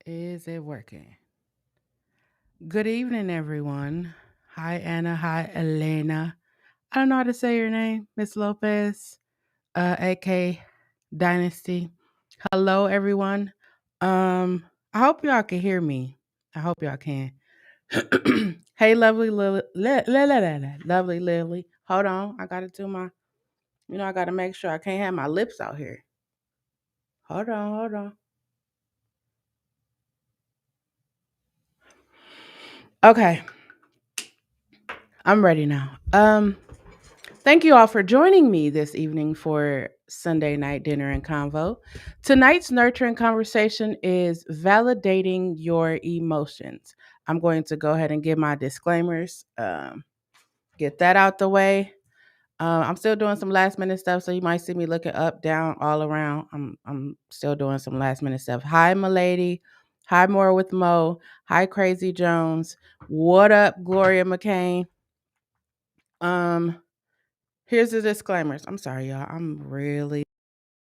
Is it working? Good evening, everyone. Hi, Anna. Hi, Elena. I don't know how to say your name, Miss Lopez, AK Dynasty. Hello, everyone. I hope y'all can hear me. I hope y'all can. Hey, lovely Lily, lovely Lily. Hold on, I gotta do my. I gotta make sure I can't have my lips out here. Hold on, hold on. Okay, I'm ready now. Thank you all for joining me this evening for Sunday night dinner and convo. Tonight's nurturing conversation is validating your emotions. I'm going to go ahead and give my disclaimers, get that out the way. I'm still doing some last minute stuff, so you might see me looking up, down, all around. I'm still doing some last minute stuff. Hi, Milady. Hi, More with Mo. Hi, Crazy Jones. What up, Gloria McCain? Um, Here's the disclaimers. I'm sorry, y'all. I'm really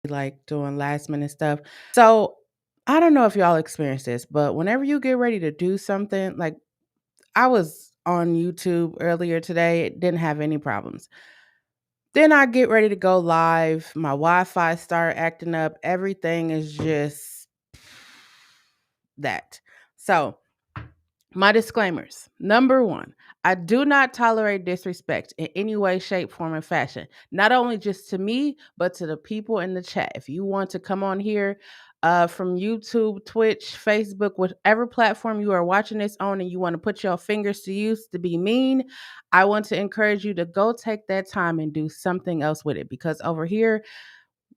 like doing last minute stuff. So I don't know if y'all experience this, but whenever you get ready to do something, like I was on YouTube earlier today, it didn't have any problems. Then I get ready to go live. My Wi-Fi start acting up. Everything is just that. So my disclaimers. Number one, I do not tolerate disrespect in any way, shape, form, or fashion. Not only just to me, but to the people in the chat. If you want to come on here from YouTube, Twitch, Facebook, whatever platform you are watching this on, and you want to put your fingers to use to be mean, I want to encourage you to go take that time and do something else with it. Because over here,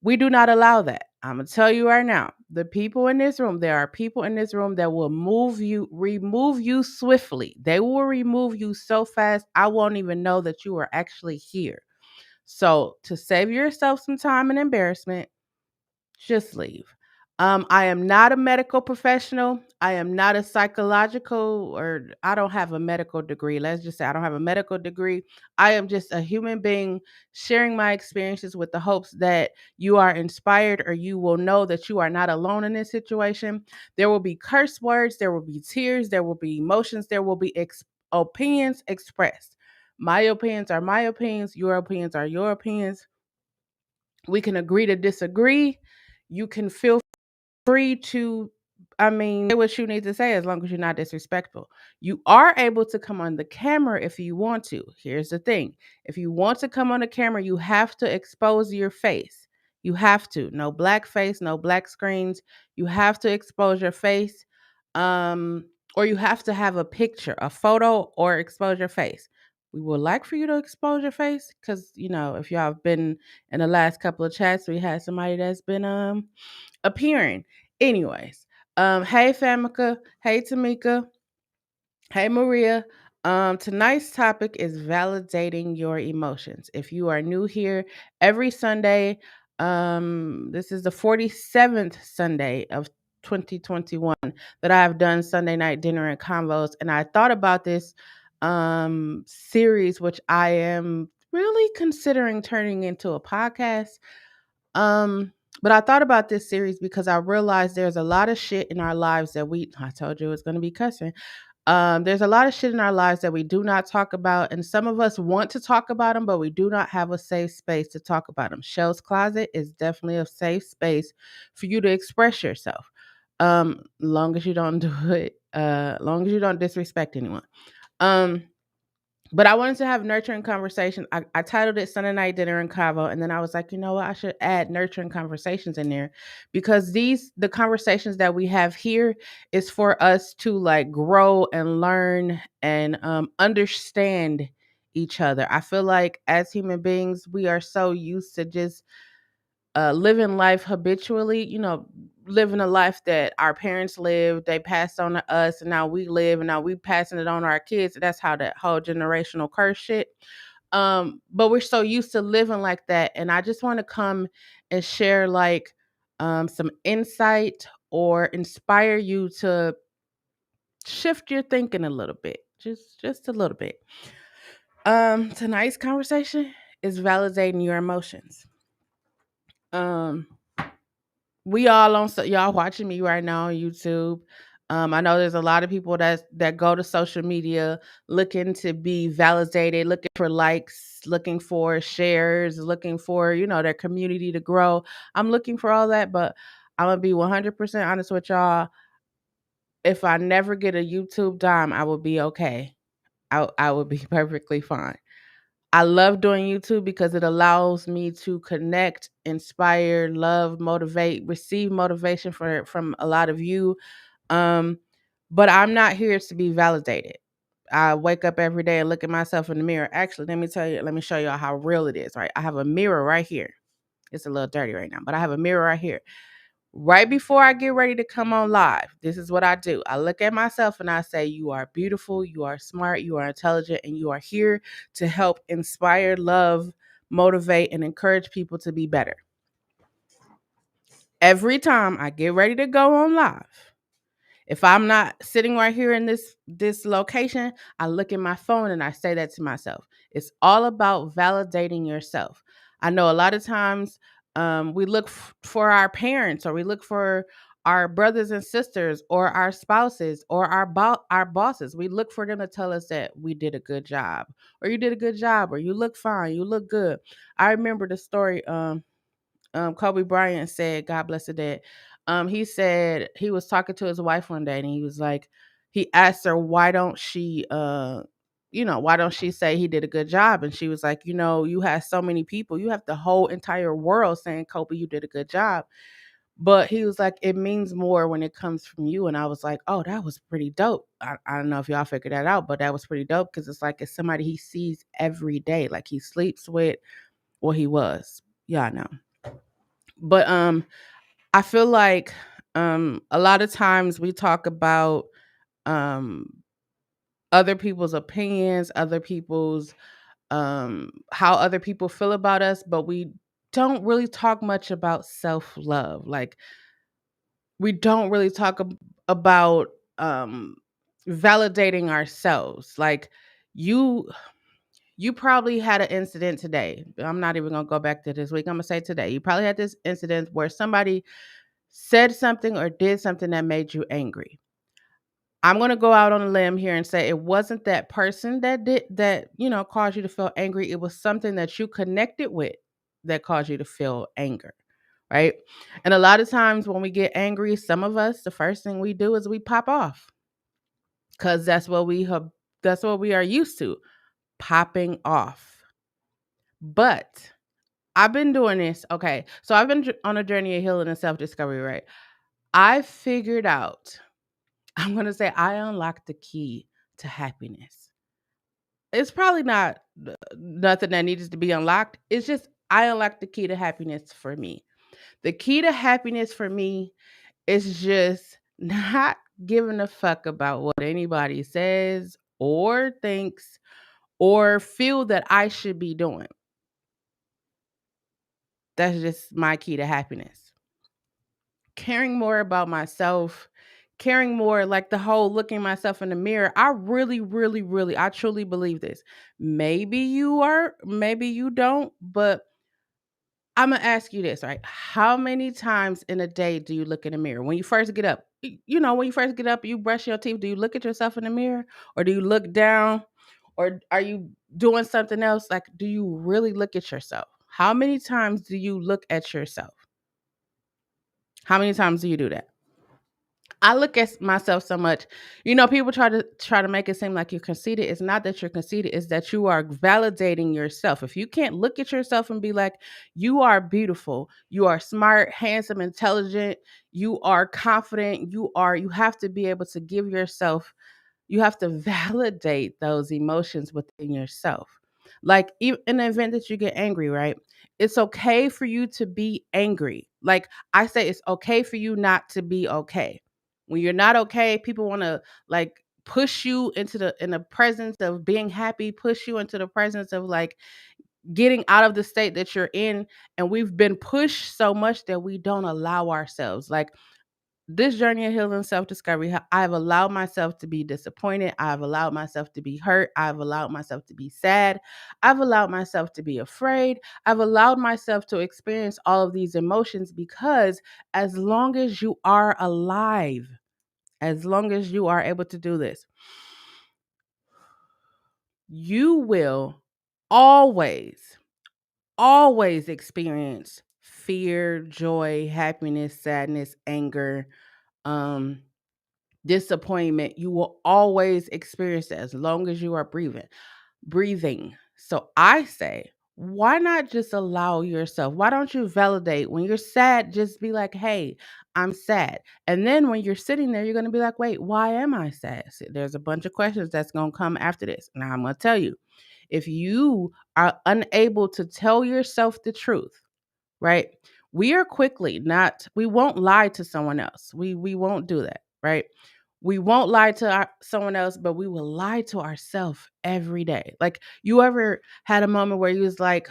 we do not allow that. I'm gonna tell you right now, the people in this room, there are people in this room that will remove you swiftly. They will remove you so fast, I won't even know that you are actually here. So, to save yourself some time and embarrassment, just leave. I am not a medical professional. I am not a psychological, or I don't have a medical degree. Let's just say I don't have a medical degree. I am just a human being sharing my experiences with the hopes that you are inspired or you will know that you are not alone in this situation. There will be curse words, there will be tears, there will be emotions, there will be opinions expressed. My opinions are my opinions, your opinions are your opinions. We can agree to disagree. You can feel free to, say what you need to say as long as you're not disrespectful. You are able to come on the camera if you want to. Here's the thing: if you want to come on the camera, you have to expose your face. You have to. No black face, no black screens. You have to expose your face. Um, or you have to have a picture, a photo, or expose your face. We would like for you to expose your face because, if y'all have been in the last couple of chats, we had somebody that's been appearing. Anyways, hey Famika, hey Tamika, hey Maria. Tonight's topic is validating your emotions. If you are new here, every Sunday, this is the 47th Sunday of 2021 that I have done Sunday night dinner and convos, and I thought about this series, which I am really considering turning into a podcast. um, but I thought about this series because I realized there's a lot of shit in our lives that I told you it's going to be cussing. There's a lot of shit in our lives that we do not talk about, and some of us want to talk about them, but we do not have a safe space to talk about them. Shell's Closet is definitely a safe space for you to express yourself. Long as you don't do it, long as you don't disrespect anyone. Um, but I wanted to have nurturing conversation. I titled it Sunday Night Dinner in Cabo, and then I was like, you know what, I should add nurturing conversations in there because the conversations that we have here is for us to like grow and learn and understand each other. I feel like as human beings, we are so used to just living life habitually, living a life that our parents lived, they passed on to us, and now we live, and now we passing it on to our kids. That's how that whole generational curse shit. But we're so used to living like that, and I just want to come and share like some insight or inspire you to shift your thinking a little bit, just a little bit. Tonight's conversation is validating your emotions. Um, we all on, so y'all watching me right now on YouTube. I know there's a lot of people that go to social media looking to be validated, looking for likes, looking for shares, looking for, their community to grow. I'm looking for all that, but I'm gonna be 100% honest with y'all. If I never get a YouTube dime, I will be okay. I would be perfectly fine. I love doing YouTube because it allows me to connect, inspire, love, motivate, receive motivation from a lot of you. Um, but I'm not here to be validated. I wake up every day and look at myself in the mirror. Actually, let me show y'all how real it is, right? I have a mirror right here. It's a little dirty right now, but I have a mirror right here. Right before I get ready to come on live, this is what I do. I look at myself and I say, you are beautiful, you are smart, you are intelligent, and you are here to help inspire, love, motivate, and encourage people to be better. Every time I get ready to go on live, if I'm not sitting right here in this location, I look at my phone and I say that to myself. It's all about validating yourself. I know a lot of times we look for our parents, or we look for our brothers and sisters, or our spouses, or our bosses. We look for them to tell us that we did a good job, or you did a good job, or you look fine, you look good. I remember the story. Kobe Bryant said, God bless the dead. He said he was talking to his wife one day, and he was like, he asked her, why don't she say he did a good job? And she was like, you have so many people, you have the whole entire world saying, Kobe, you did a good job. But he was like, it means more when it comes from you. And I was like, oh, that was pretty dope. I don't know if y'all figured that out, but that was pretty dope, because it's like it's somebody he sees every day, like he sleeps with. Well, he was. Yeah, I know. But I feel like a lot of times we talk about um other people's opinions, other people's how other people feel about us, but we don't really talk much about self-love. Like, we don't really talk about validating ourselves. Like, you you probably had an incident today. I'm not even going to go back to this week. I'm going to say today. You probably had this incident where somebody said something or did something that made you angry. I'm going to go out on a limb here and say it wasn't that person that did that, caused you to feel angry. It was something that you connected with that caused you to feel anger, right? And a lot of times when we get angry, some of us, the first thing we do is we pop off, cuz that's what we are used to, popping off. But I've been doing this, okay? So I've been on a journey of healing and self-discovery, right? I figured out, I'm going to say I unlocked the key to happiness. It's probably not nothing that needs to be unlocked. It's just I unlocked the key to happiness for me. The key to happiness for me is just not giving a fuck about what anybody says or thinks or feel that I should be doing. That's just my key to happiness. Caring more about myself, caring more, like the whole looking myself in the mirror. I really, really, really, I truly believe this. Maybe you are, maybe you don't, but I'm gonna ask you this, right? How many times in a day do you look in the mirror? When you first get up, when you first get up, you brush your teeth. Do you look at yourself in the mirror, or do you look down, or are you doing something else? Like, do you really look at yourself? How many times do you look at yourself? How many times do you do that? I look at myself so much. People try to make it seem like you're conceited. It's not that you're conceited, it's that you are validating yourself. If you can't look at yourself and be like, you are beautiful, you are smart, handsome, intelligent, you are confident, you have to be able to give yourself, you have to validate those emotions within yourself. Like, even in the event that you get angry, right? It's okay for you to be angry. Like, I say, it's okay for you not to be okay. When you're not okay, people want to, like, push you into the presence of being happy, push you into the presence of, like, getting out of the state that you're in. And we've been pushed so much that we don't allow ourselves, like, this journey of healing, self-discovery, I've allowed myself to be disappointed. I've allowed myself to be hurt. I've allowed myself to be sad. I've allowed myself to be afraid. I've allowed myself to experience all of these emotions, because as long as you are alive, as long as you are able to do this, you will always, always experience fear, joy, happiness, sadness, anger, um, disappointment. You will always experience it as long as you are breathing. So I say, why not just allow yourself? Why don't you validate when you're sad? Just be like, hey, I'm sad. And then when you're sitting there, you're going to be like, wait, why am I sad? See, there's a bunch of questions that's going to come after this. Now I'm going to tell you, if you are unable to tell yourself the truth, right? We are quickly not, we won't lie to someone else. We won't do that, right? We won't lie to someone else, but we will lie to ourselves every day. Like, you ever had a moment where you was like,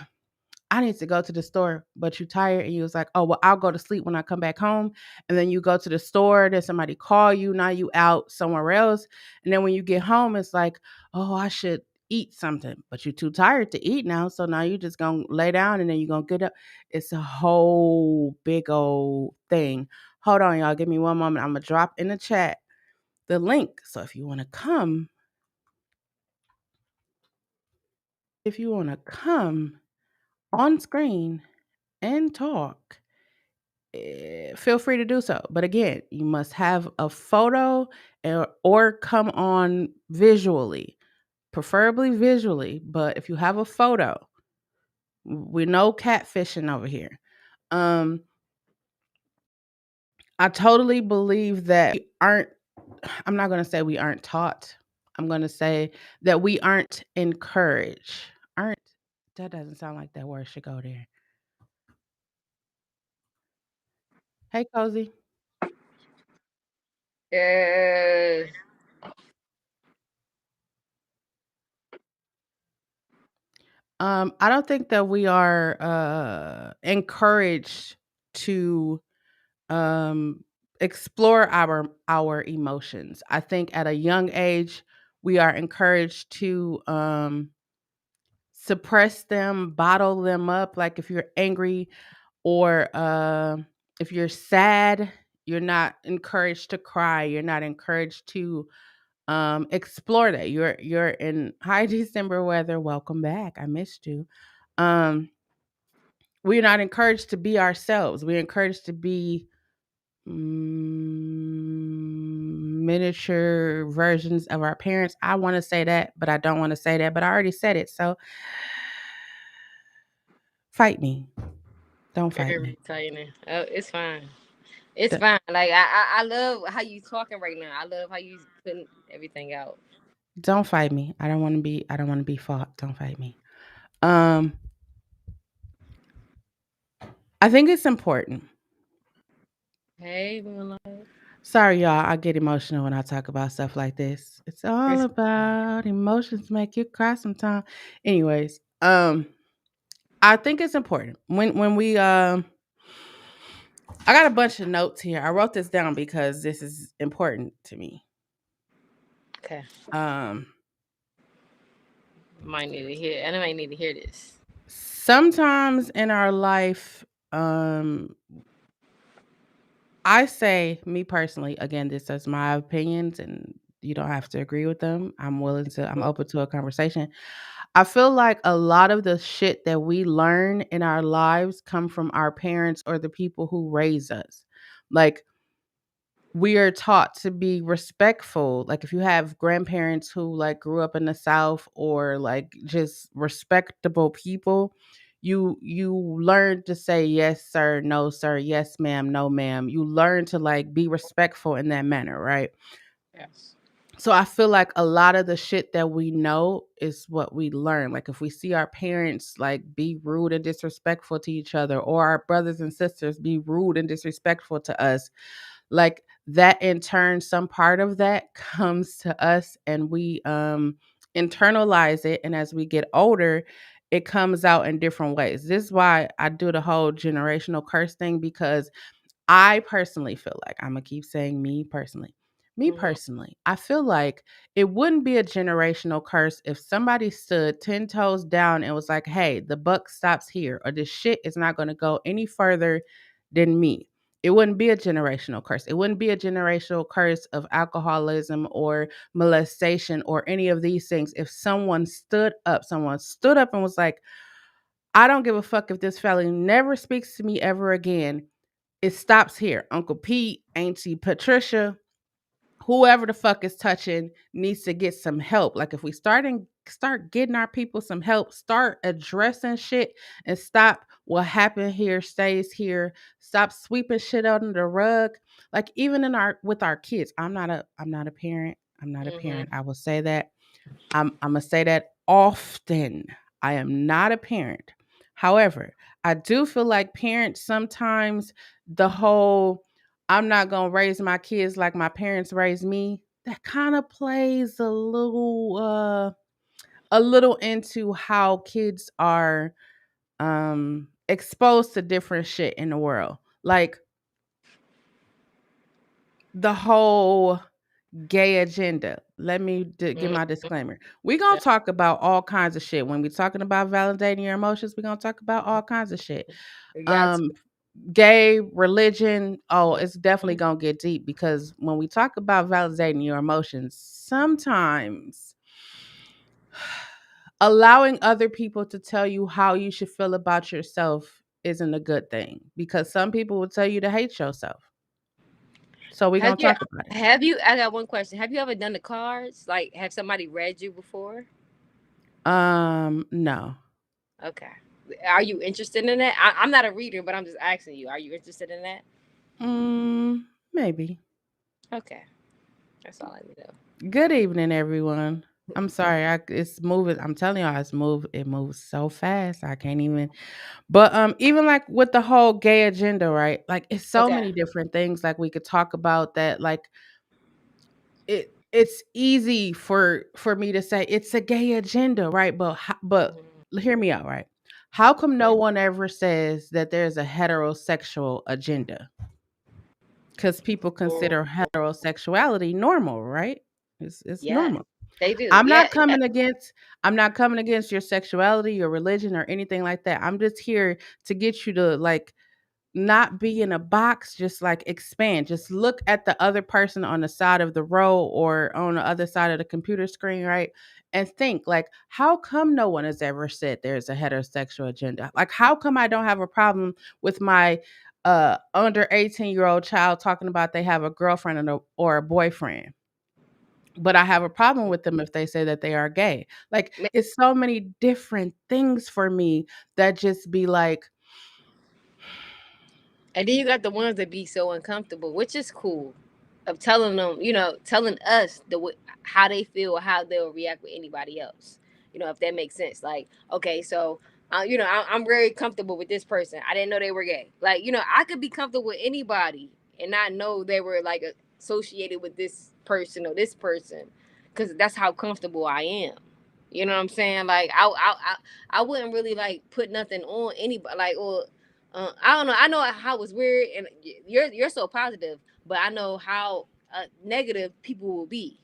I need to go to the store, but you tired and you was like, oh, well, I'll go to sleep when I come back home. And then you go to the store, then somebody call you, now you out somewhere else. And then when you get home, it's like, oh, I should eat something, but you're too tired to eat now. So now you just gonna lay down and then you're gonna get up. It's a whole big old thing. Hold on, y'all. Give me one moment. I'm gonna drop in the chat the link. So if you wanna come on screen and talk, feel free to do so. But again, you must have a photo, or come on visually, preferably visually. But if you have a photo, we know catfishing over here. I totally believe that we aren't, I'm not going to say we aren't taught. I'm going to say that we aren't encouraged. Aren't, that doesn't sound like that word should go there. Hey, Cozy. Yes. I don't think that we are encouraged to um explore our emotions. I think at a young age we are encouraged to suppress them, bottle them up. Like, if you're angry or if you're sad, you're not encouraged to cry. You're not encouraged to explore that. You're in high December weather. Welcome back. I missed you. Um we're not encouraged to be ourselves. We're encouraged to be miniature versions of our parents. I want to say that, but I don't want to say that, but I already said it. So fight me. Don't fight Very me. entertaining. Oh, it's fine. It's D- fine. Like I love how you talking right now. I love how you putting everything out. don't fight me. I don't want to be fought. Don't fight me. Um I think it's important. Hey, Moonlight. Sorry, y'all. I get emotional when I talk about stuff like this. It's all It's about emotions make you cry sometimes. Anyways, I think it's important when we I got a bunch of notes here. I wrote this down because this is important to me. okay. Um Might need to hear. I might need to hear this. Sometimes in our life, um I say, me personally, again, this is my opinions and you don't have to agree with them. I'm open to a conversation. I feel like a lot of the shit that we learn in our lives come from our parents or the people who raise us. Like, we are taught to be respectful. Like, if you have grandparents who like grew up in the South, or like just respectable people, you learn to say yes sir, no sir, yes ma'am, no ma'am. You learn to like be respectful in that manner, right? Yes. So I feel like a lot of the shit that we know is what we learn. Like, if we see our parents like be rude and disrespectful to each other, or our brothers and sisters be rude and disrespectful to us, like, that in turn, some part of that comes to us and we internalize it, and as we get older it comes out in different ways. This is why I do the whole generational curse thing, because I personally feel like, I'm gonna keep saying me personally. Me Mhm. personally, I feel like it wouldn't be a generational curse if somebody stood 10 toes down and was like, hey, the buck stops here, or this shit is not gonna go any further than me. It wouldn't be a generational curse. It wouldn't be a generational curse of alcoholism or molestation or any of these things if someone stood up and was like, I don't give a fuck if this fella never speaks to me ever again. It stops here. Uncle Pete, Auntie Patricia, whoever the fuck is touching needs to get some help. Like if we start getting our people some help, start addressing shit and stop what happened here stays here. Stop sweeping shit under the rug. Like even in our with our kids. I'm not a parent. I'm not a Mm-hmm. parent. I will say that. I'm gonna say that often. I am not a parent. However, I do feel like parents sometimes the whole I'm not gonna raise my kids like my parents raised me. That kind of plays a little into how kids are exposed to different shit in the world. Like the whole gay agenda. Let me give my Mm-hmm. disclaimer. We're going to talk about all kinds of shit. When we're talking about validating your emotions, we're going to talk about all kinds of shit. We got Um, Gay, religion, oh, to. it's definitely going to get deep because when we talk about validating your emotions, sometimes allowing other people to tell you how you should feel about yourself isn't a good thing because some people will tell you to hate yourself. So we're Have going to you talk about it. I got one question. Have you ever done the cards? Like have somebody read you before? No. Okay. Are you interested in that? I'm not a reader, but I'm just asking you. Are you interested in that? Maybe. Okay. That's all I need to know. Good evening, everyone. I'm sorry, it's moving. I'm telling y'all, it moves so fast. I can't even. But even like with the whole gay agenda, right? Like it's so Okay. many different things. Like we could talk about that. Like it's easy for me to say it's a gay agenda, right? But Mhm. hear me out, right? How come no Okay. one ever says that there's a heterosexual agenda? Because people Mm, consider heterosexuality normal, right? It's yeah, normal. they do. I'm Yeah, not yeah. coming against I'm not coming against your sexuality, your religion, or anything like that. I'm just here to get you to like not be in a box, just like expand. Just look at the other person on the side of the row or on the other side of the computer screen, right? And think like, how come no one has ever said there's a heterosexual agenda? Like, how come I don't have a problem with my under 18-year-old child talking about they have a girlfriend or a boyfriend? But I have a problem with them if they say that they are gay. Like Ma- it's so many different things for me that just be like, And then you got the ones that be so uncomfortable, which is cool, of telling them, telling us how they feel, how they'll react with anybody else. If that makes sense. Like, okay, so, I'm very comfortable with this person. I didn't know they were gay. Like, I could be comfortable with anybody and not know they were like associated with this person or this person, because that's how comfortable I am. You know what I'm saying? Like, I wouldn't really like put nothing on anybody. Like, or I don't know. I know how it's weird, and you're so positive, but I know how negative people will be.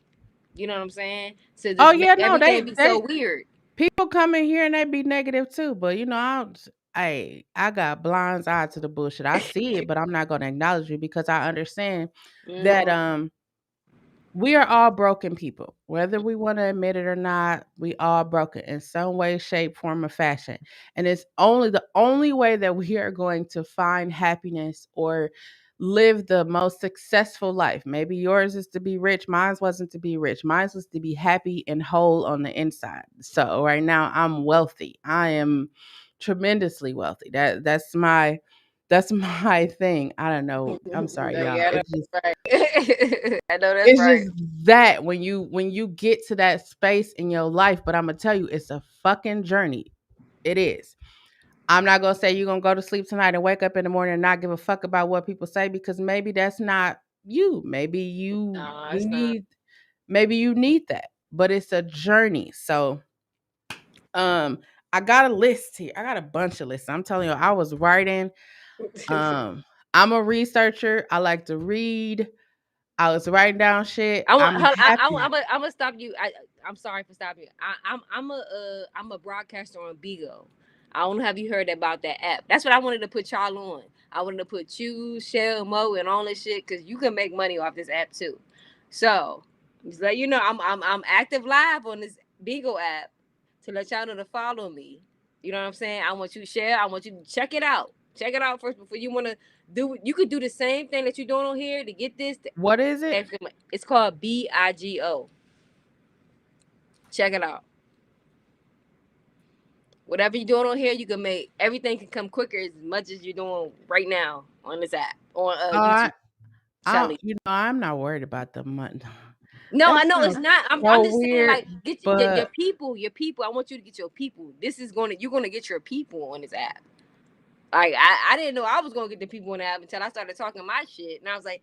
You know what I'm saying? To oh just make yeah, no, everything they be so they weird. people come in here and they be negative too. But I got blinds eye to the bullshit. I see it, but I'm not gonna acknowledge it because I understand that Hmm. we are all broken people. Whether we want to admit it or not, we all broken in some way, shape, form, or fashion. And it's only the only way that we are going to find happiness or live the most successful life. Maybe yours is to be rich. Mine wasn't to be rich. Mine was to be happy and whole on the inside. So right now I'm wealthy. I am tremendously wealthy. That's my thing. I don't know. I'm sorry, No, y'all. yeah, I know It's just that's right. I know that's it's right. just that when you get to that space in your life, but I'm gonna tell you, it's a fucking journey. It is. I'm not gonna say you're gonna go to sleep tonight and wake up in the morning and not give a fuck about what people say because maybe that's not you. No, it's not. Maybe you need that. But it's a journey. So um I got a list here. I got a bunch of lists. I'm telling you, I was writing. Um I'm a researcher. I like to read. I was writing down shit. I want. I'm I'm happy. gonna stop you. I'm sorry for stopping you. I'm a broadcaster on Bigo. I don't know have you heard about that app. That's what I wanted to put y'all on. I wanted to put you, Chelle, Mo, and all this shit because you can make money off this app too. So just let you know, I'm active live on this Beagle app to let y'all know to follow me. You know what I'm saying? I want you to share. I want you to check it out. Check it out first before you want to do. You could do the same thing that you're doing on here to get this. What is it? It's called BIGO. Check it out. Whatever you're doing on here, you can make everything can come quicker as much as you're doing right now on this app on Oh, YouTube. I Shelly. I'm not worried about the money. No, That I know it's sounds not. I'm so just saying, weird, like, get your but people, your people. I want you to get your people. This is going to you're going to get your people on this app. Like I didn't know I was gonna get the people on the app until I started talking my shit, and I was like,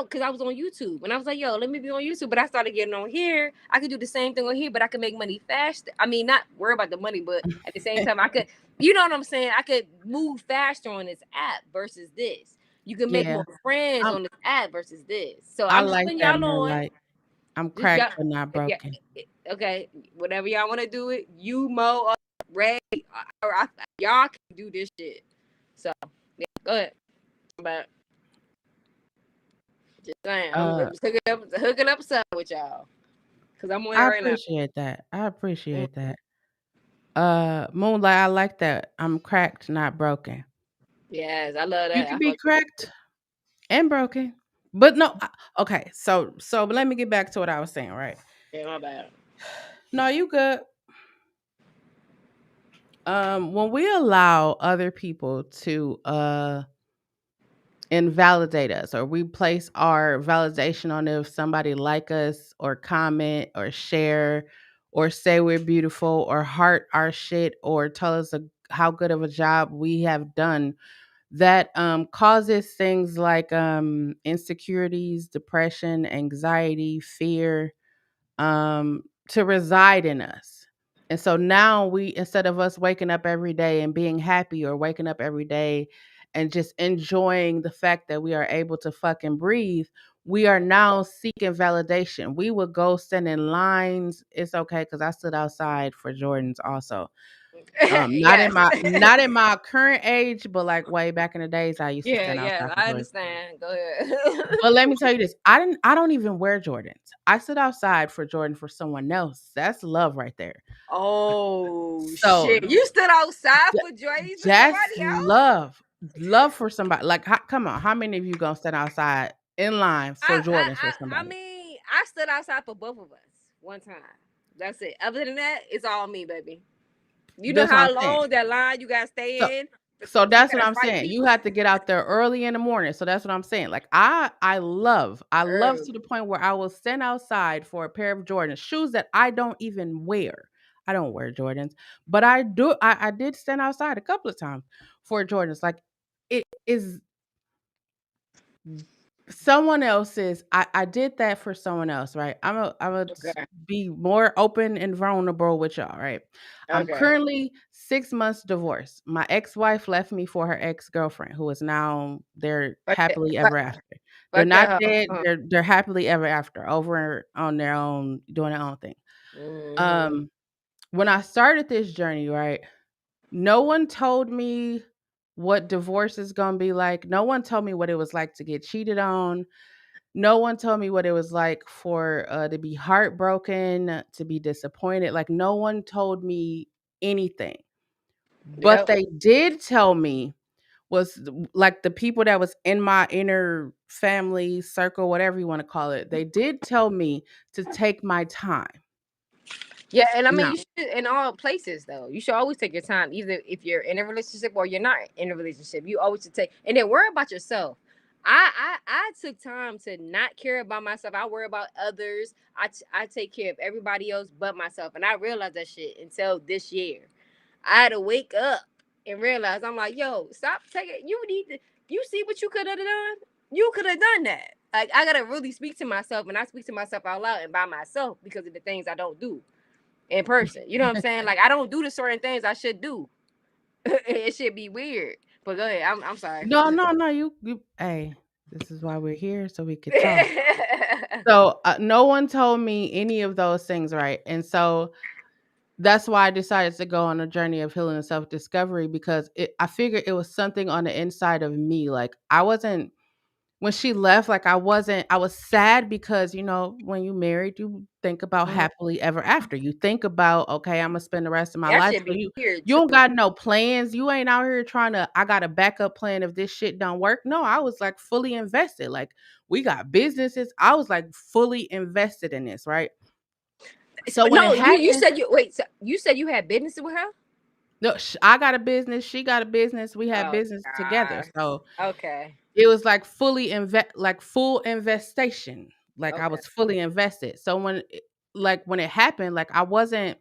because I was on YouTube, and I was like, yo, let me be on YouTube. But I started getting on here. I could do the same thing on here, but I could make money faster. I mean, not worry about the money, but at the same time, I could, you know what I'm saying? I could move faster on this app versus this. You can make yeah, more friends I'm on this app versus this. So I I'm just like putting that y'all more on. like I'm Just cracked y'all, but not yeah, broken. okay, whatever y'all want to do it. You, Mo, Ray, y'all can do this shit. So yeah, go ahead. But just saying, I'm Uh, just hooking up something with y'all because I'm on it I right now. appreciate that. I appreciate Mm. that. Moonlight, I like that. I'm cracked, not broken. Yes, I love You that. can I be fuck with cracked and broken, but no. Okay, but let me get back to what I was saying. Right? it. Yeah, my bad. No, you good. When we allow other people to invalidate us, or we place our validation on if somebody like us or comment or share or say we're beautiful or heart our shit or tell us how good of a job we have done, that causes things like insecurities, depression, anxiety, fear, to reside in us. And so now we, instead of us waking up every day and being happy, or waking up every day and just enjoying the fact that we are able to fucking breathe, we are now seeking validation. We would go stand in lines. It's okay because I stood outside for Jordans also. Not in Yes. my current age, but like way back in the days, I used to Yeah, stand yes, outside for I Jordans. understand. Go ahead. But let me tell you this. I don't even wear Jordans. I sit outside for Jordan for someone else. That's love right there. Oh So shit! You stood outside th- for Jordy's for that's somebody else. love. Love for somebody. Like come on, how many of you gonna stand outside in line for Jordans for I somebody? mean, I stood outside for both of us one time. That's it. Other than that, it's all me, baby. You know That's what I'm how saying. long that line you gotta So stay in? so You that's what gotta I'm fight saying. You people. have to get out there early in the morning. So that's what I'm saying. Like I love to Early. the point where I will stand outside for a pair of Jordans, shoes that I don't even wear. I don't wear Jordans, but I did stand outside a couple of times for Jordans. Like it is someone else's. I did that for someone else, right? I'm a Okay. be more open and vulnerable with y'all, right? I'm Okay. currently 6 months divorced. My ex-wife left me for her ex-girlfriend, who is now they're Fuck that. happily Fuck, ever after. They're fuck not that hoe. dead. They're happily ever after, over on their own, doing their own thing. Mm-hmm. Um, when I started this journey, right? No one told me what divorce is gonna be like. No one told me what it was like to get cheated on. No one told me what it was like for to be heartbroken, to be disappointed. Like no one told me anything. But Yep. they did tell me was like the people that was in my inner family circle, whatever you want to call it. They did tell me to take my time. Yeah, and I mean, Now, you should in all places though. You should always take your time, either if you're in a relationship or you're not in a relationship. You always should take, and then worry about yourself. I took time to not care about myself. I worry about others. I take care of everybody else but myself, and I realized that shit until this year. I had to wake up and realize I'm like, yo, stop taking. You need to. You see what you could have done. You could have done that. Like I gotta really speak to myself, and I speak to myself out loud and by myself because of the things I don't do in person. You know what I'm saying? Like I don't do the certain things I should do. It should be weird. But go ahead. I'm sorry. no, no, no. You. Hey, this is why we're here, so we could talk. So no one told me any of those things, right? And so that's why I decided to go on a journey of healing and self discovery because I figured it was something on the inside of me. Like I wasn't when she left, like I was sad because when you married, you think about Mhm. happily ever after. You think about, okay, I'm gonna spend the rest of my That life. should So be weird you don't too. got no plans. You ain't out here trying to I got a backup plan if this shit don't work. No, I was like fully invested. Like we got businesses. I was like fully invested in this, right? So when it No, you happened, said you wait. So you said you had business with her. no, I got a business, she got a business, we had Oh business together. gosh. So Okay. it was like like full investation. Like I Okay. was fully invested. So when it happened, like I wasn't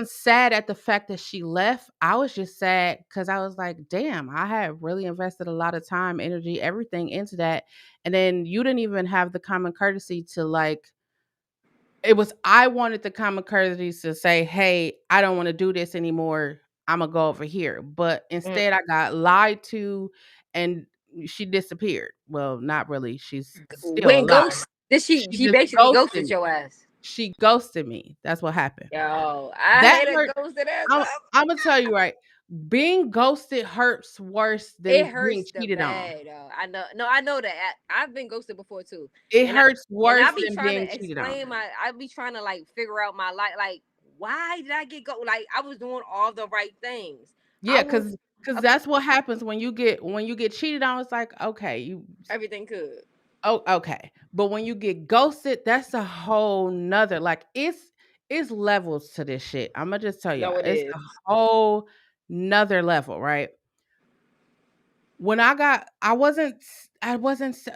sad at the fact that she left. I was just sad because I was like, damn, I had really invested a lot of time, energy, everything into that. And then you didn't even have the common courtesy to like it was I wanted the common courtesy to say, "Hey, I don't want to do this anymore. I'm gonna go over here." But Mm. instead, I got lied to, and she disappeared. Well, not really. She's still When alive. ghost did she? She She just basically ghosted ghosted me. your ass. She ghosted me. That's what happened. Yo, I That hate a hurt. ghosted ass. I'm gonna tell you right. Being ghosted hurts worse It than being hurts the cheated on. bad though. I know. No, I know that. I've been ghosted before too, It and I hurts and I worse be than trying being to cheated on. explain my. I be trying to like figure out my life. Like, why did I get go? Like, I was doing all the right things. I Yeah, was because okay. that's what happens when you get cheated on. It's like okay, you Everything good. oh, okay. But when you get ghosted, that's a whole nother like it's levels to this shit. I'ma just tell y'all. No, it It's is. a whole nother level, right? When I wasn't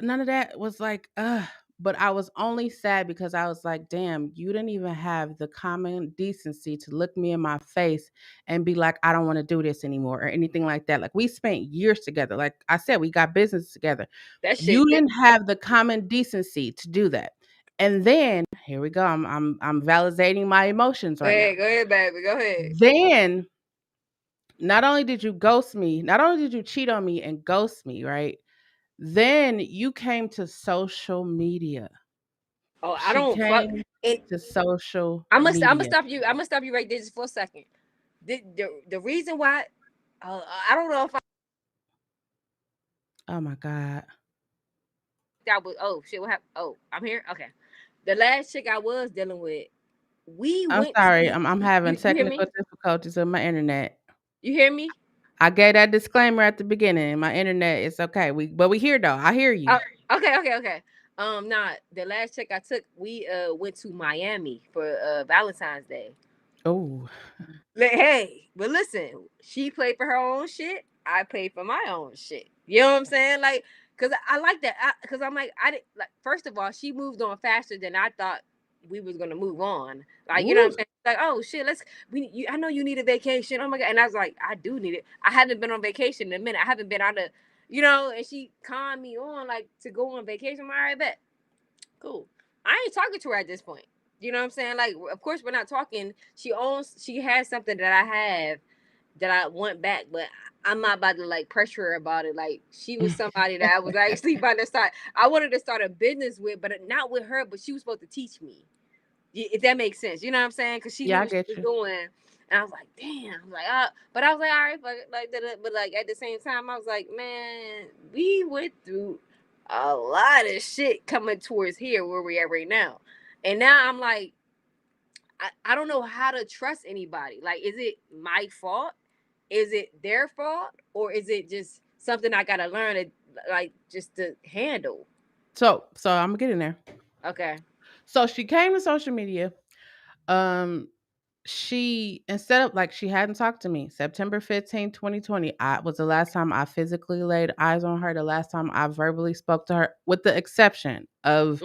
none of that was like, but I was only sad because I was like, damn, you didn't even have the common decency to look me in my face and be like, I don't want to do this anymore or anything like that. Like we spent years together. Like I said, we got business together. That You shit. didn't have the common decency to do that. And then here we go. I'm validating my emotions right now. Go ahead, baby. Go ahead. Then not only did you ghost me, not only did you cheat on me and ghost me, right? Then you came to social media. Oh, I She don't fuck. came And to social I'm gonna media. stop you. I'm gonna stop you right there just for a second. The reason why. I don't know if Oh my God. that was. Oh shit! What happened? Oh, I'm here. Okay. The last chick I was dealing with, we I'm went sorry. to. I'm having You hear technical me? difficulties with my internet. You hear me? I gave that disclaimer at the beginning. My internet is okay. We here though. I hear you. Oh, okay. Nah, the last chick I took, we went to Miami for Valentine's Day. Oh. Hey, but listen, she played for her own shit. I paid for my own shit. You know what I'm saying? Like, cause I like that. Cause I'm like, I didn't like. First of all, she moved on faster than I thought we was gonna move on. Like, you know what I'm Ooh. saying? Like, oh shit, I know you need a vacation. Oh my god, and I was like, I do need it. I haven't been on vacation in a minute. I haven't been out of, and she conned me on like to go on vacation. I'm all right, bet. Cool. I ain't talking to her at this point. You know what I'm saying? Like, of course, we're not talking. She has something that I have that I want back, but I'm not about to like pressure her about it. Like, she was somebody that I was actually about to start. I wanted to start a business with, but not with her. But she was supposed to teach me, if that makes sense. You know what I'm saying? Because she knew Yeah, I what she get was you. doing. And I was like, damn. I'm like, but I was like, all right, fuck it, like, but like at the same time, I was like, man, we went through a lot of shit coming towards here where we at right now. And now I'm like, I don't know how to trust anybody. Like, is it my fault? Is it their fault? Or is it just something I gotta learn to like just to handle? So I'm gonna get in there. Okay. So she came to social media. Um, she instead of like she hadn't talked to me. September 15, 2020. I was the last time I physically laid eyes on her, the last time I verbally spoke to her, with the exception of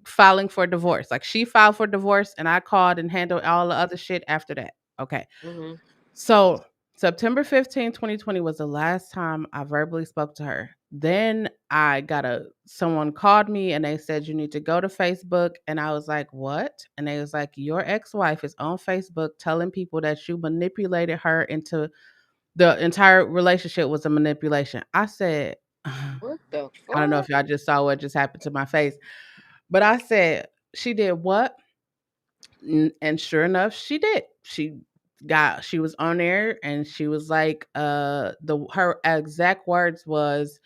filing for divorce. Like she filed for divorce and I called and handled all the other shit after that. Okay. Mm-hmm. So September 15, 2020 was the last time I verbally spoke to her. Then I got someone called me and they said you need to go to Facebook and I was like, "What?" And they was like, "Your ex-wife is on Facebook telling people that you manipulated her into the entire relationship was a manipulation." I said, What the I don't know fuck? if y'all just saw what just happened to my face, but I said, "She did what?" And sure enough, she did. She was on there and she was like, the her exact words was,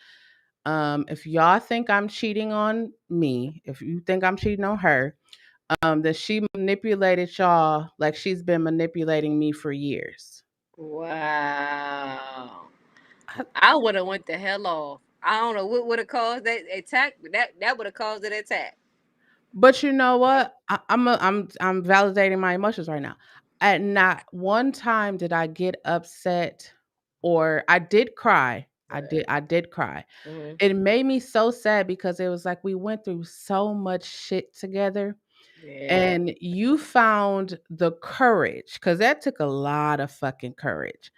if y'all think I'm cheating on me, if you think I'm cheating on her, that she manipulated y'all like she's been manipulating me for years. Wow. I- I would have went the hell off. I don't know what would have caused that attack. That would have caused an attack. But you know what? I'm validating my emotions right now. At not one time did I get upset, or I did cry. I did cry. Mm-hmm. It made me so sad because it was like we went through so much shit together, Yeah. and you found the courage, because that took a lot of fucking courage.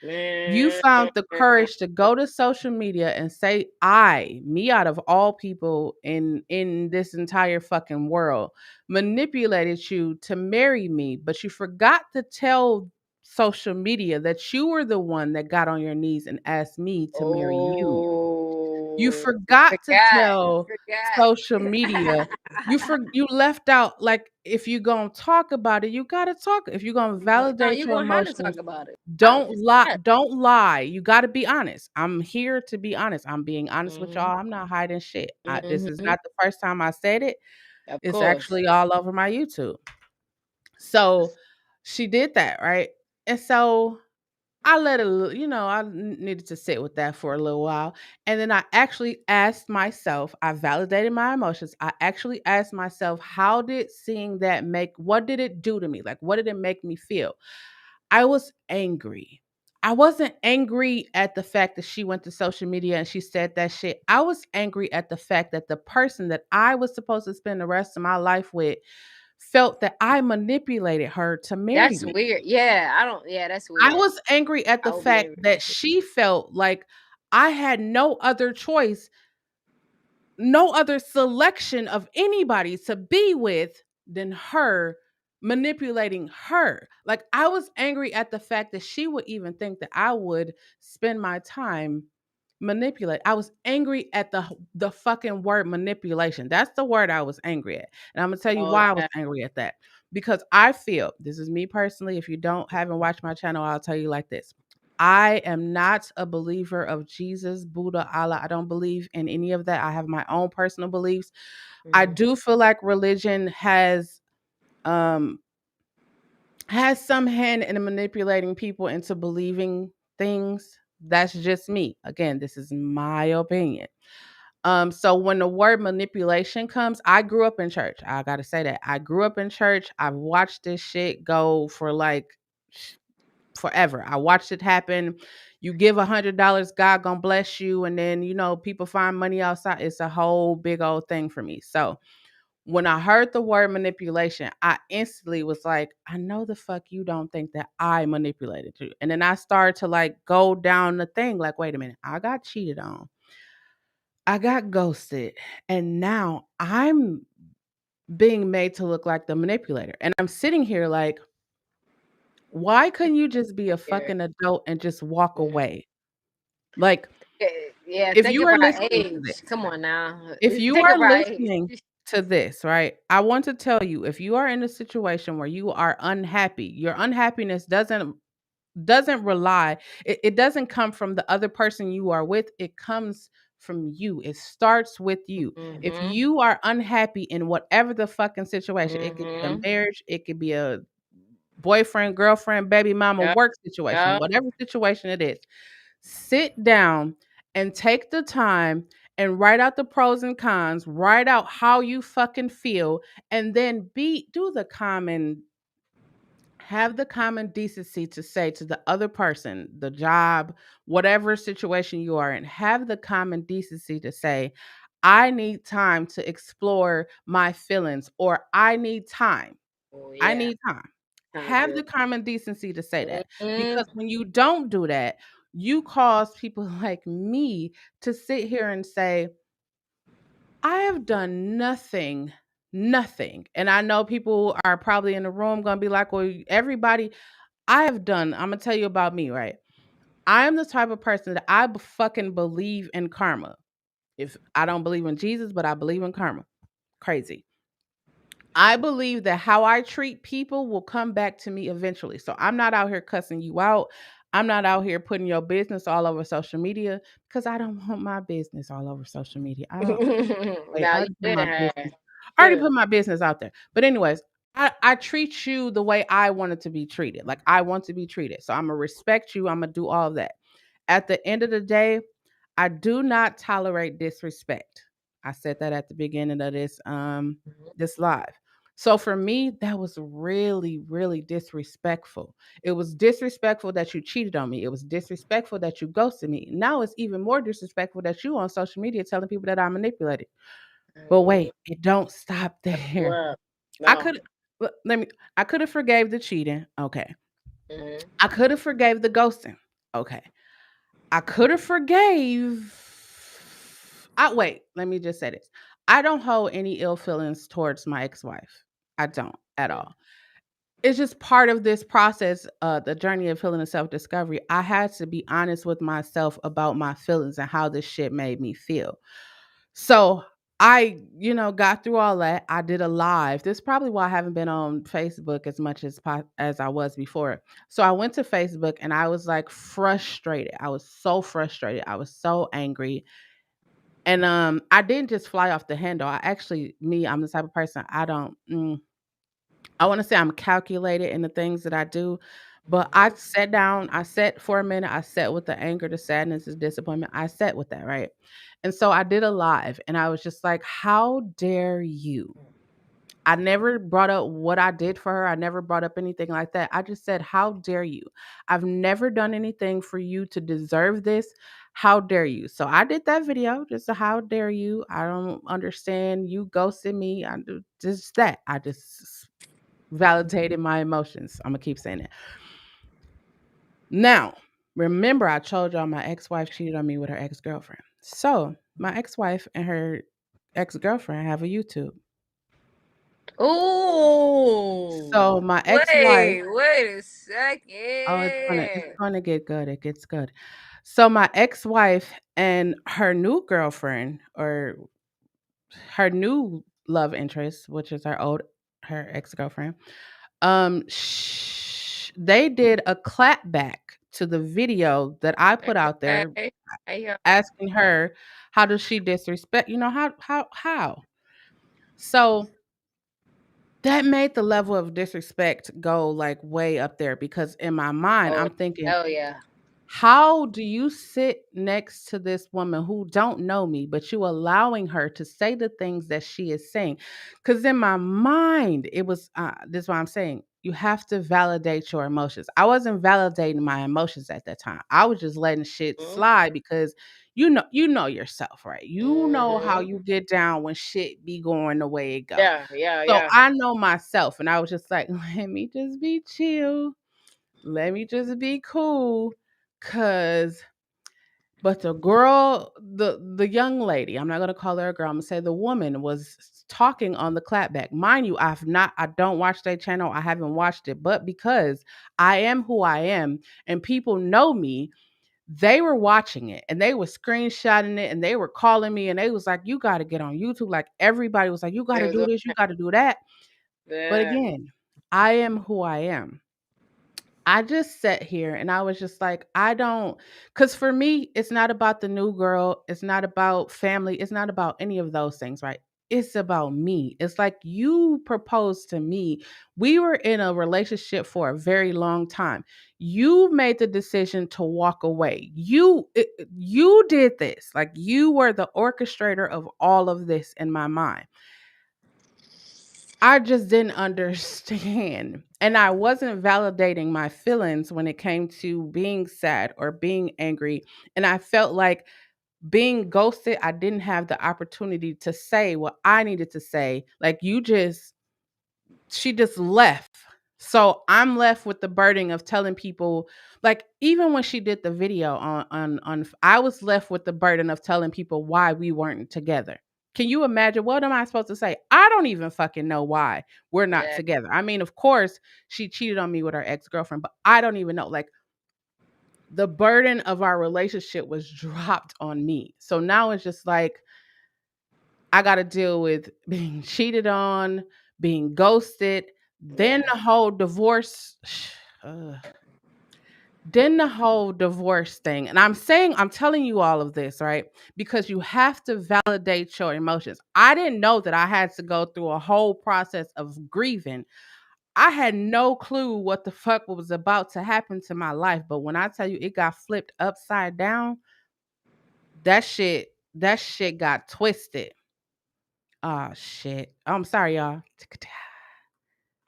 You Man. found the courage to go to social media and say, I, me out of all people in this entire fucking world, manipulated you to marry me, but you forgot to tell social media that you were the one that got on your knees and asked me to marry you. You Oh, forgot to forgot. tell social media. Forgot. You left out, like, if you gonna talk about it, you gotta talk. If you're gonna No, validate you're your gonna have to talk emotions, about it. don't It's lie. not. Don't lie. You gotta be honest. I'm here to be honest. I'm being honest with Mm-hmm. y'all. I'm not hiding shit. This is Mm-hmm. not the first time I said it. Of It's course. actually all over my YouTube. So she did that, right? And so I let it, needed to sit with that for a little while. And then I actually asked myself, I validated my emotions. I actually asked myself, how did seeing that what did it do to me? Like, what did it make me feel? I was angry. I wasn't angry at the fact that she went to social media and she said that shit. I was angry at the fact that the person that I was supposed to spend the rest of my life with felt that I manipulated her to marry That's me. weird. Yeah, I don't. Yeah, that's I weird. was angry at the I would be fact angry. that she felt like I had no other choice, no other selection of anybody to be with than her, manipulating her. Like, I was angry at the fact that she would even think that I would spend my time manipulate. I was angry at the fucking word manipulation. That's the word I was angry at. And I'm gonna tell you why I was Okay. angry at that. Because I feel, this is me personally. If you don't haven't watched my channel, I'll tell you like this. I am not a believer of Jesus, Buddha, Allah. I don't believe in any of that. I have my own personal beliefs. I Mm-hmm. do feel like religion um has some hand in manipulating people into believing things. That's just me. Again, this is my opinion. So when the word manipulation comes, I grew up in church. I gotta say that. I grew up in church. I've watched this shit go for like forever. I watched it happen. You give $100, God gonna bless you, and then people find money outside. It's a whole big old thing for me. So when I heard the word manipulation, I instantly was like, I know the fuck you don't think that I manipulated you. And then I started to like go down the thing, like, wait a minute, I got cheated on. I got ghosted. And now I'm being made to look like the manipulator. And I'm sitting here like, why couldn't you just be a Yeah. fucking adult and just walk Yeah. away? Like, Yeah, yeah, if think you of are our listening to this, age. Come on now. if you Think are of our age. listening to this, right? I want to tell you, if you are in a situation where you are unhappy, your unhappiness doesn't rely, it doesn't come from the other person you are with. It comes from you. It starts with you. If Mm-hmm. you are unhappy in whatever the fucking situation, it could be a Mm-hmm. marriage, it could be a boyfriend, girlfriend, baby mama, Yep. work situation, Yep. whatever situation it is, sit down and take the time and write out the pros and cons, write out how you fucking feel, and then do the common have the common decency to say to the other person, the job, whatever situation you are in, have the common decency to say, I need time to explore my feelings, or I need time. Oh I yeah. need time. Have the Accountability. common decency to say that. Mm-hmm. Because when you don't do that, you cause people like me to sit here and say, I have done nothing, nothing. And I know people are probably in the room going to be like, well, everybody, I'm going to tell you about me, right? I am the type of person that fucking believe in karma. If I don't believe in Jesus, but I believe in karma. Crazy. I believe that how I treat people will come back to me eventually. So I'm not out here cussing you out. I'm not out here putting your business all over social media because I don't want my business all over social media. I don't wait, Now I you already put my shouldn't have. business I already Should. put my business out there. But anyways, I treat you the way I wanted to be treated. Like I want to be treated. So I'm gonna respect you. I'm gonna do all of that. At the end of the day, I do not tolerate disrespect. I said that at the beginning of this live. So for me, that was really, really disrespectful. It was disrespectful that you cheated on me. It was disrespectful that you ghosted me. Now it's even more disrespectful that you on social media telling people that I manipulated. But Mhm. wait, it don't stop there. Well, I no. could let me I could have forgave the cheating. Okay. Hmm. I could have forgave the ghosting. Okay. I could have forgave. I wait. Let me just say this. I don't hold any ill feelings towards my ex-wife. I don't at all. It's just part of this process, the journey of healing and self-discovery. I had to be honest with myself about my feelings and how this shit made me feel. So I, got through all that. I did a live. This is probably why I haven't been on Facebook as much as I was before. So I went to Facebook and I was like frustrated. I was so frustrated. I was so angry. And I didn't just fly off the handle. I'm the type of person I don't I want to say I'm calculated in the things that I do, but I Hmm. sat down, I sat for a minute, I sat with the anger, the sadness, the disappointment. I sat with that, right? And so I did a live and I was just like, how dare you? I never brought up what I did for her. I never brought up anything like that. I just said, how dare you? I've never done anything for you to deserve this. How dare you? So I did that video, just a how dare you. I don't understand. You ghosted me. I do just that. I just validated my emotions. I'm gonna keep saying it. Now, remember I told y'all my ex-wife cheated on me with her ex-girlfriend. So my ex-wife and her ex-girlfriend have a YouTube. So Ooh. my ex-wife, Wait a oh, it's second. gonna get good. It gets good. So my ex-wife and her new girlfriend or her new love interest, which is her ex-girlfriend, they did a clapback to the video that I put out there Okay. Hey, y'all. asking her how does she disrespect, how. So that made the level of disrespect go like way up there because in my mind Oh, I'm thinking, hell yeah. how do you sit next to this woman who don't know me, but you allowing her to say the things that she is saying? Because in my mind, it was this is what I'm saying. You have to validate your emotions. I wasn't validating my emotions at that time. I was just letting shit slide because you know yourself, right? You know how Mm-hmm. you get down when shit be going the way it go. Yeah, yeah, So yeah. I know myself, and I was just like, let me just be chill. Let me just be cool. Cause but the young lady, I'm not gonna call her a girl, I'm gonna say the woman was talking on the clapback. Mind you, I don't watch that channel. I haven't watched it, but because I am who I am and people know me, they were watching it and they were screenshotting it and they were calling me and they was like, you gotta get on YouTube. Like everybody was like, you It gotta was do this, you gotta do that. But yeah. again, I am who I am. I just sat here and I was just like, I don't, because for me, it's not about the new girl. It's not about family. It's not about any of those things, right? It's about me. It's like you proposed to me. We were in a relationship for a very long time. You made the decision to walk away. You did this. Like you were the orchestrator of all of this in my mind. I just didn't understand. And I wasn't validating my feelings when it came to being sad or being angry. And I felt like being ghosted, I didn't have the opportunity to say what I needed to say. Like she just left. So I'm left with the burden of telling people, like even when she did the video I was left with the burden of telling people why we weren't together. Can you imagine what am I supposed to say? I don't even fucking know why we're not Yeah. together. I mean, of course, she cheated on me with her ex-girlfriend, but I don't even know. Like the burden of our relationship was dropped on me. So now it's just like I got to deal with being cheated on, being ghosted, then Yeah. the whole divorce. Ugh. Then the whole divorce thing. And I'm telling you all of this, right? Because you have to validate your emotions. I didn't know that I had to go through a whole process of grieving. I had no clue what the fuck was about to happen to my life. But when I tell you it got flipped upside down, that shit got twisted. Oh shit. I'm sorry, y'all.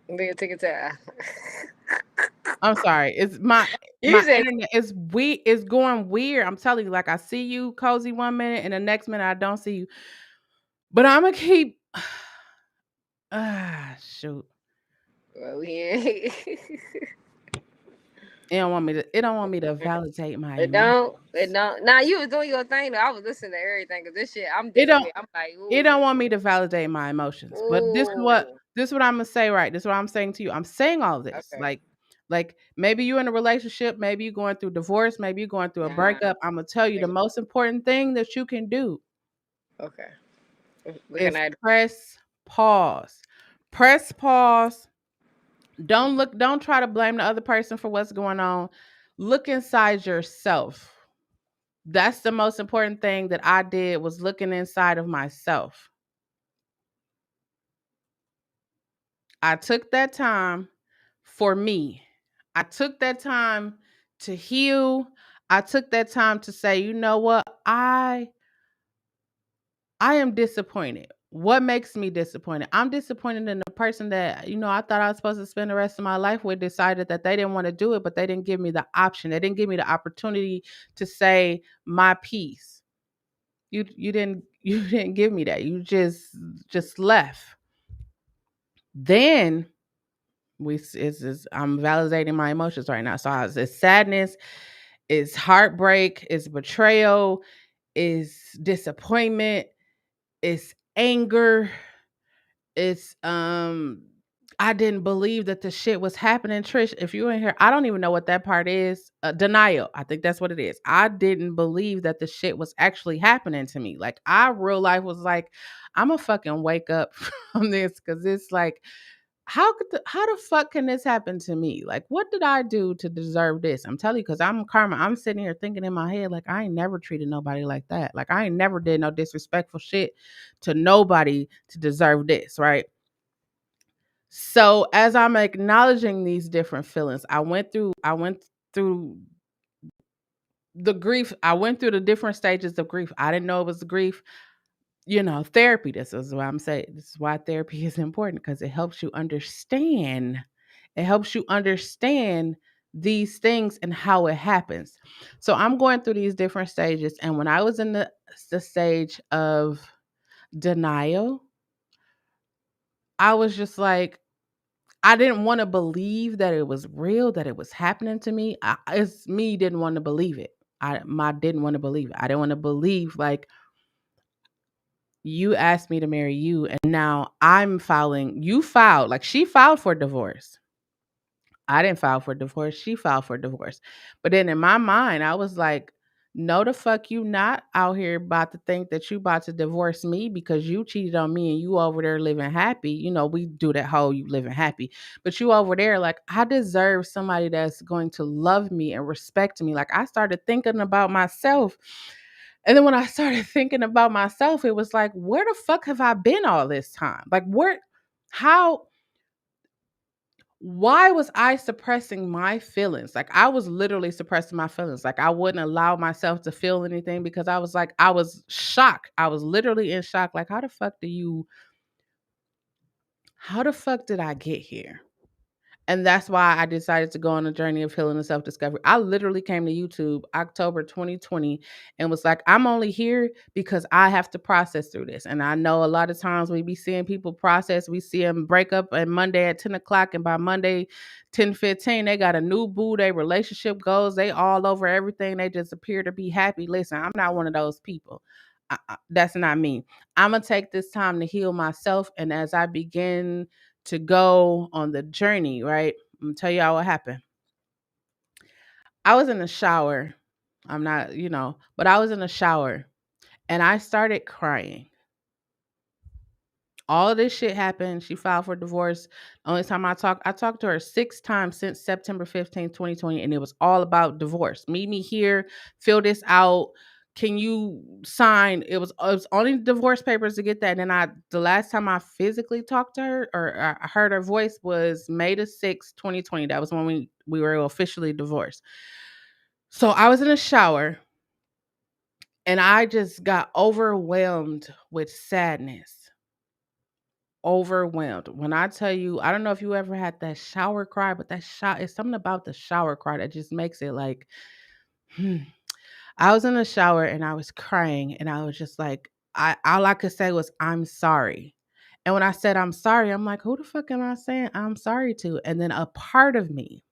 Nigga, take it to. I'm sorry. It's You my said internet is going weird. I'm telling you, like I see you cozy one minute and the next minute I don't see you. But I'ma keep shoot. well, we It don't want me to validate my It emotions. don't. It don't. Now you was doing your thing. Though. I was listening to everything because this shit. I'm It different. don't With. I'm like, it ooh, don't want me to validate my emotions. But ooh. this is what I'm gonna say, right? This is what I'm saying to you. I'm saying all this. Okay. Like maybe you're in a relationship, maybe you're going through divorce, maybe you're going through a Nah. breakup. I'm gonna tell you the Nigga. most important thing that you can do Okay. What can is I do? press pause. Press pause. Don't try to blame the other person for what's going on. Look inside yourself. That's the most important thing that I did was looking inside of myself. I took that time for me. I took that time to heal. I took that time to say, you know what? I am disappointed. What makes me disappointed? I'm disappointed in the person that, I thought I was supposed to spend the rest of my life with decided that they didn't want to do it, but they didn't give me the option. They didn't give me the opportunity to say my piece. You didn't you didn't give me that. You just left. Then I'm validating my emotions right now. So it's sadness, it's heartbreak, it's betrayal, it's disappointment, it's anger, it's I didn't believe that the shit was happening. Trish, if you in here, I don't even know what that part is. Denial. I think that's what it is. I didn't believe that the shit was actually happening to me. Like I real life was like, I'm a fucking wake up from this because it's like, how the fuck can this happen to me? Like, what did I do to deserve this? I'm telling you, because I'm karma. I'm sitting here thinking in my head, like, I ain't never treated nobody like that. Like, I ain't never did no disrespectful shit to nobody to deserve this, right? So as I'm acknowledging these different feelings, I went through the grief. I went through the different stages of grief. I didn't know it was grief. Therapy. This is why I'm saying this is why therapy is important because it helps you understand. It helps you understand these things and how it happens. So I'm going through these different stages, and when I was in the stage of denial, I was just like, I didn't want to believe that it was real, that it was happening to me. It's me didn't want to believe it. I didn't want to believe it. I didn't want to believe like you asked me to marry you and now you filed, like she filed for divorce. I didn't file for divorce, she filed for divorce. But then in my mind, I was like, no the fuck you not out here about to think that you about to divorce me because you cheated on me and you over there living happy. We do that whole you living happy. But you over there like I deserve somebody that's going to love me and respect me. Like I started thinking about myself. And then when I started thinking about myself, it was like, where the fuck have I been all this time? Like, how, why was I suppressing my feelings? Like, I was literally suppressing my feelings. Like, I wouldn't allow myself to feel anything because I was like, I was shocked. I was literally in shock. Like, how the fuck did I get here? And that's why I decided to go on a journey of healing and self discovery. I literally came to YouTube October 2020 and was like, I'm only here because I have to process through this. And I know a lot of times we be seeing people process, we see them break up on Monday at 10 o'clock, and by Monday, 10:15, they got a new boo, their relationship goes, they all over everything. They just appear to be happy. Listen, I'm not one of those people. That's not me. I'm going to take this time to heal myself. And as I begin to go on the journey, right? I'm gonna tell y'all what happened. I was in the shower. I'm not, but I was in the shower and I started crying All of this shit happened. She filed for divorce. Only time I talked to her 6 times since September 15th, 2020, and it was all about divorce. Meet me here, fill this out. Can you sign? It was only divorce papers to get that. And then the last time I physically talked to her or I heard her voice was May 6th, 2020. That was when we were officially divorced. So I was in the shower and I just got overwhelmed with sadness. Overwhelmed. When I tell you, I don't know if you ever had that shower cry, but that shower it's something about the shower cry that just makes it like, hmm. I was in the shower and I was crying and I was just like, I all I could say was, I'm sorry. And when I said I'm sorry, I'm like, who the fuck am I saying I'm sorry to? And then a part of me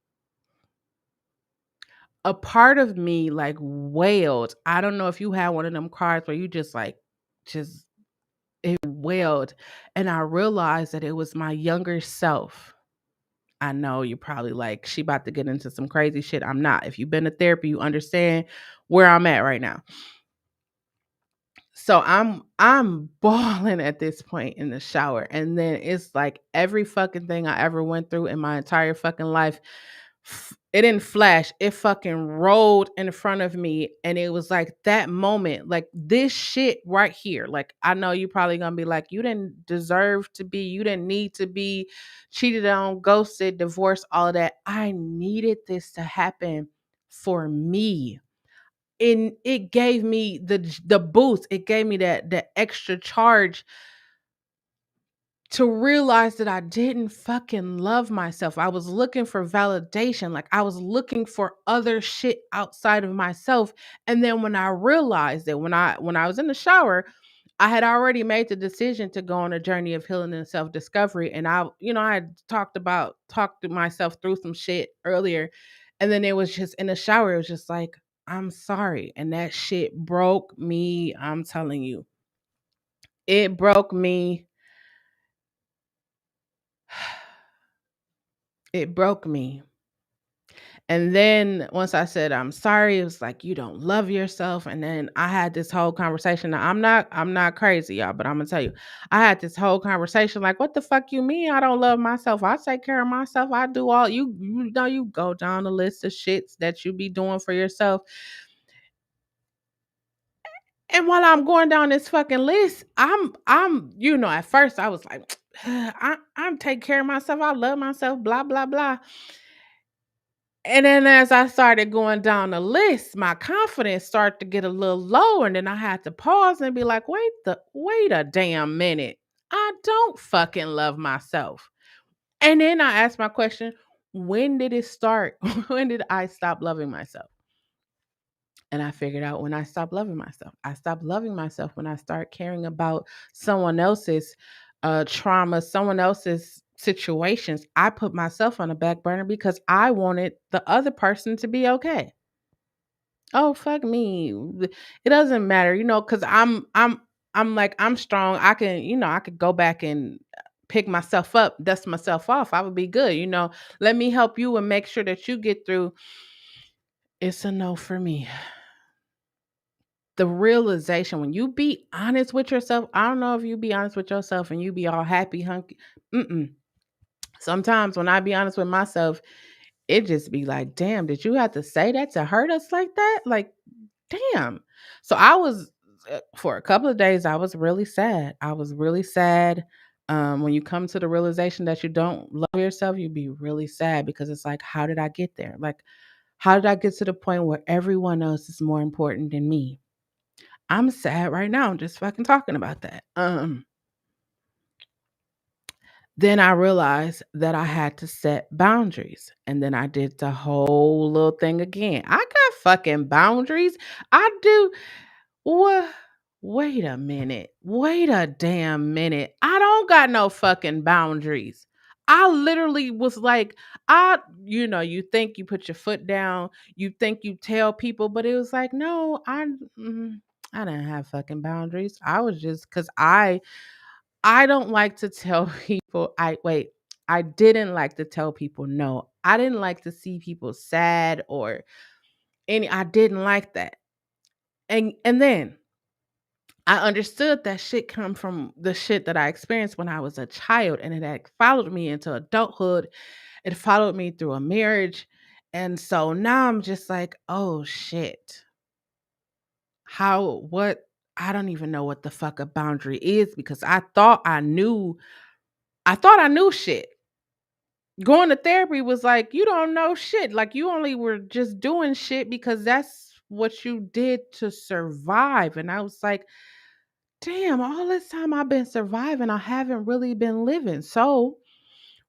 like wailed. I don't know if you had one of them cries where you just like just it wailed. And I realized that it was my younger self. I know you're probably like, she about to get into some crazy shit. I'm not. If you've been to therapy, you understand where I'm at right now. So I'm bawling at this point in the shower. And then it's like every fucking thing I ever went through in my entire fucking life, it didn't flash. It fucking rolled in front of me. And it was like that moment, like this shit right here. Like I know you probably gonna be like, you didn't deserve to be, you didn't need to be cheated on, ghosted, divorced, all of that. I needed this to happen for me, and it gave me the boost. It gave me that the extra charge to realize that I didn't fucking love myself. I was looking for validation. Like I was looking for other shit outside of myself. And then when I realized that when I was in the shower, I had already made the decision to go on a journey of healing and self-discovery. And I had talked to myself through some shit earlier. And then it was just in the shower, it was just like, I'm sorry. And that shit broke me. I'm telling you. It broke me. It broke me. And then once I said I'm sorry, it was like you don't love yourself. And then I had this whole conversation. Now, I'm not crazy, y'all, but I'm gonna tell you, I had this whole conversation like, what the fuck you mean I don't love myself? I take care of myself. I do all you know, you go down the list of shits that you be doing for yourself. And while I'm going down this fucking list, at first I was like, I'm taking care of myself. I love myself, blah, blah, blah. And then as I started going down the list, my confidence started to get a little low. And then I had to pause and be like, wait a damn minute. I don't fucking love myself. And then I asked my question, when did it start? When did I stop loving myself? And I figured out when I stopped loving myself. I stopped loving myself when I started caring about someone else's trauma, someone else's situations. I put myself on the back burner because I wanted the other person to be okay. Oh fuck me. It doesn't matter, because I'm like I'm strong. I could go back and pick myself up, dust myself off. I would be good. Let me help you and make sure that you get through. It's a no for me. The realization when you be honest with yourself, I don't know if you be honest with yourself and you be all happy, hunky. Mm-mm. Sometimes when I be honest with myself, it just be like, damn, did you have to say that to hurt us like that? Like, damn. So I was, for a couple of days, I was really sad. I was really sad. When you come to the realization that you don't love yourself, you be really sad because it's like, how did I get there? Like, how did I get to the point where everyone else is more important than me? I'm sad right now just fucking talking about that. Then I realized that I had to set boundaries. And then I did the whole little thing again. I got fucking boundaries. I do. What? Wait a minute. Wait a damn minute. I don't got no fucking boundaries. I literally was like, you think you put your foot down, you think you tell people, but it was like, no, I didn't have fucking boundaries. I was just because I don't like to tell people. I didn't like to tell people no. I didn't like to see people sad or any. I didn't like that. And then I understood that shit come from the shit that I experienced when I was a child, and it had followed me into adulthood. It followed me through a marriage. And so now I'm just like, oh shit. What? I don't even know what the fuck a boundary is because I thought I knew shit. Going to therapy was like, you don't know shit. Like, you only were just doing shit because that's what you did to survive. And I was like, damn, all this time I've been surviving, I haven't really been living. So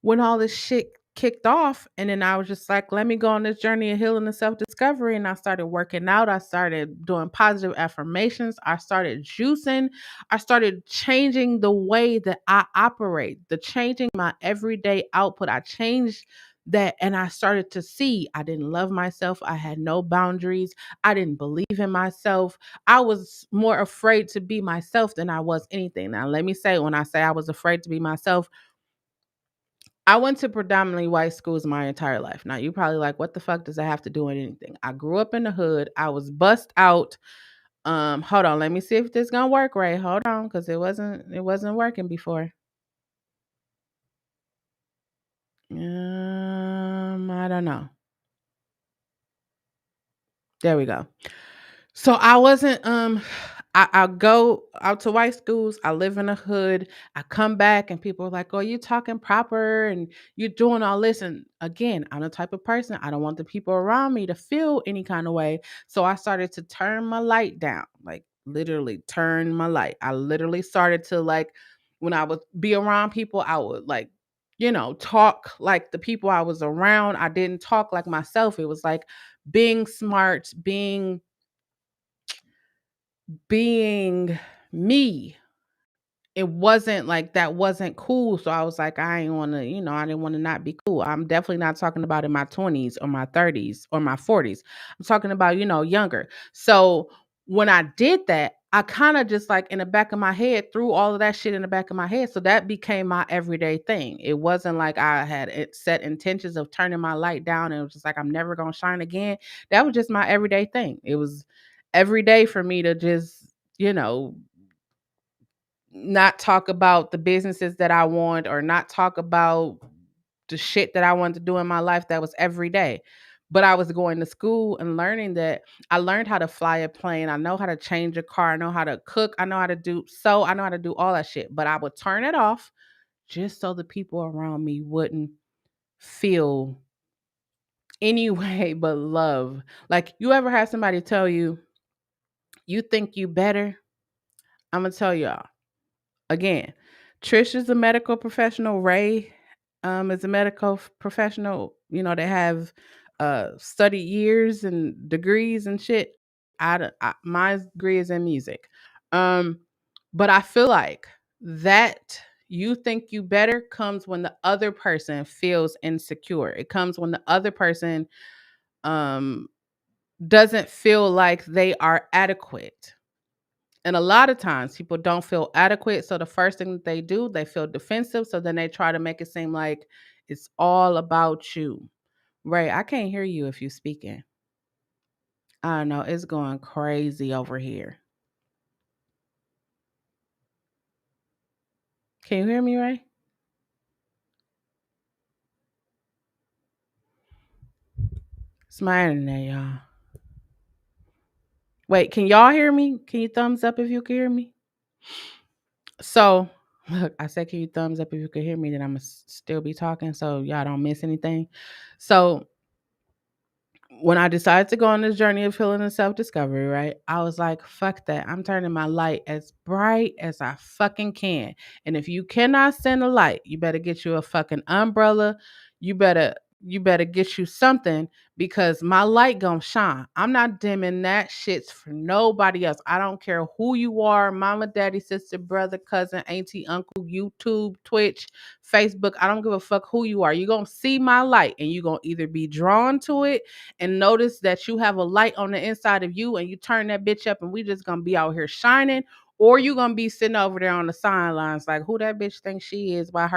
when all this shit kicked off, and then I was just like, let me go on this journey of healing and self-discovery. And I started working out. I started doing positive affirmations. I started juicing. I started changing the way that I operate, the changing my everyday output. I changed that, and I started to see I didn't love myself. I had no boundaries. I didn't believe in myself. I was more afraid to be myself than I was anything. Now, let me say, when I say I was afraid to be myself, I went to predominantly white schools my entire life. Now, you probably like, what the fuck does that have to do with anything? I grew up in the hood. I was bust out. Hold on, let me see if this gonna work right. Hold on, because it wasn't working before. I don't know. There we go. So I wasn't I go out to white schools, I live in the hood, I come back and people are like, oh, you talking proper and you're doing all this. And again, I'm the type of person, I don't want the people around me to feel any kind of way. So I started to turn my light down, like literally turn my light. I literally started to, like, when I would be around people, I would, like, talk like the people I was around. I didn't talk like myself. It was like being smart, being me. It wasn't like that wasn't cool. So I was like, I ain't want to, I didn't want to not be cool. I'm definitely not talking about in my 20s or my 30s or my 40s. I'm talking about, younger. So when I did that, I kind of just, like, in the back of my head, threw all of that shit in the back of my head. So that became my everyday thing. It wasn't like I had set intentions of turning my light down and it was just like, I'm never going to shine again. That was just my everyday thing. It was every day for me to just, you know, not talk about the businesses that I want or not talk about the shit that I wanted to do in my life. That was every day. But I was going to school and learning that I learned how to fly a plane. I know how to change a car. I know how to cook. I know how to I know how to do all that shit. But I would turn it off just so the people around me wouldn't feel any way but love. Like, you ever have somebody tell you, you think you better? I'm going to tell y'all. Again, Trish is a medical professional. Ray is a medical professional. They have studied years and degrees and shit. My degree is in music. Um, but I feel like that you think you better comes when the other person feels insecure. It comes when the other person um, doesn't feel like they are adequate. And a lot of times people don't feel adequate. So the first thing that they do, they feel defensive. So then they try to make it seem like it's all about you. Ray, I can't hear you if you're speaking. I don't know. It's going crazy over here. Can you hear me, Ray? It's my internet, y'all. Wait, can y'all hear me? Can you thumbs up if you can hear me? So, look, I said, can you thumbs up if you can hear me? Then I'm going to still be talking so y'all don't miss anything. So, when I decided to go on this journey of healing and self discovery, right, I was like, fuck that. I'm turning my light as bright as I fucking can. And if you cannot stand the light, you better get you a fucking umbrella. You better. You better get you something because my light gonna shine. I'm not dimming that shits for nobody else. I don't care who you are, mama, daddy, sister, brother, cousin, auntie, uncle, YouTube, Twitch, Facebook. I don't give a fuck who you are. You're gonna see my light and you're gonna either be drawn to it and notice that you have a light on the inside of you and you turn that bitch up and we just gonna be out here shining, or you gonna be sitting over there on the sidelines like, who that bitch thinks she is, why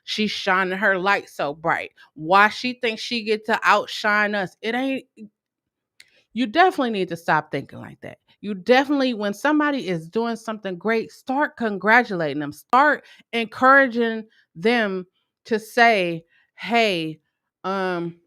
she's shining her light so bright, why she thinks she get to outshine us. It ain't. You definitely need to stop thinking like that. You definitely, when somebody is doing something great, start congratulating them. Start encouraging them to say, "Hey, um,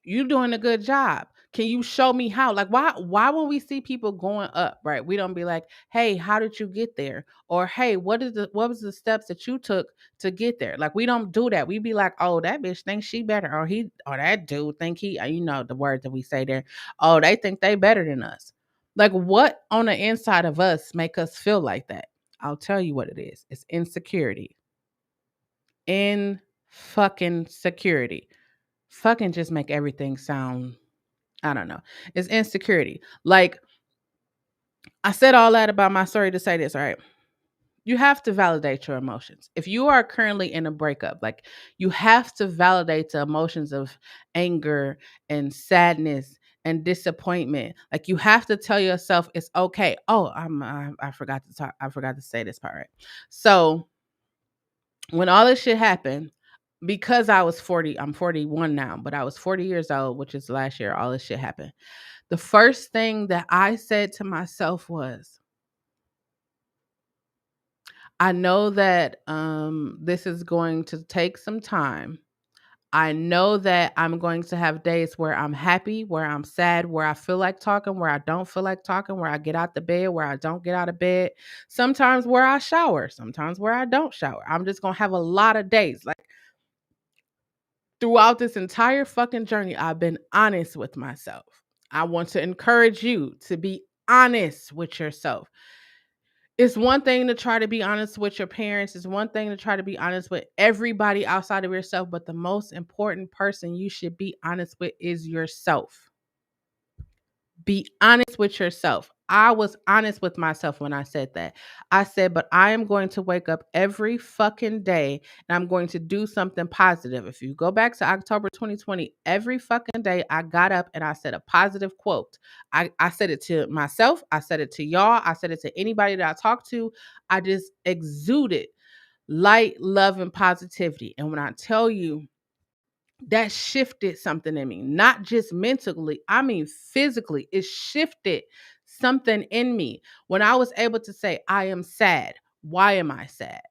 you doing a good job. Can you show me how?" Like, why when we see people going up, right? We don't be like, "Hey, how did you get there?" Or, "Hey, what was the steps that you took to get there?" Like, we don't do that. We be like, "Oh, that bitch thinks she better," or he or that dude think he, you know, the word that we say there. "Oh, they think they better than us." Like, what on the inside of us make us feel like that? I'll tell you what it is. It's insecurity. In fucking security. Fucking just make everything sound, I don't know. It's insecurity. Like, I said all that about my story to say this, all right? You have to validate your emotions. If you are currently in a breakup, like, you have to validate the emotions of anger and sadness and disappointment. Like, you have to tell yourself it's okay. Oh, I forgot to talk. I forgot to say this part, right? So when all this shit happened, because I was 40, I'm 41 now, but I was 40 years old, which is last year, all this shit happened. The first thing that I said to myself was, I know that this is going to take some time. I know that I'm going to have days where I'm happy, where I'm sad, where I feel like talking, where I don't feel like talking, where I get out the bed, where I don't get out of bed. Sometimes where I shower, sometimes where I don't shower. I'm just going to have a lot of days. Like, throughout this entire fucking journey, I've been honest with myself. I want to encourage you to be honest with yourself. It's one thing to try to be honest with your parents. It's one thing to try to be honest with everybody outside of yourself. But the most important person you should be honest with is yourself. Be honest with yourself. I was honest with myself when I said that. I said, but I am going to wake up every fucking day and I'm going to do something positive. If you go back to October 2020, every fucking day I got up and I said a positive quote. I said it to myself. I said it to y'all. I said it to anybody that I talked to. I just exuded light, love, and positivity. And when I tell you, that shifted something in me, not just mentally, I mean physically. It shifted something in me when I was able to say, I am sad. Why am I sad?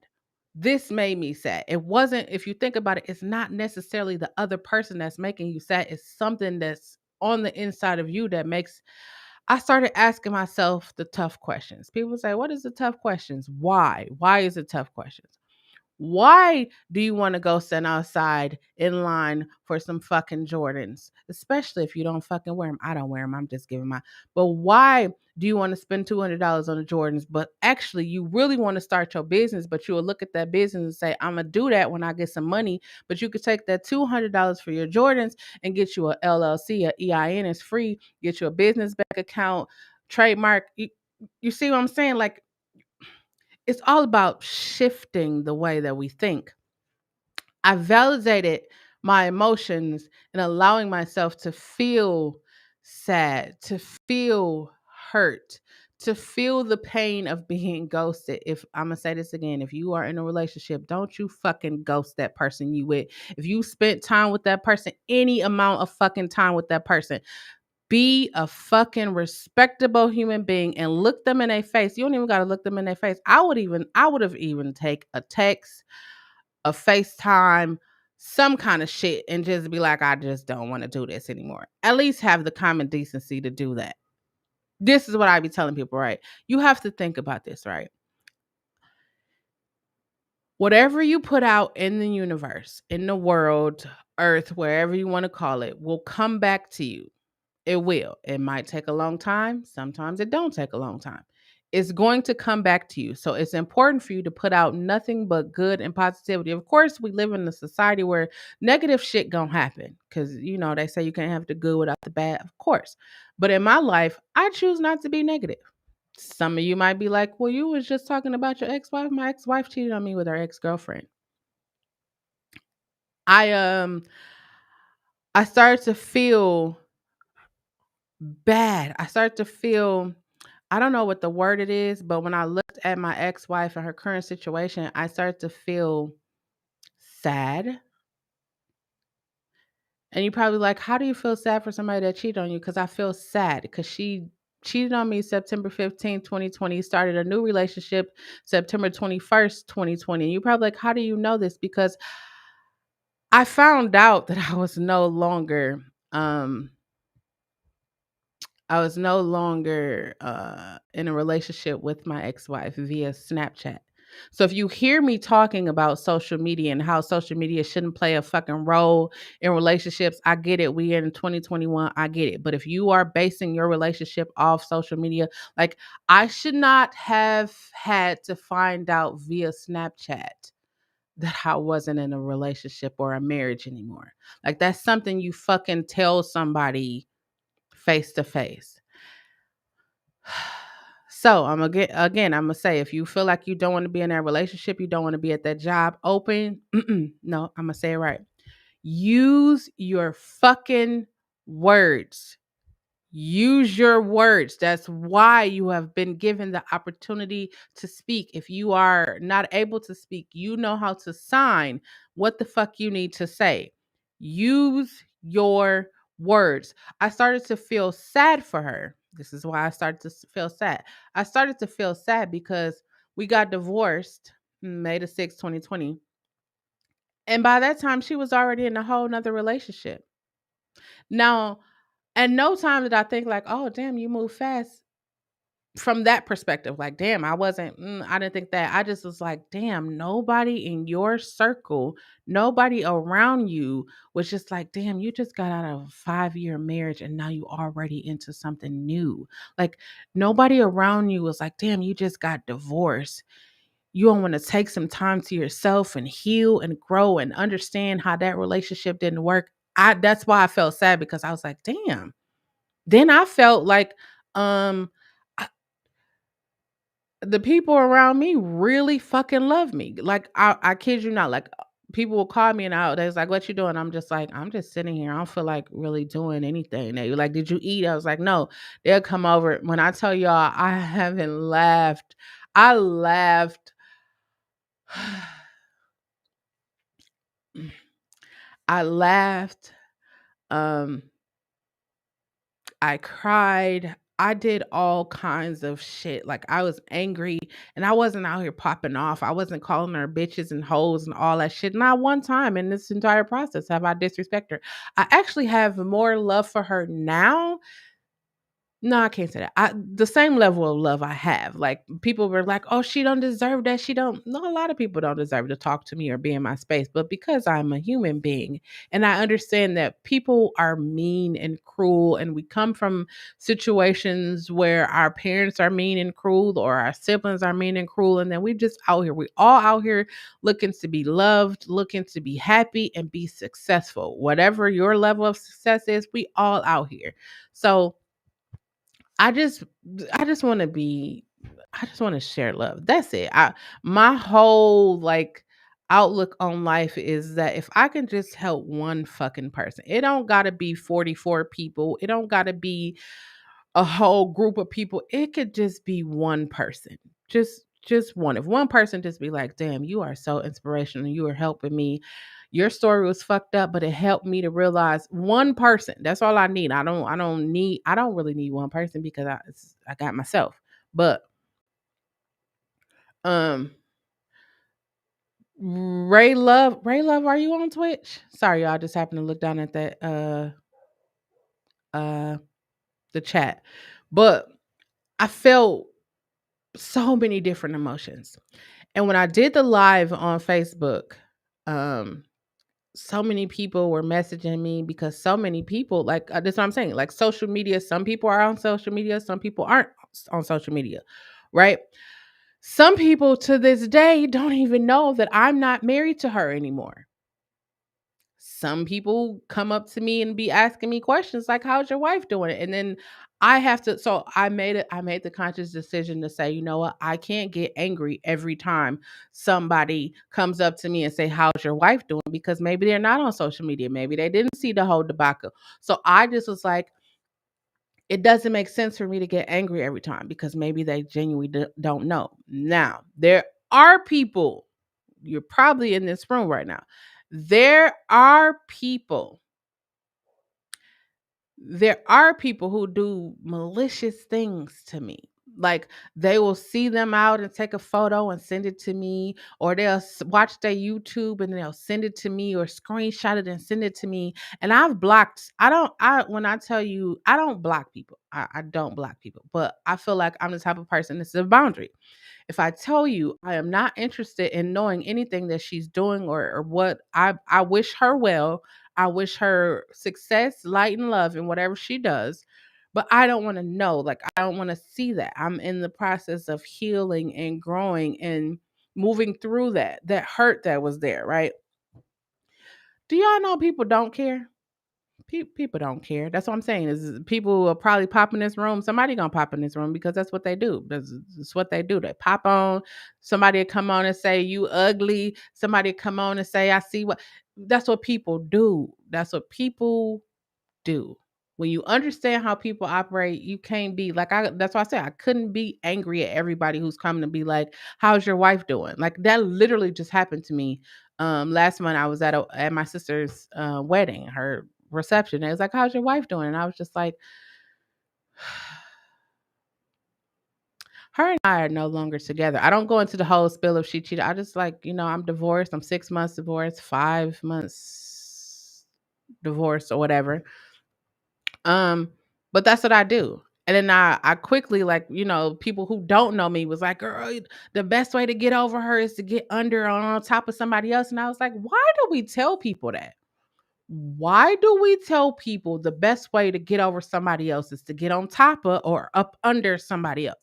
This made me sad. It wasn't, if you think about it, it's not necessarily the other person that's making you sad. It's something that's on the inside of you that makes. I started asking myself the tough questions. People say, what is the tough questions? Why? Why is it tough questions? Why do you want to go stand outside in line for some fucking Jordans? Especially if you don't fucking wear them. I don't wear them. I'm just giving my. But why do you want to spend $200 on the Jordans? But actually, you really want to start your business, but you will look at that business and say, I'm going to do that when I get some money. But you could take that $200 for your Jordans and get you a LLC, a EIN is free, get you a business bank account, trademark. You see what I'm saying? Like, it's all about shifting the way that we think. I validated my emotions and allowing myself to feel sad, to feel hurt, to feel the pain of being ghosted. If I'm gonna say this again, if you are in a relationship, don't you fucking ghost that person you with. If you spent time with that person, any amount of fucking time with that person, be a fucking respectable human being and look them in their face. You don't even gotta look them in their face. I would have even take a text, a FaceTime, some kind of shit, and just be like, I just don't want to do this anymore. At least have the common decency to do that. This is what I be telling people, right? You have to think about this, right? Whatever you put out in the universe, in the world, earth, wherever you want to call it, will come back to you. It will. It might take a long time. Sometimes it don't take a long time. It's going to come back to you. So it's important for you to put out nothing but good and positivity. Of course, we live in a society where negative shit gonna happen because you know they say you can't have the good without the bad. Of course, but in my life, I choose not to be negative. Some of you might be like, "Well, you was just talking about your ex-wife. My ex-wife cheated on me with her ex-girlfriend." I I started to feel bad. I started to feel, I don't know what the word it is, but when I looked at my ex-wife and her current situation, I started to feel sad. And you probably like, how do you feel sad for somebody that cheated on you? Because I feel sad because she cheated on me September 15th, 2020, started a new relationship September 21st, 2020. You're probably like, how do you know this? Because I found out that um I was no longer in a relationship with my ex-wife via Snapchat. So if you hear me talking about social media and how social media shouldn't play a fucking role in relationships, I get it. We in 2021, I get it. But if you are basing your relationship off social media, like I should not have had to find out via Snapchat that I wasn't in a relationship or a marriage anymore. Like that's something you fucking tell somebody face to face. So I'm gonna get again. I'm gonna say if you feel like you don't want to be in that relationship, you don't want to be at that job open. No, I'm gonna say it right. Use your fucking words. Use your words. That's why you have been given the opportunity to speak. If you are not able to speak, you know how to sign what the fuck you need to say. Use your words. I started to feel sad for her. This is why I started to feel sad. I started to feel sad because we got divorced May 2020. And by that time, she was already in a whole nother relationship. Now, and no time did I think like, oh damn, you move fast from that perspective. Like, damn, I didn't think that. I just was like, damn, nobody in your circle, nobody around you was just like, damn, you just got out of a 5-year marriage and now you already into something new. Like, nobody around you was like, damn, you just got divorced. You don't want to take some time to yourself and heal and grow and understand how that relationship didn't work. That's why I felt sad because I was like, damn. Then I felt like um I- the people around me really fucking love me. Like I kid you not, like people will call me and they was like, "What you doing?" I'm just like, "I'm just sitting here. I don't feel like really doing anything." They were like, "Did you eat?" I was like, "No." They'll come over. When I tell y'all, I haven't laughed. I laughed. I laughed. Um, I cried. I did all kinds of shit. Like I was angry and I wasn't out here popping off. I wasn't calling her bitches and hoes and all that shit. Not one time in this entire process have I disrespected her. I actually have more love for her now. No, I can't say that. The same level of love I have. Like people were like, "Oh, she don't deserve that. She don't." No, a lot of people don't deserve to talk to me or be in my space. But because I'm a human being, and I understand that people are mean and cruel, and we come from situations where our parents are mean and cruel, or our siblings are mean and cruel, and then we just out here. We all out here looking to be loved, looking to be happy, and be successful. Whatever your level of success is, we all out here. So I just I just want to be I just want to share love. That's it. My whole like outlook on life is that if I can just help one fucking person. It don't got to be 44 people. It don't got to be a whole group of people. It could just be one person. Just one. If one person just be like, "Damn, you are so inspirational. You are helping me. Your story was fucked up, but it helped me to realize one person. That's all I need. I don't really need one person because I got myself. But um Ray Love, are you on Twitch? Sorry, y'all. I just happened to look down at that uh the chat. But I felt so many different emotions. And when I did the live on Facebook, um, so many people were messaging me because so many people, like, that's what I'm saying, like social media, some people are on social media, some people aren't on social media, right? Some people to this day don't even know that I'm not married to her anymore. Some people come up to me and be asking me questions like, "How's your wife doing?" And then I have to, so I made the conscious decision to say, you know what, I can't get angry every time somebody comes up to me and say, "How's your wife doing?" Because maybe they're not on social media, maybe they didn't see the whole debacle. So I just was like, it doesn't make sense for me to get angry every time because maybe they genuinely don't know. Now there are people, you're probably in this room right now, there are people there are people who do malicious things to me. Like they will see them out and take a photo and send it to me, or they'll watch their YouTube and they'll send it to me, or screenshot it and send it to me. And I've blocked. I don't. I when I tell you, I don't block people. I don't block people, but I feel like I'm the type of person. This is a boundary. If I tell you I am not interested in knowing anything that she's doing, or what, I wish her well. I wish her success, light, and love in whatever she does. But I don't want to know. Like, I don't want to see that. I'm in the process of healing and growing and moving through that hurt that was there, right? Do y'all know people don't care? People don't care. That's what I'm saying. Is people will probably pop in this room. Somebody gonna pop in this room because that's what they do. That's what they do. They pop on. Somebody will come on and say you ugly. Somebody will come on and say I see what. That's what people do. That's what people do. When you understand how people operate, you can't be like I. That's why I say I couldn't be angry at everybody who's coming to be like, "How's your wife doing?" Like that literally just happened to me. Last month I was at my sister's wedding, her reception. And it was like, "How's your wife doing?" And I was just like, her and I are no longer together. I don't go into the whole spill of she cheated. I just like, I'm divorced. I'm 6 months divorced, 5 months divorced, or whatever. Um, but that's what I do. And then I quickly, like, people who don't know me was like, "Girl, the best way to get over her is to get under on top of somebody else." And I was like, why do we tell people that? Why do we tell people the best way to get over somebody else is to get on top of or up under somebody else?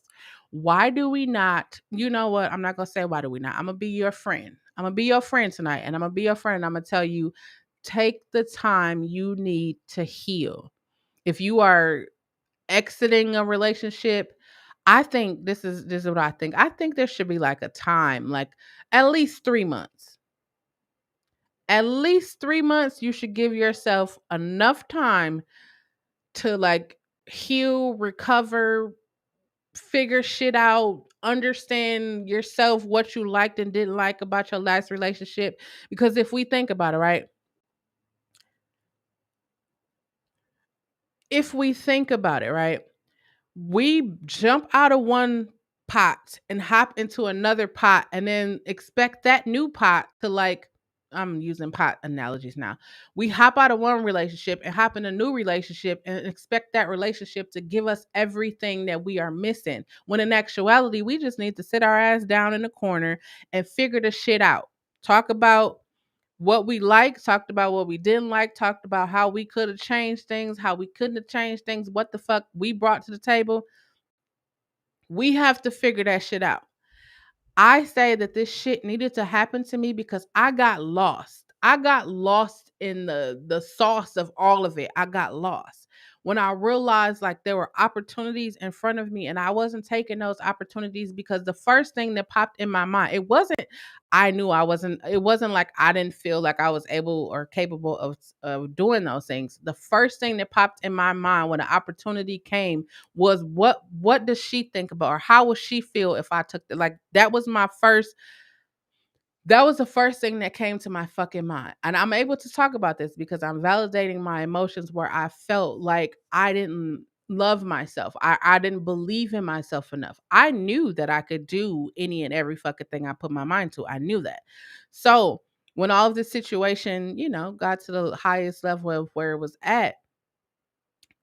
Why do we not? You know what? I'm not going to say why do we not. I'm going to be your friend. I'm going to be your friend tonight. And I'm going to be your friend. I'm going to tell you, take the time you need to heal. If you are exiting a relationship, I think this is what I think. I think there should be like a time, like at least 3 months. At least 3 months, you should give yourself enough time to like heal, recover, figure shit out, understand yourself, what you liked and didn't like about your last relationship. Because if we think about it, right? If we think about it, right? We jump out of one pot and hop into another pot and then expect that new pot to like, I'm using pot analogies now. We hop out of one relationship and hop in a new relationship and expect that relationship to give us everything that we are missing. When in actuality, we just need to sit our ass down in the corner and figure the shit out. Talk about what we liked, talked about what we didn't like, talked about how we could have changed things, how we couldn't have changed things, what the fuck we brought to the table. We have to figure that shit out. I say that this shit needed to happen to me because I got lost. I got lost in the sauce of all of it. I got lost. When I realized like there were opportunities in front of me and I wasn't taking those opportunities because the first thing that popped in my mind, it wasn't like I didn't feel like I was able or capable of doing those things. The first thing that popped in my mind when the opportunity came was what does she think about, or how would she feel if I took the, like that was the first thing that came to my fucking mind. And I'm able to talk about this because I'm validating my emotions where I felt like I didn't love myself. I didn't believe in myself enough. I knew that I could do any and every fucking thing I put my mind to. I knew that. So when all of this situation, got to the highest level of where it was at,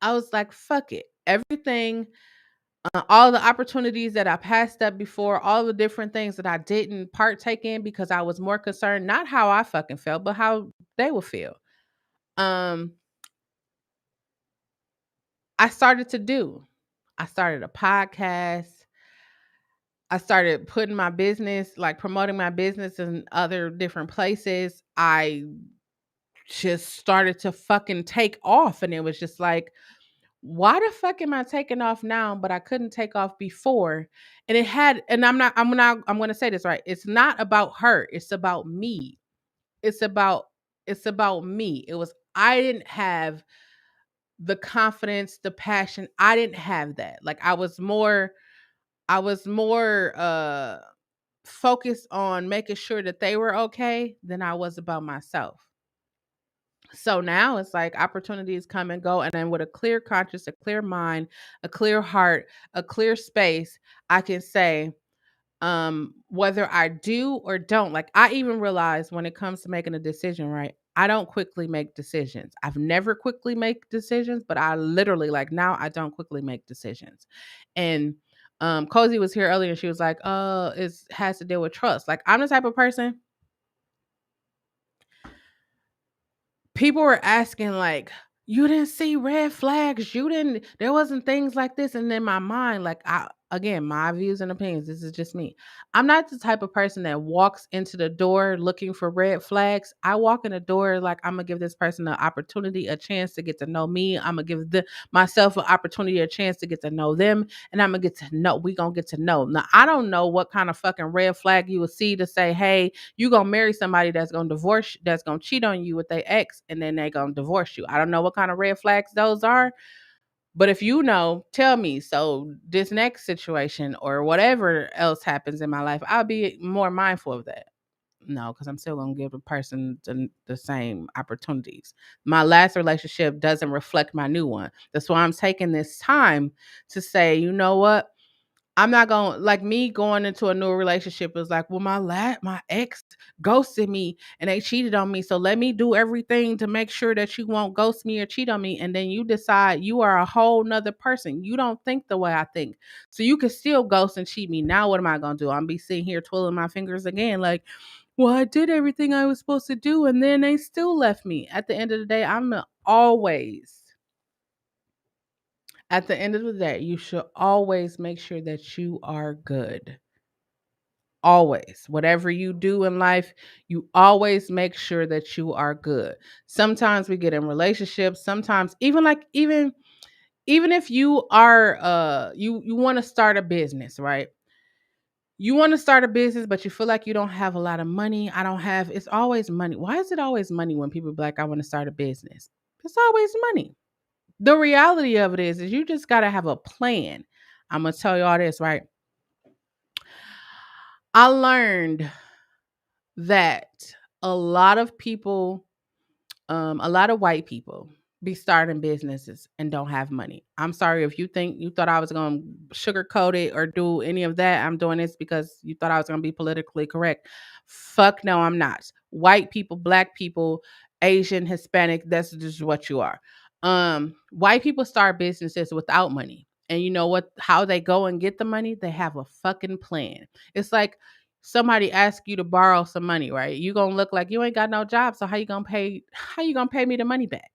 I was like, fuck it. Everything, all the opportunities that I passed up before, all the different things that I didn't partake in because I was more concerned not how I fucking felt, but how they would feel. Um, I started to do. I started a podcast. I started putting my business, like promoting my business in other different places. I just started to fucking take off, and it was just like, why the fuck am I taking off now, but I couldn't take off before? And I'm gonna say this right. It's not about her, it's about me. It's about it's about me. I didn't have the confidence, the passion. I didn't have that. Like I was more focused on making sure that they were okay than I was about myself. So now it's like opportunities come and go. And then with a clear conscience, a clear mind, a clear heart, a clear space, I can say, whether I do or don't. Like I even realize when it comes to making a decision, right? I don't quickly make decisions. I've never quickly make decisions, but I literally like now I don't quickly make decisions. And Cozy was here earlier and she was like, it has to deal with trust. Like I'm the type of person people were asking like, you didn't see red flags, you didn't, there wasn't things like this. And in my mind, like I again, my views and opinions, this is just me. I'm not the type of person that walks into the door looking for red flags. I walk in the door like I'm gonna give this person an opportunity, a chance to get to know me. I'm gonna give myself an opportunity, a chance to get to know them, and I'm gonna get to know, we gonna get to know. Now I don't know what kind of fucking red flag you will see to say, hey, you gonna marry somebody that's gonna divorce, that's gonna cheat on you with their ex, and then they gonna divorce you. I don't know what kind of red flags those are, but if you know, tell me. So this next situation or whatever else happens in my life, I'll be more mindful of that. No, because I'm still gonna give the person the same opportunities. My last relationship doesn't reflect my new one. That's why I'm taking this time to say, you know what? I'm not going like me going into a new relationship is like, well, my ex ghosted me and they cheated on me. So let me do everything to make sure that you won't ghost me or cheat on me. And then you decide you are a whole nother person. You don't think the way I think. So you can still ghost and cheat me. Now what am I gonna do? I'm be sitting here twiddling my fingers again, like, well, I did everything I was supposed to do, and then they still left me. At the end of the day, always at the end of the day, you should always make sure that you are good. Always. Whatever you do in life, you always make sure that you are good. Sometimes we get in relationships, sometimes even if you are you want to start a business, right? You want to start a business, but you feel like you don't have a lot of money. I don't have, it's always money. Why is it always money when people be like, I want to start a business? It's always money. The reality of it is you just got to have a plan. I'm going to tell you all this, right? I learned that a lot of people, a lot of white people be starting businesses and don't have money. I'm sorry if you think you thought I was going to sugarcoat it or do any of that. I'm doing this because you thought I was going to be politically correct. Fuck no, I'm not. White people, black people, Asian, Hispanic, that's just what you are. White people start businesses without money. And you know what? How they go and get the money? They have a fucking plan. It's like somebody asks you to borrow some money, right? You gonna look like you ain't got no job. So how you gonna pay me the money back?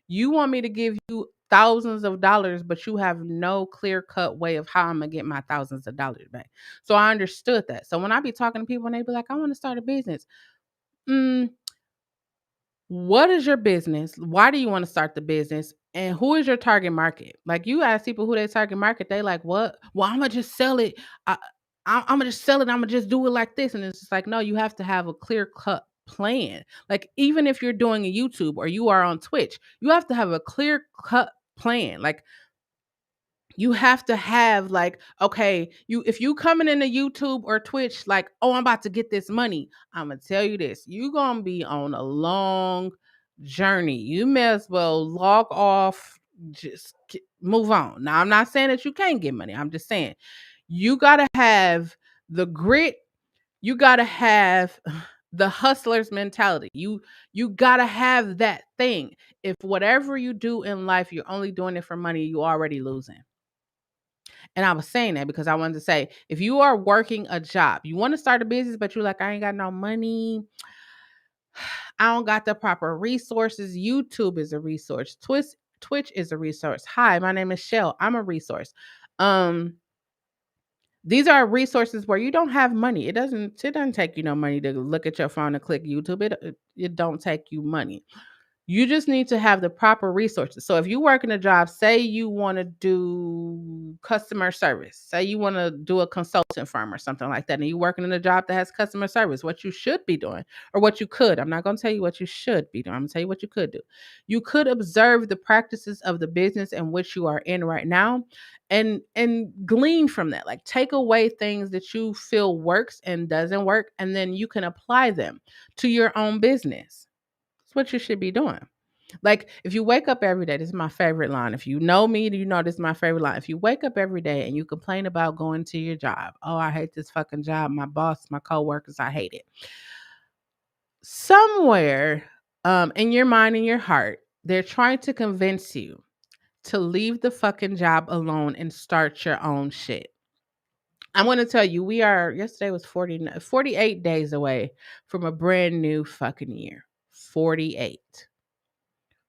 You want me to give you thousands of dollars, but you have no clear cut way of how I'm gonna get my thousands of dollars back. So I understood that. So when I be talking to people and they be like, I want to start a business. Mm, what is your business? Why do you want to start the business? And who is your target market? Like you ask people who they target market, they like, what? Well, I'm gonna just sell it. I, I'm gonna just sell it. I'm gonna just do it like this. And it's just like, no, you have to have a clear cut plan. Like even if you're doing a YouTube or you are on Twitch, you have to have a clear cut plan. Like you have to have like, okay, you if you coming into YouTube or Twitch like, oh, I'm about to get this money, I'm gonna tell you this, you gonna be on a long journey. You may as well log off, move on. Now I'm not saying that you can't get money, I'm just saying you gotta have the grit, you gotta have the hustler's mentality. You gotta have that thing. If whatever you do in life you're only doing it for money, you already losing. And I was saying that because I wanted to say, if you are working a job, you want to start a business, but you're like, I ain't got no money. I don't got the proper resources. YouTube is a resource. Twitch is a resource. Hi, my name is Chelle. I'm a resource. Um, these are resources where you don't have money. It doesn't take you no money to look at your phone and click YouTube. It don't take you money. You just need to have the proper resources. So if you work in a job, say you want to do customer service, say you want to do a consultant firm or something like that, and you're working in a job that has customer service, what you should be doing, or what you could, I'm not going to tell you what you should be doing. I'm going to tell you what you could do. You could observe the practices of the business in which you are in right now and glean from that. Like take away things that you feel works and doesn't work, and then you can apply them to your own business. That's what you should be doing. Like, if you wake up every day, this is my favorite line. If you know me, you know this is my favorite line. If you wake up every day and you complain about going to your job, oh, I hate this fucking job, my boss, my coworkers, I hate it. Somewhere in your mind and your heart, they're trying to convince you to leave the fucking job alone and start your own shit. I'm going to tell you, yesterday was 48 days away from a brand new fucking year. 48.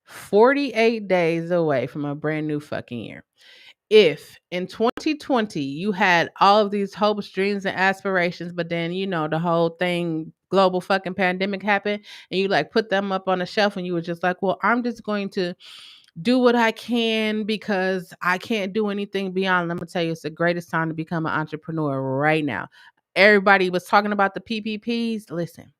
48 days away from a brand new fucking year. If in 2020 you had all of these hopes, dreams, and aspirations, but then, the whole thing, global fucking pandemic happened, and you like put them up on a shelf and you were just like, well, I'm just going to do what I can because I can't do anything beyond. Let me tell you, it's the greatest time to become an entrepreneur right now. Everybody was talking about the PPPs. Listen,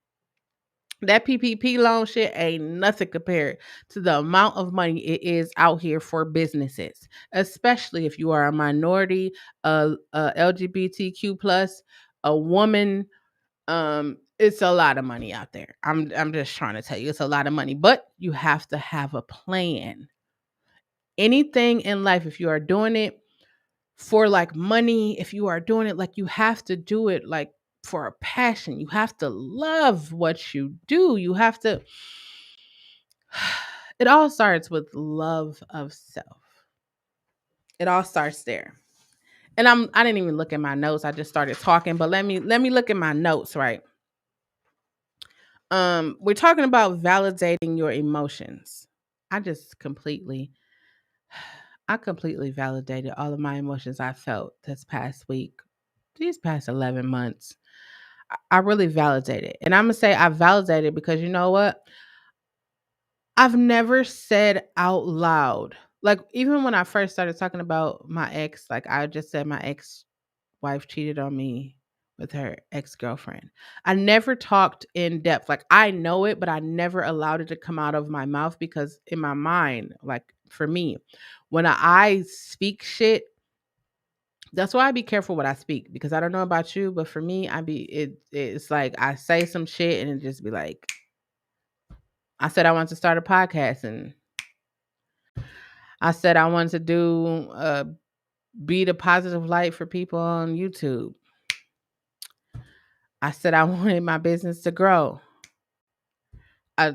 that PPP loan shit ain't nothing compared to the amount of money it is out here for businesses, especially if you are a minority, LGBTQ plus, a woman. It's a lot of money out there. I'm just trying to tell you, it's a lot of money, but you have to have a plan. Anything in life, if you are doing it for like money, if you are doing it like, you have to do it like for a passion. You have to love what you do. You have to it all starts with love of self. It all starts there. And I didn't even look at my notes. I just started talking, but let me look at my notes, right? We're talking about validating your emotions. I just completely I completely validated all of my emotions I felt this past week, these past 11 months. I really validated. And I'm going to say I validated because you know what? I've never said out loud, like, even when I first started talking about my ex, like, I just said my ex wife cheated on me with her ex girlfriend. I never talked in depth. Like, I know it, but I never allowed it to come out of my mouth because in my mind, like, for me, when I speak shit, that's why I be careful what I speak, because I don't know about you, but for me, it's like I say some shit and it just be like, I said I wanted to start a podcast, and I said I wanted to do be the positive light for people on YouTube. I said I wanted my business to grow. I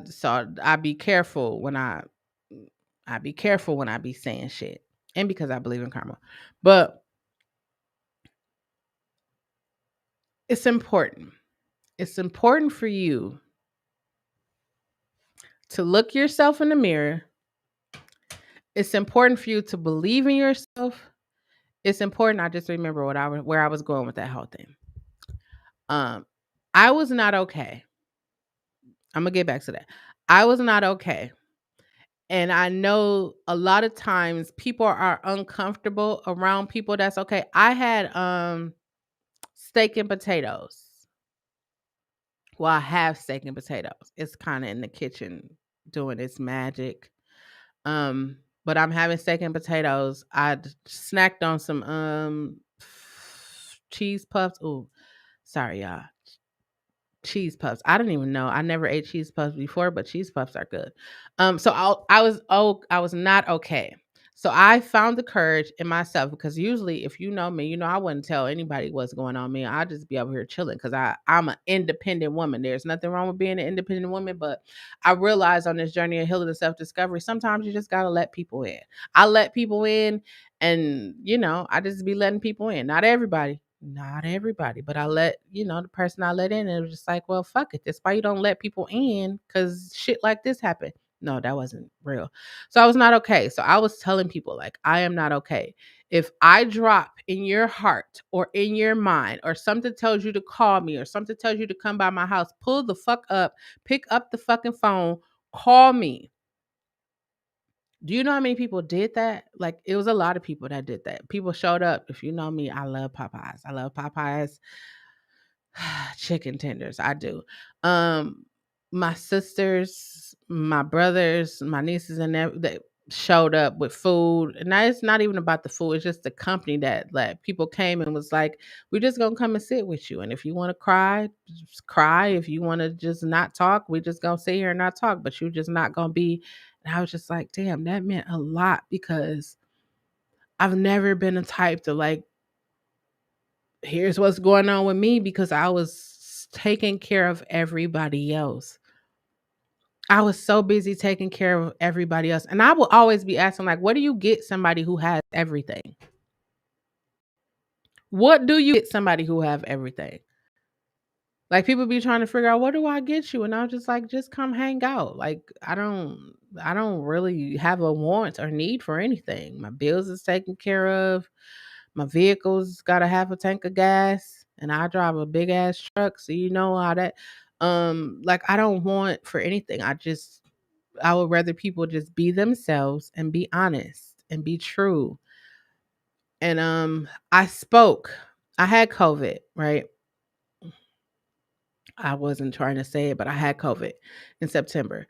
be careful when I be careful when I be saying shit. And because I believe in karma. But it's important. It's important for you to look yourself in the mirror. It's important for you to believe in yourself. It's important. I just remember where I was going with that whole thing. I was not okay. I'm gonna get back to that. I was not okay. And I know a lot of times people are uncomfortable around people that's okay. I had steak and potatoes. Well, I have steak and potatoes. It's kind of in the kitchen doing its magic. But I'm having steak and potatoes. Snacked on some cheese puffs. Oh, sorry, y'all. Cheese puffs. I don't even know. I never ate cheese puffs before, but cheese puffs are good. So I was not okay. So I found the courage in myself, because usually, if you know me, I wouldn't tell anybody what's going on me. I'd just be over here chilling because I'm an independent woman. There's nothing wrong with being an independent woman, but I realized on this journey of healing and self discovery, sometimes you just gotta let people in. I let people in, and I just be letting people in. Not everybody, but I let, the person I let in, and it was just like, well, fuck it. That's why you don't let people in, because shit like this happened. No, that wasn't real. So I was not okay. So I was telling people, like, I am not okay. If I drop in your heart or in your mind, or something tells you to call me, or something tells you to come by my house, pull the fuck up, pick up the fucking phone, call me. Do you know how many people did that? Like, it was a lot of people that did that. People showed up. If you know me, I love Popeyes. I love Popeyes chicken tenders. I do. My sisters, my brothers, my nieces, and showed up with food. And now it's not even about the food, it's just the company that like people came and was like, we're just gonna come and sit with you. And if you want to cry, just cry. If you want to just not talk, we just gonna sit here and not talk, but you just not gonna be. And I was just like, damn, that meant a lot because I've never been a type to like, here's what's going on with me because I was taking care of everybody else. I was so busy taking care of everybody else. And I will always be asking, like, what do you get somebody who has everything? What do you get somebody who have everything? Like people be trying to figure out what do I get you? And I was just like, just come hang out. Like I don't really have a want or need for anything. My bills is taken care of. My vehicle's got a half a tank of gas and I drive a big ass truck. So you know how that like I don't want for anything. I would rather people just be themselves and be honest and be true. And I spoke. I had COVID, right? I wasn't trying to say it, but I had COVID in September.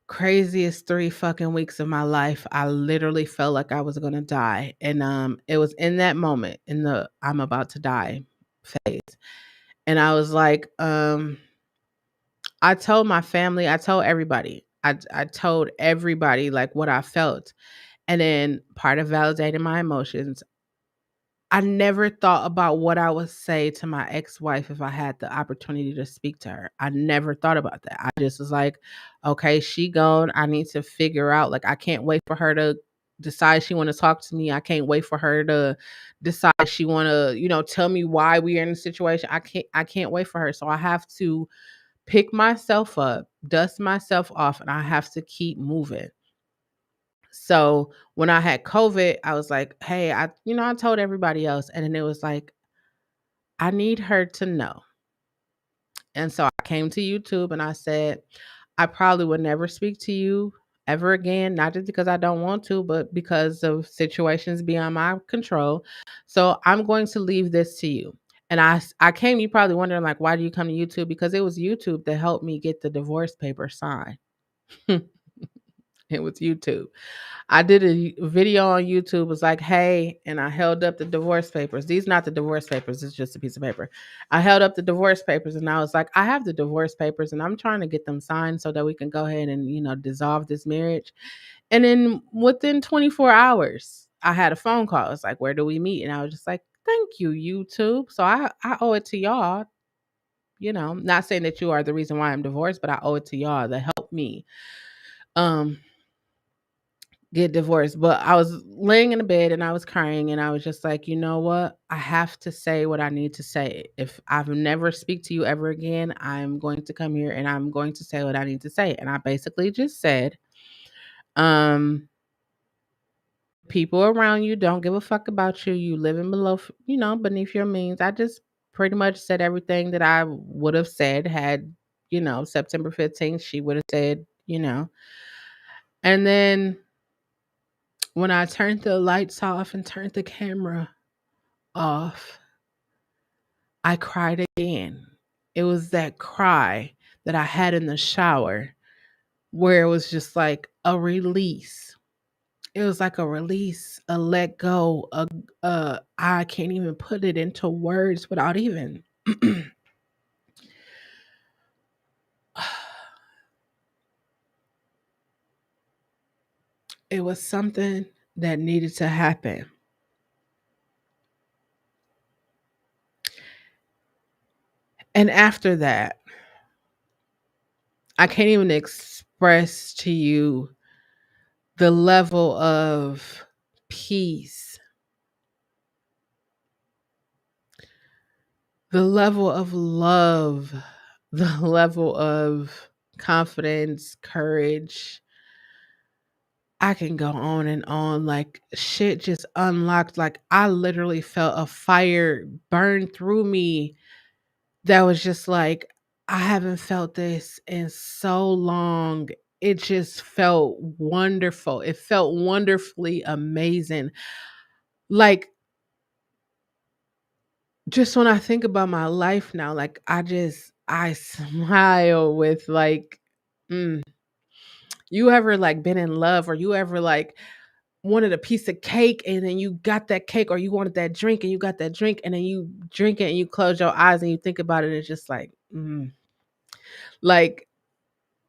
Craziest 3 fucking weeks of my life. I literally felt like I was gonna die. And it was in that moment, in the I'm about to die phase. And I was like, I told my family, I told everybody. I told everybody like what I felt. And then part of validating my emotions, I never thought about what I would say to my ex-wife if I had the opportunity to speak to her. I never thought about that. I just was like, okay, she gone. I need to figure out like I can't wait for her to decide she want to talk to me. I can't wait for her to decide she want to, tell me why we are in the situation. I can't wait for her. So I have to pick myself up, dust myself off, and I have to keep moving. So when I had COVID, I was like, hey, I told everybody else. And then it was like, I need her to know. And so I came to YouTube and I said, I probably would never speak to you ever again, not just because I don't want to, but because of situations beyond my control. So I'm going to leave this to you. And I came, you probably wondering, like, why do you come to YouTube? Because it was YouTube that helped me get the divorce paper signed. It was YouTube. I did a video on YouTube, was like, hey, and I held up the divorce papers. These not the divorce papers, it's just a piece of paper. I held up the divorce papers and I was like, I have the divorce papers and I'm trying to get them signed so that we can go ahead and, dissolve this marriage. And then within 24 hours, I had a phone call. It's like, where do we meet? And I was just like, thank you, YouTube. So I owe it to y'all, not saying that you are the reason why I'm divorced, but I owe it to y'all that helped me. Get divorced. But I was laying in the bed and I was crying and I was just like, you know what? I have to say what I need to say. If I've never speak to you ever again, I'm going to come here and I'm going to say what I need to say. And I basically just said, um, people around you don't give a fuck about you. You living below, beneath your means. I just pretty much said everything that I would have said had, September 15th, she would have said, And then when I turned the lights off and turned the camera off, I cried again. It was that cry that I had in the shower where it was just like a release. It was like a release, a let go, I can't even put it into words without even it was something that needed to happen. And after that, I can't even express to you the level of peace, the level of love, the level of confidence, courage. I can go on and on. Like shit just unlocked. Like I literally felt a fire burn through me that was just like, I haven't felt this in so long. It just felt wonderful. It felt wonderfully amazing. Like just when I think about my life now, like I smile with like, mm, You ever like been in love, or you ever like wanted a piece of cake and then you got that cake, or you wanted that drink and you got that drink, and then you drink it and you close your eyes and you think about it, it's just like, like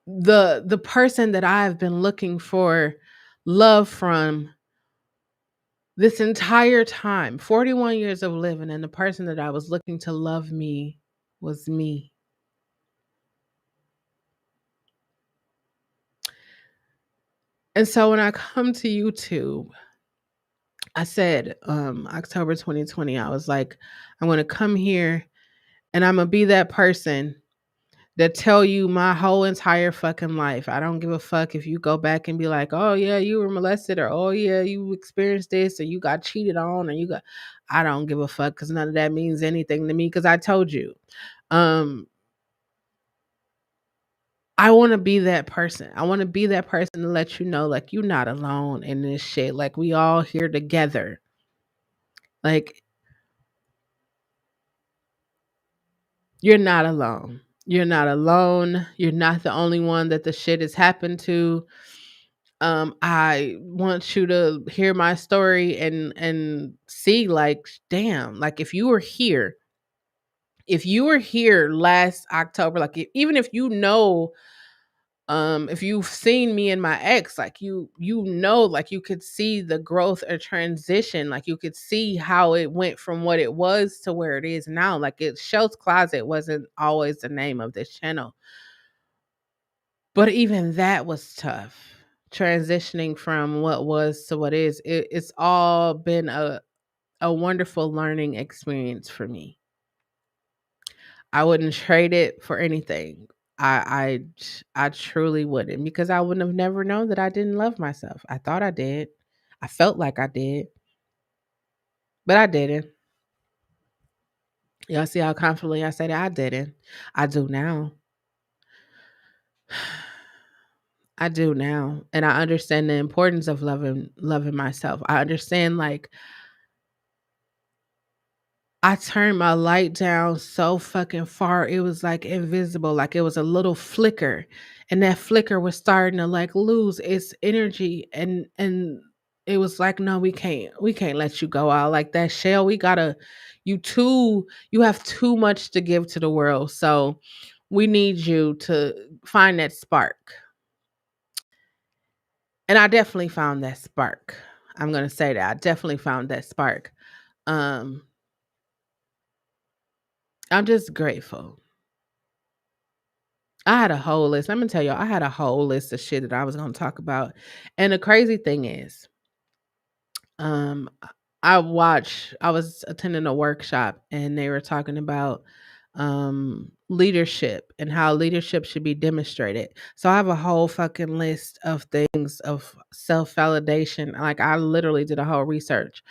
the person that I've been looking for love from this entire time, 41 years of living, and the person that I was looking to love me was me. And so when I come to YouTube, I said, October 2020, I was like, I'm gonna come here and I'm gonna be that person that tell you my whole entire fucking life. I don't give a fuck if you go back and be like, oh yeah, you were molested, or oh yeah, you experienced this, or you got cheated on, or you got, I don't give a fuck, because none of that means anything to me, because I told you. Um, I want to be that person. I want to be that person to let you know, like, you're not alone in this shit. Like, we all here together. Like, you're not alone. You're not alone. You're not the only one that the shit has happened to. I want you to hear my story and see, like, damn, like, if you were here last October, like, even if you know, if you've seen me and my ex, like, you know, like, you could see the growth or transition, like, you could see how it went from what it was to where it is now. Like, it Shell's Closet wasn't always the name of this channel, but even that was tough. Transitioning from what was to what is, it's all been a wonderful learning experience for me. I wouldn't trade it for anything. I truly wouldn't, because I wouldn't have never known that I didn't love myself. I thought I did. I felt like I did, but I didn't. Y'all see how confidently I say that I didn't. I do now. I do now. And I understand the importance of loving myself. I understand, like, I turned my light down so fucking far, it was like invisible, like it was a little flicker. And that flicker was starting to like lose its energy. And it was like, no, we can't let you go out like that, Chelle. We gotta, you have too much to give to the world. So we need you to find that spark. And I definitely found that spark. I'm gonna say that. I definitely found that spark. Um, I'm just grateful. I had a whole list. Let me tell you, I had a whole list of shit that I was gonna talk about. And the crazy thing is, um, I was attending a workshop and they were talking about leadership and how leadership should be demonstrated. So I have a whole fucking list of things of self-validation. Like, I literally did a whole research.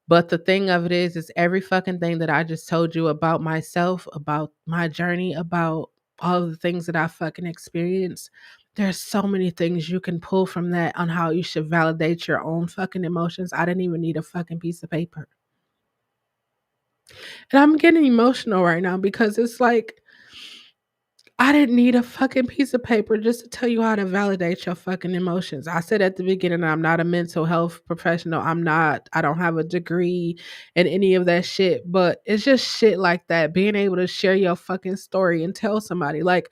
But the thing of it is every fucking thing that I just told you about myself, about my journey, about all of the things that I fucking experienced. There's so many things you can pull from that on how you should validate your own fucking emotions. I didn't even need a fucking piece of paper. And I'm getting emotional right now because it's like, I didn't need a fucking piece of paper just to tell you how to validate your fucking emotions. I said at the beginning, I'm not a mental health professional. I don't have a degree in any of that shit, but it's just shit like that. Being able to share your fucking story and tell somebody. Like,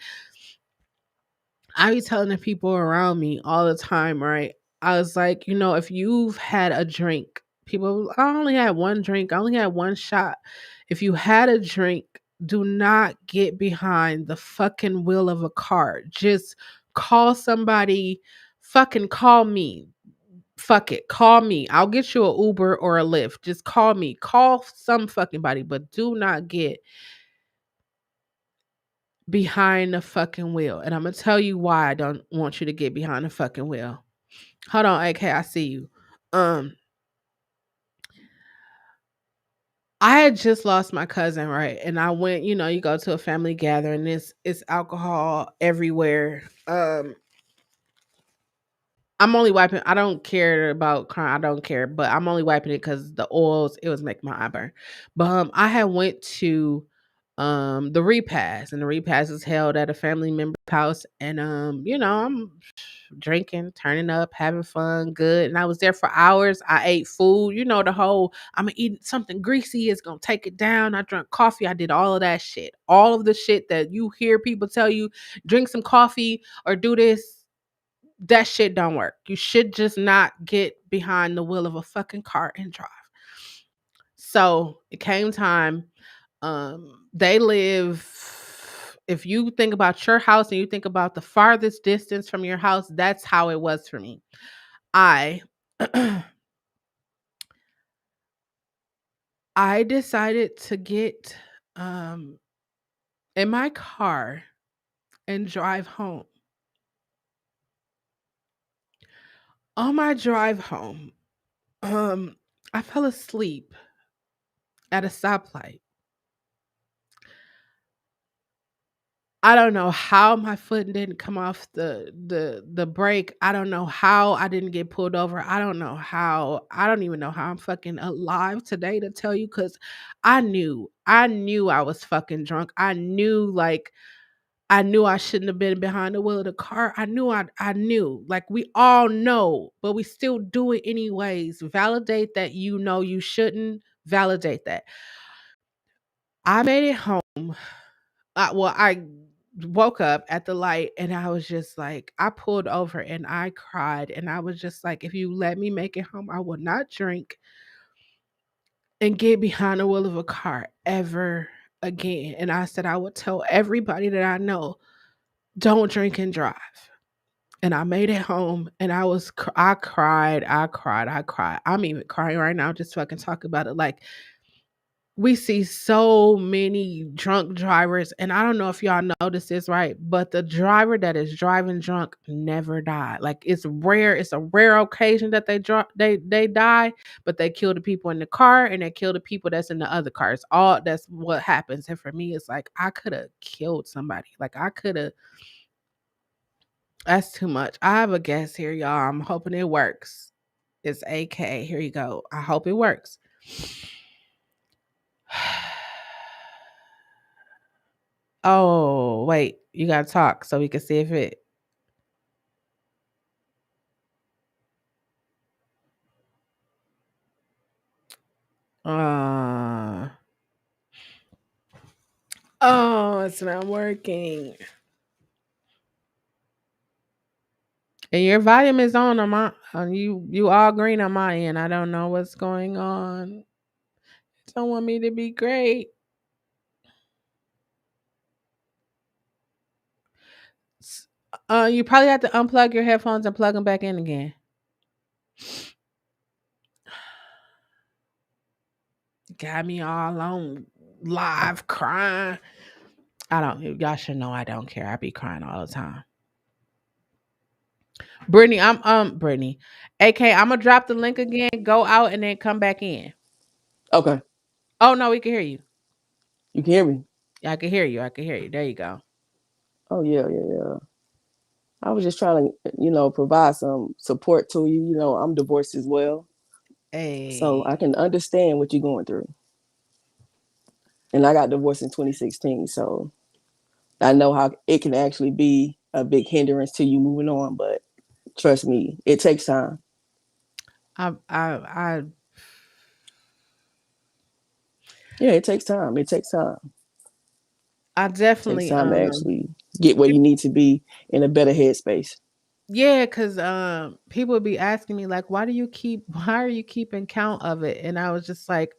I be telling the people around me all the time, right? I was like, if you've had a drink, people, I only had one drink, I only had one shot. If you had a drink, do not get behind the fucking wheel of a car. Just call somebody, fucking call me. Fuck it, call me. I'll get you a Uber or a Lyft. Just call me. Call some fucking body, but do not get behind the fucking wheel. And I'm gonna tell you why I don't want you to get behind the fucking wheel. Hold on, AK, I see you. Um, I had just lost my cousin, right? And I went, you go to a family gathering, it's alcohol everywhere. I'm only wiping. I don't care about crime. I don't care, but I'm only wiping it because the oils, it was making my eye burn. But I had went to the repast, and the repast is held at a family member's house. And I'm drinking, turning up, having fun, good. And I was there for hours. I ate food, the whole I'm gonna eat something greasy, it's gonna take it down. I drank coffee, I did all of that shit, all of the shit that you hear people tell you, drink some coffee or do this. That shit don't work. You should just not get behind the wheel of a fucking car and drive. So it came time. They live, if you think about your house and you think about the farthest distance from your house, that's how it was for me. I I decided to get um in my car and drive home. On my drive home, I fell asleep at a stoplight. I don't know how my foot didn't come off the brake. I don't know how I didn't get pulled over. I don't know how. I don't even know how I'm fucking alive today to tell you, cuz I knew I was fucking drunk. I knew I shouldn't have been behind the wheel of the car. I knew. Like we all know, but we still do it anyways. Validate that you shouldn't. Validate that. I made it home. I woke up at the light and I was just like, I pulled over and I cried and I was just like, if you let me make it home, I will not drink and get behind the wheel of a car ever again. And I said, I would tell everybody that I know, don't drink and drive. And I made it home and I cried, I cried, I cried. I'm even crying right now just so I can talk about it. Like, we see so many drunk drivers, and I don't know if y'all notice this, right? But the driver that is driving drunk never die. Like it's rare. It's a rare occasion that they die, but they kill the people in the car and they kill the people that's in the other cars. All that's what happens. And for me, it's like I could have killed somebody. Like I could have. That's too much. I have a guest here, y'all. I'm hoping it works. It's AK. Here you go. I hope it works. Oh, wait, you gotta talk so we can see if it. Uh, oh, it's not working. And your volume is on my you all green on my end. I don't know what's going on. Don't want me to be great. You probably have to unplug your headphones and plug them back in again. Got me all on live crying. I don't. Y'all should know I don't care. I be crying all the time. Brittany. AK, I'm gonna drop the link again. Go out and then come back in. Okay. Oh no, we can hear you. You can hear me? Yeah, I can hear you. I can hear you. There you go. Oh yeah, yeah, yeah. I was just trying to, provide some support to you. I'm divorced as well. So Hey, I can understand what you're going through. And I got divorced in 2016. So I know how it can actually be a big hindrance to you moving on, but trust me, it takes time. I Yeah, it takes time. It takes time. I It takes definitely time to actually get where you need to be in a better headspace. yeah, because people would be asking me like, why are you keeping count of it? And I was just like,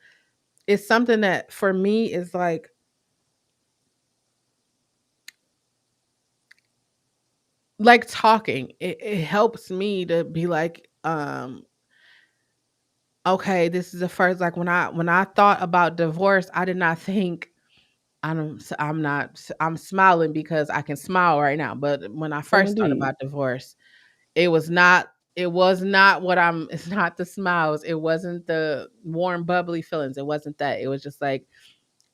it's something that for me is like talking. It helps me to be like, okay, this is the first, like when I thought about divorce, I did not think I'm not I'm smiling because I can smile right now. But when I Oh, first thought indeed. about divorce, it was not what I'm it's not the smiles. It wasn't the warm, bubbly feelings. It wasn't that. It was just like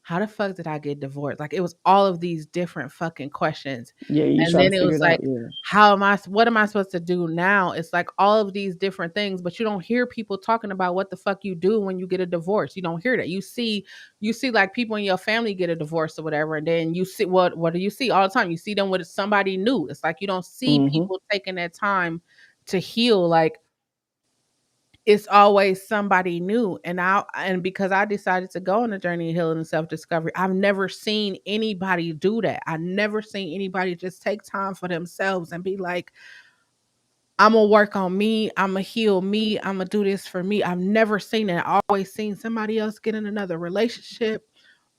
how the fuck did I get divorced? Like it was all of these different fucking questions. Yeah, you And try to then it figure was it like, out. Yeah. what am I supposed to do now? It's like all of these different things, but you don't hear people talking about what the fuck you do when you get a divorce. You don't hear that. You see like people in your family get a divorce or whatever, and then you see what do you see all the time? You see them with somebody new. It's like you don't see Mm-hmm. people taking that time to heal. Like it's always somebody new. And because I decided to go on a journey of healing and self-discovery, I've never seen anybody do that. I never seen anybody just take time for themselves and be like, I'm gonna work on me, I'm gonna heal me, I'm gonna do this for me. I've never seen it. I always seen somebody else get in another relationship,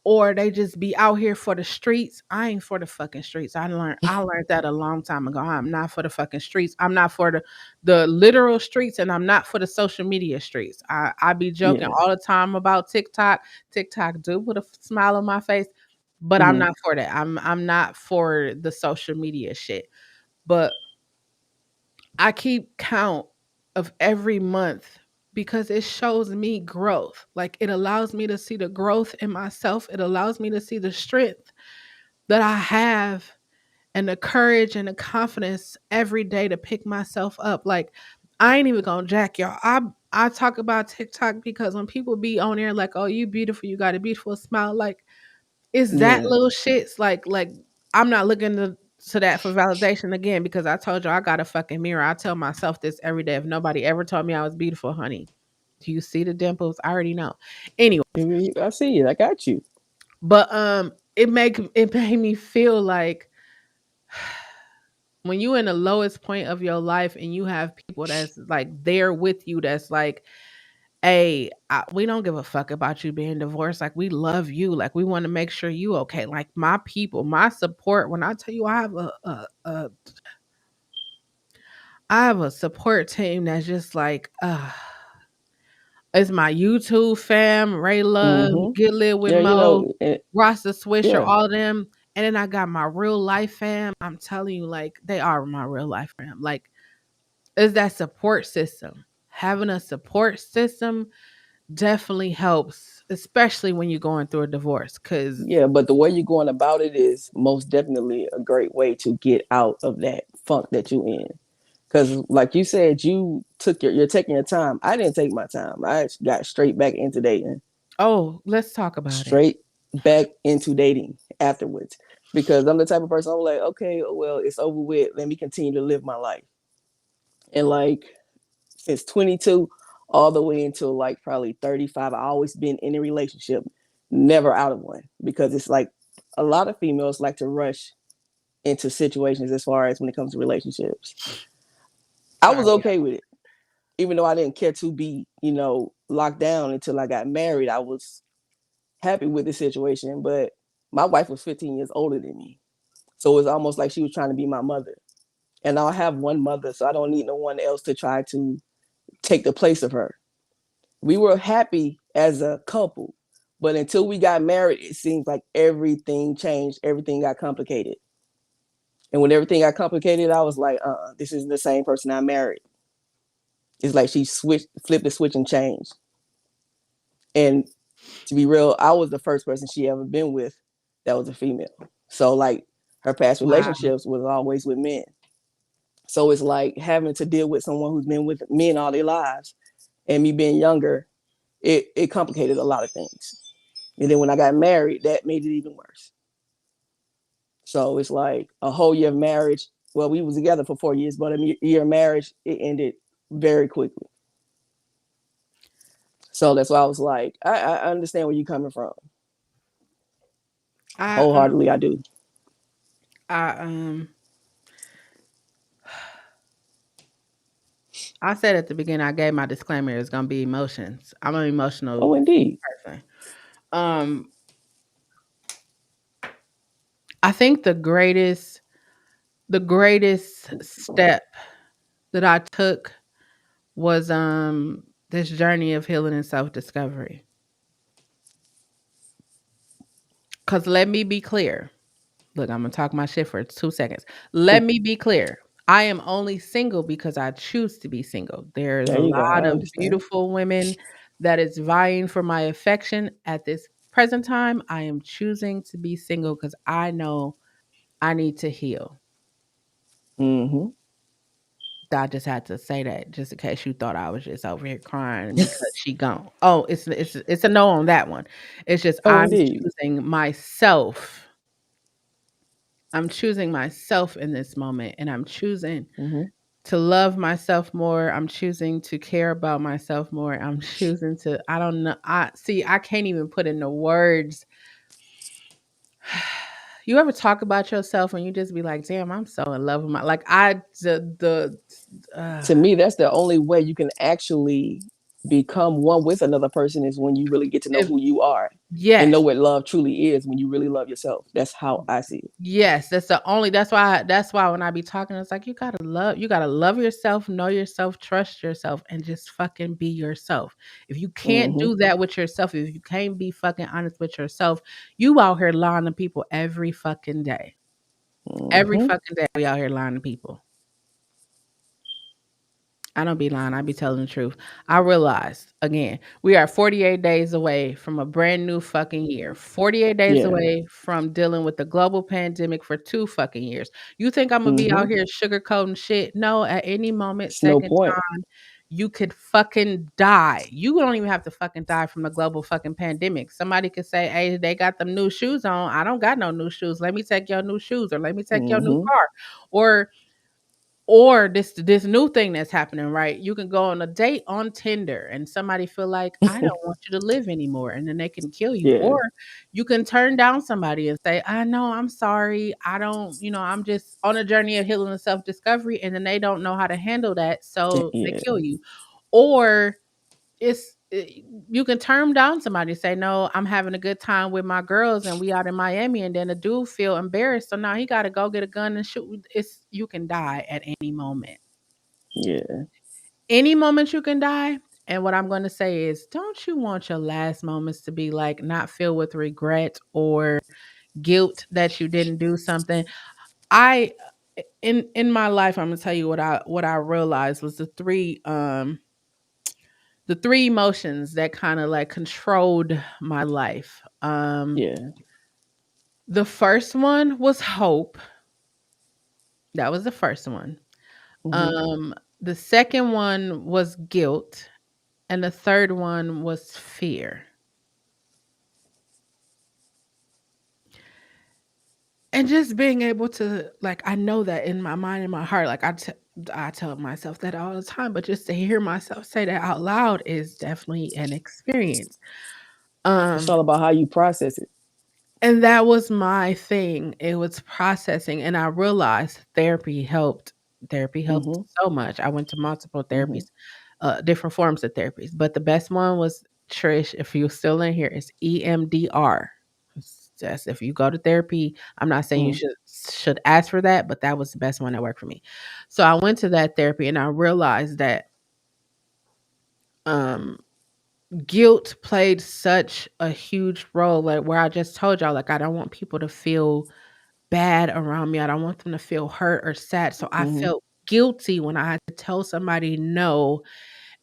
or they just be out here for the streets. I ain't for the fucking streets. I learned that a long time ago. I'm not for the fucking streets. I'm not for the literal streets, and I'm not for the social media streets. I be joking Yeah. all the time about TikTok. TikTok do put a smile on my face, but I'm Mm-hmm. not for that. I'm not for the social media shit. But I keep count of every month because it shows me growth. Like it allows me to see the growth in myself. It allows me to see the strength that I have and the courage and the confidence every day to pick myself up. Like I ain't even gonna jack y'all. I talk about TikTok because when people be on there like, oh, you beautiful, you got a beautiful smile, like it's that Yeah. little shits like I'm not looking to that for validation again because I told you I got a fucking mirror. I tell myself this every day. If nobody ever told me I was beautiful, honey, do you see the dimples? I already know. Anyway, I see it. I got you. but it made me feel like when you in the lowest point of your life and you have people that's like there with you, that's like, hey, we don't give a fuck about you being divorced. Like we love you. Like we want to make sure you okay. Like my people, my support. When I tell you, I have a support team that's just like, it's my YouTube fam, Ray Love, Mm-hmm. Get Lit with Yeah, Mo, Rasta Swisher, yeah. all of them. And then I got my real life fam. I'm telling you, like, they are my real life fam. Like, is that support system. Having a support system definitely helps, especially when you're going through a divorce. Cause Yeah, but the way you're going about it is most definitely a great way to get out of that funk that you're in. Because, like you said, you're taking your time. I didn't take my time. I got straight back into dating, oh, let's talk about it. straight back into dating afterwards. Because I'm the type of person I'm like, okay, well, it's over with. Let me continue to live my life. And like since 22 all the way until like probably 35, I always been in a relationship, never out of one. Because it's like a lot of females like to rush into situations as far as when it comes to relationships. I was Sorry. okay with it, even though I didn't care to be, locked down until I got married. I was happy with the situation, but my wife was 15 years older than me. So it was almost like she was trying to be my mother. And I have one mother, so I don't need no one else to try to take the place of her. We were happy as a couple, but until we got married, it seems like everything changed, everything got complicated. And when everything got complicated, I was like, this isn't the same person I married. It's like she flipped the switch and changed. And to be real, I was the first person she ever been with that was a female. So like her past Wow. relationships was always with men. So it's like having to deal with someone who's been with men all their lives, and me being younger, it complicated a lot of things. And then when I got married, that made it even worse. So it's like a whole year of marriage. Well, we was together for 4 years, but a year of marriage, it ended very quickly. So that's why I was like, I understand where you're coming from. I Wholeheartedly, I do. I um I said at the beginning I gave my disclaimer it's gonna be emotions. I'm an emotional Oh, indeed. person. Um I think the greatest step that I took was this journey of healing and self-discovery. Cause let me be clear. Look, I'm gonna talk my shit for 2 seconds. Let me be clear. I am only single because I choose to be single. There's There a you go. lot I of understand. beautiful women that is vying for my affection at this present time, I am choosing to be single because I know I need to heal. Mm-hmm. I just had to say that just in case you thought I was just over here crying because she gone. Oh, it's a no on that one. It's just Oh, indeed. choosing myself. I'm choosing myself in this moment, and I'm choosing Mm-hmm. to love myself more. I'm choosing to care about myself more. I'm choosing to I don't know. I see I can't even put in the words. You ever talk about yourself and you just be like, "Damn, I'm so in love with my like I the To me, that's the only way you can actually become one with another person is when you really get to know if who you are and know yes. what love truly is when you really love yourself. That's how I see it. Yes, that's why when I be talking, it's like you gotta love yourself, know yourself, trust yourself, and just fucking be yourself. If you can't Mm-hmm. do that with yourself, if you can't be fucking honest with yourself, you out here lying to people every fucking day. Every Mm-hmm. fucking day we out here lying to people. I don't be lying. I be telling the truth. I realized again, we are 48 days away from a brand new fucking year. 48 days Yeah. away from dealing with the global pandemic for 2 fucking years. You think I'm gonna be Mm-hmm. out here sugarcoating shit? No, at any moment, It's no second point. time, you could fucking die. You don't even have to fucking die from the global fucking pandemic. Somebody could say, hey, they got them new shoes on. I don't got no new shoes. Let me take your new shoes, or let me take your new Mm-hmm. car. Or this new thing that's happening, right? You can go on a date on Tinder and somebody feel like, I don't want you to live anymore, and then they can kill you. Yeah. Or you can turn down somebody and say, I know, I'm sorry. I don't, I'm just on a journey of healing and self-discovery, and then they don't know how to handle that, so they Yeah. kill you. Or you can turn down somebody, say, no, I'm having a good time with my girls and we out in Miami, and then the dude feel embarrassed, so now he got to go get a gun and shoot. It's You can die at any moment. Yeah. Any moment you can die. And what I'm going to say is, don't you want your last moments to be like not filled with regret or guilt that you didn't do something? I in my life, I'm going to tell you what I realized was the three emotions that kind of like controlled my life. Yeah. The first one was hope. That was the first one. Mm-hmm. The second one was guilt, and the third one was fear. And just being able to like, I know that in my mind and my heart, like I tell myself that all the time, but just to hear myself say that out loud is definitely an experience. It's Um, all about how you process it. And that was my thing. It was processing, and I realized therapy helped. Therapy helped Mm-hmm. so much. I went to multiple Mm-hmm. therapies, different forms of therapies, but the best one was Trish. If you're still in here, it's EMDR. It's just if you go to therapy, I'm not saying you Mm-hmm. should ask for that, but that was the best one that worked for me. So I went to that therapy, and I realized that um guilt played such a huge role. Like where I just told y'all, like I don't want people to feel bad around me. I don't want them to feel hurt or sad. So I Mm-hmm. felt guilty when I had to tell somebody no.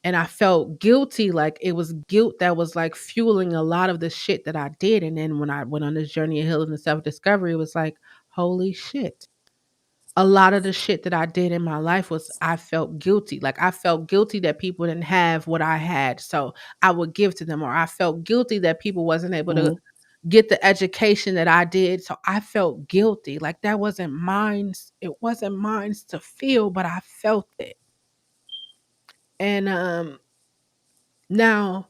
And I felt guilty, like it was guilt that was like fueling a lot of the shit that I did. And then when I went on this journey of healing and self discovery, it was like, holy shit. A lot of the shit that I did in my life was I felt guilty. Like I felt guilty that people didn't have what I had. So I would give to them. Or I felt guilty that people wasn't able to Mm-hmm. get the education that I did. So I felt guilty. Like that wasn't mine. It wasn't mine to feel, but I felt it. And now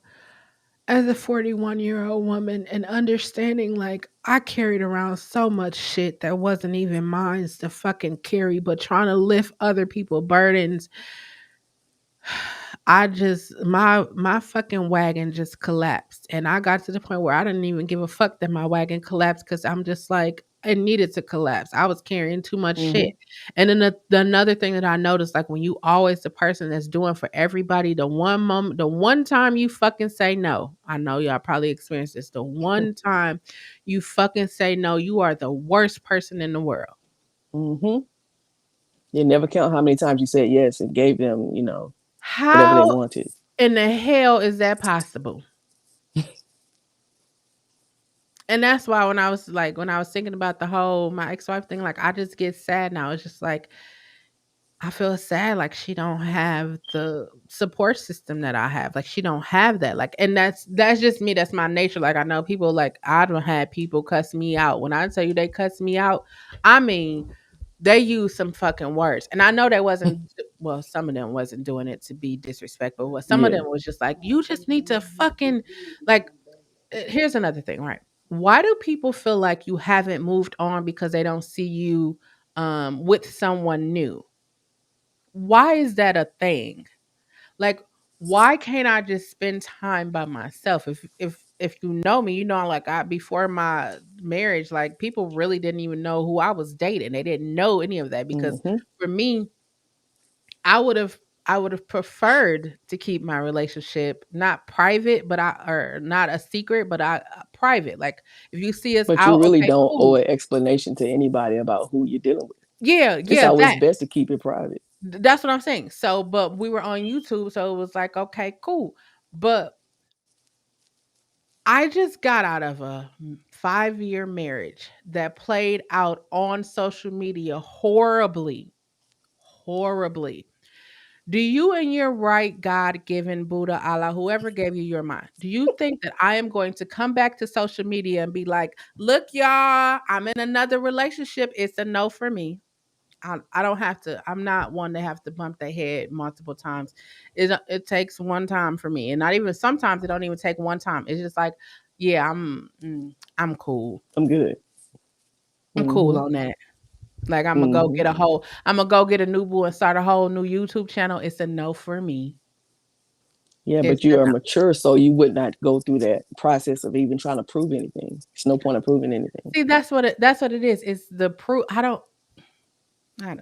as a 41-year-old woman and understanding like I carried around so much shit that wasn't even mine to fucking carry, but trying to lift other people's burdens, I just my fucking wagon just collapsed, and I got to the point where I didn't even give a fuck that my wagon collapsed because I'm just like it needed to collapse. I was carrying too much shit, Mm-hmm. and then the another thing that I noticed, like when you always the person that's doing for everybody, the one moment, the one time you fucking say no, I know y'all probably experienced this. The one time you fucking say no, you are the worst person in the world. Mm-hmm. You never count how many times you said yes and gave them, whatever they How wanted. in the hell is that possible? And that's why when I was thinking about the whole my ex-wife thing, like I just get sad now. It's just like I feel sad like she don't have the support system that I have. Like she don't have that. Like and that's just me. That's my nature. Like I know people like I don't have people cuss me out. When I tell you they cuss me out, I mean they use some fucking words. And I know they wasn't well, some of them wasn't doing it to be disrespectful, but some of Yeah. them was just like, you just need to fucking like here's another thing, right? Why do people feel like you haven't moved on because they don't see you with someone new? Why is that a thing? Like, why can't I just spend time by myself? If you know me, you know like I before my marriage, like people really didn't even know who I was dating. They didn't know any of that because Mm-hmm. for me, I would have I would have preferred to keep my relationship not private, but I or not a secret, but I private. Like if you see us But you out, really okay, don't owe cool. an explanation to anybody about who you're dealing with. Yeah, It's yeah, always that. best to keep it private. That's what I'm saying. So, but we were on YouTube, so it was like, okay, cool. But I just got out of a 5-year marriage that played out on social media horribly, horribly. Do you and your right God given Buddha, Allah, whoever gave you your mind, do you think that I am going to come back to social media and be like, look, y'all, I'm in another relationship? It's a no for me. I don't have to. I'm not one to have to bump their head multiple times. It takes one time for me, and not even sometimes it don't even take one time. It's just like, yeah, I'm cool. I'm good. I'm cool Mm-hmm. on that. Like Mm-hmm. I'm gonna go get a new boo and start a whole new YouTube channel. It's a no for me. Yeah, It's but you a are no. mature, so you would not go through that process of even trying to prove anything. It's no point of proving anything. See, that's what it is. It's the proof. I don't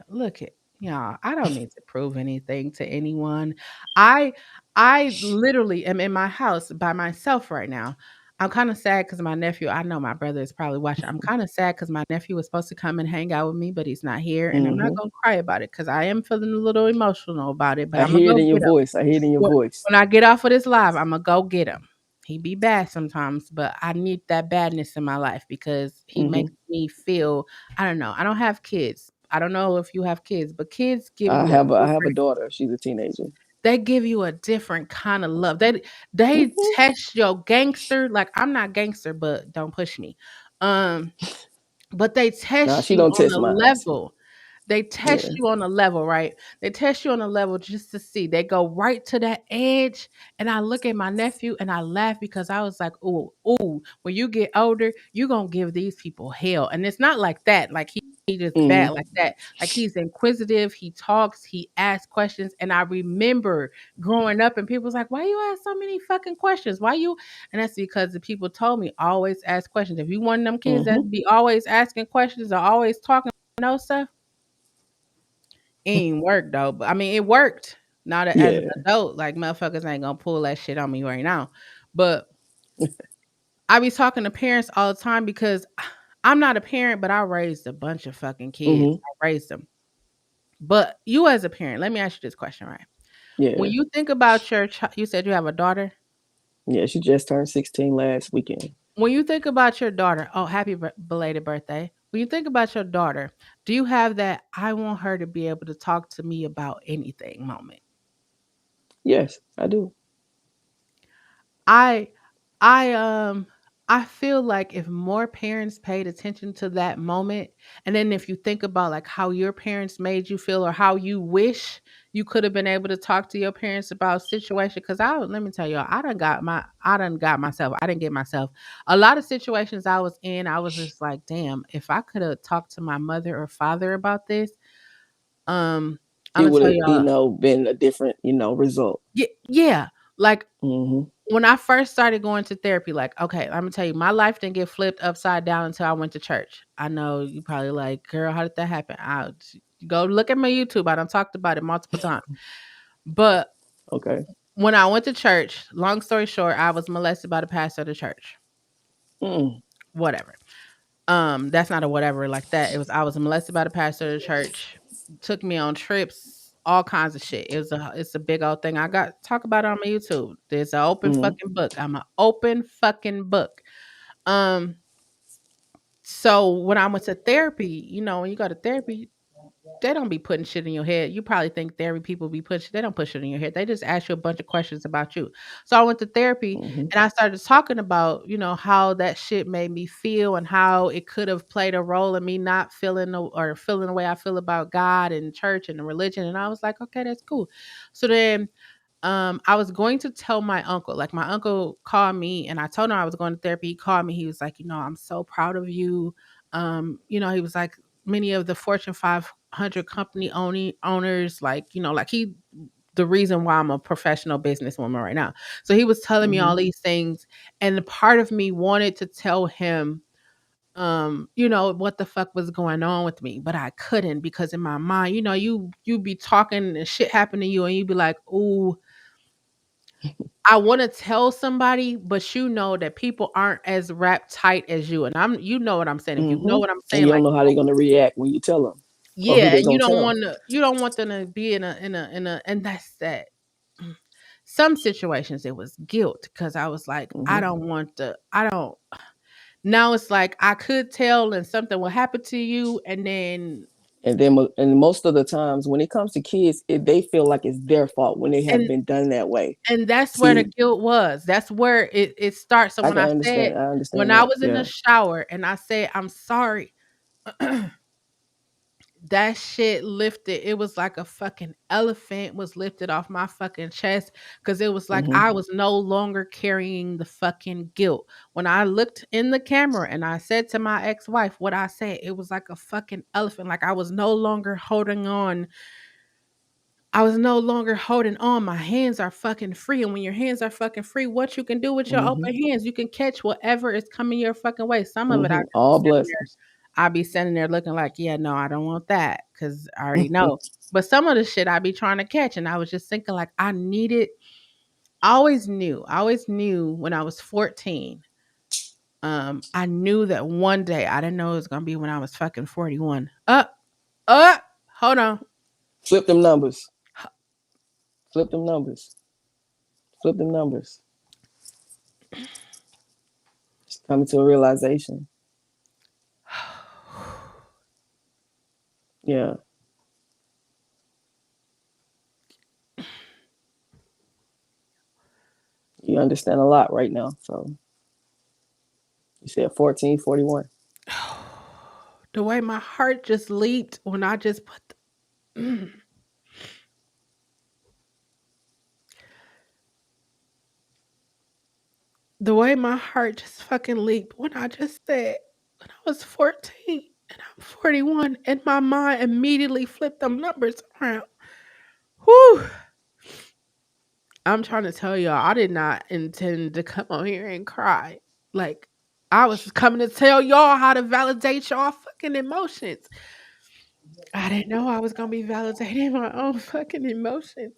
look it. Yeah, I don't need to prove anything to anyone. I I literally am in my house by myself right now. I'm kind of sad because my nephew, I know my brother is probably watching. I'm kind of sad because my nephew was supposed to come and hang out with me, but he's not here. And I'm not Mm-hmm. gonna cry about it because I am feeling a little emotional about it, but I I'm gonna hear it go in your get him. voice. I hear it in your When voice. when I get off of this live, Imma go get him. He be bad sometimes, but I need that badness in my life because he Mm-hmm. makes me feel I don't know. I don't have kids. I don't know if you have kids, but kids give you a I have a different daughter. She's a teenager. they give you a different kind of love. They Mm-hmm. test your gangster like, I'm not gangster, but don't push me. Um, but they Nah, test she you don't on test a mines. level. They test Yeah. you on a level, right? They test you on a level just to see. They go right to that edge. And I look at my nephew and I laugh because I was like, oh, oh, when you get older, you're going to give these people hell. And it's not like that. Like he just bad Mm-hmm. like that. Like he's inquisitive. He talks. He asks questions. And I remember growing up and people was like, why you ask so many fucking questions? Why you? And that's because the people told me always ask questions. If you one of them kids Mm-hmm. that be always asking questions or always talking know stuff, it ain't work though. But I mean, it worked. Now that as an Yeah. adult, like motherfuckers ain't gonna pull that shit on me right now. But I be talking to parents all the time because I'm not a parent, but I raised a bunch of fucking kids. Mm-hmm. I raised them. But you as a parent, let me ask you this question, right? When Yeah. you think about your child, you said you have a daughter. Yeah. She just turned 16 last weekend. When you think about your daughter, oh, happy belated birthday. When you think about your daughter, do you have that I want her to be able to talk to me about anything moment? Yes, I do. I I I feel like if more parents paid attention to that moment, and then if you think about like how your parents made you feel or how you wish you could have been able to talk to your parents about situation. Because let me tell you, I done got myself, I didn't get myself a lot of situations I was in. I was just like, damn, if I could have talked to my mother or father about this, um, I'm It gonna would tell have, y'all, been a different, result. yeah, yeah, like Mm-hmm. when I first started going to therapy, like, okay, I'm gonna tell you, my life didn't get flipped upside down until I went to church. I know you probably like, girl, how did that happen? I go look at my YouTube. I done talked about it multiple times. But Okay. when I went to church, long story short, I was molested by the pastor of the church. Mm. Whatever. That's not a whatever like that. It was I was molested by the pastor of the church, took me on trips, all kinds of shit. It's a big old thing. I got talk about it on my YouTube. There's an open Mm. fucking book. I'm an open fucking book. Um, So when I went to therapy, when you go to therapy, they don't be putting shit in your head. You probably think therapy people be putting they don't put shit in your head. They just ask you a bunch of questions about you. So I went to therapy Mm-hmm. and I started talking about, how that shit made me feel and how it could have played a role in me not feeling or feeling the way I feel about God and church and the religion. And I was like, okay, that's cool. So then I was going to tell my uncle. Like my uncle called me and I told him I was going to therapy. He called me. He was like, I'm so proud of you. He was like many of the Fortune 500 company owners, like, like he the reason why I'm a professional businesswoman right now. So he was telling me Mm-hmm. all these things, and the part of me wanted to tell him what the fuck was going on with me, but I couldn't because in my mind, you be talking and shit happen to you and you be like, "Ooh, I want to tell somebody, but you know that people aren't as wrapped tight as you." And you know what I'm saying. If you know Mm-hmm. what I'm And saying, you like don't know how they're gonna react when you tell them, or who yeah, they and gonna tell. you don't want them to be and that's that. Mm. Some situations it was guilt because I was like, I Mm-hmm. don't want to, I don't. Now it's like I could tell and something will happen to you, and then And most of the times when it comes to kids, they feel like it's their fault when they have and been done that way. and that's where the See, guilt was. That's where it starts. So I can understand. I when understand I that. was in the Yeah. shower and I said I'm sorry, that shit lifted. It was like a fucking elephant was lifted off my fucking chest because it was like Mm-hmm. I was no longer carrying the fucking guilt. When I looked in the camera and I said to my ex-wife what I said, it was like a fucking elephant. Like I was no longer holding on. I was no longer holding on. My hands are fucking free. And when your hands are fucking free, what you can do with your Mm-hmm. open hands, you can catch whatever is coming your fucking way. Some of it I Mm-hmm. just be All sitting there blessings. I be sitting there looking like, yeah, no, I don't want that because I already know. But some of the shit I be trying to catch, and I was just thinking like I needed. I always knew when I was 14. I knew that one day I didn't know it was gonna be when I was fucking 41. Uh, hold on. Flip them numbers. Flip them numbers. Flip them numbers. Just coming to a realization. Yeah. You understand a lot right now. So you said 1441. The way my heart just leaped when I just put the way my heart just fucking leaped when I just said when I was 14 and I'm 41 and my mind immediately flipped them numbers around. Whew. I'm trying to tell y'all, I did not intend to come on here and cry. Like, I was coming to tell y'all how to validate y'all fucking emotions. I didn't know I was gonna be validating my own fucking emotions.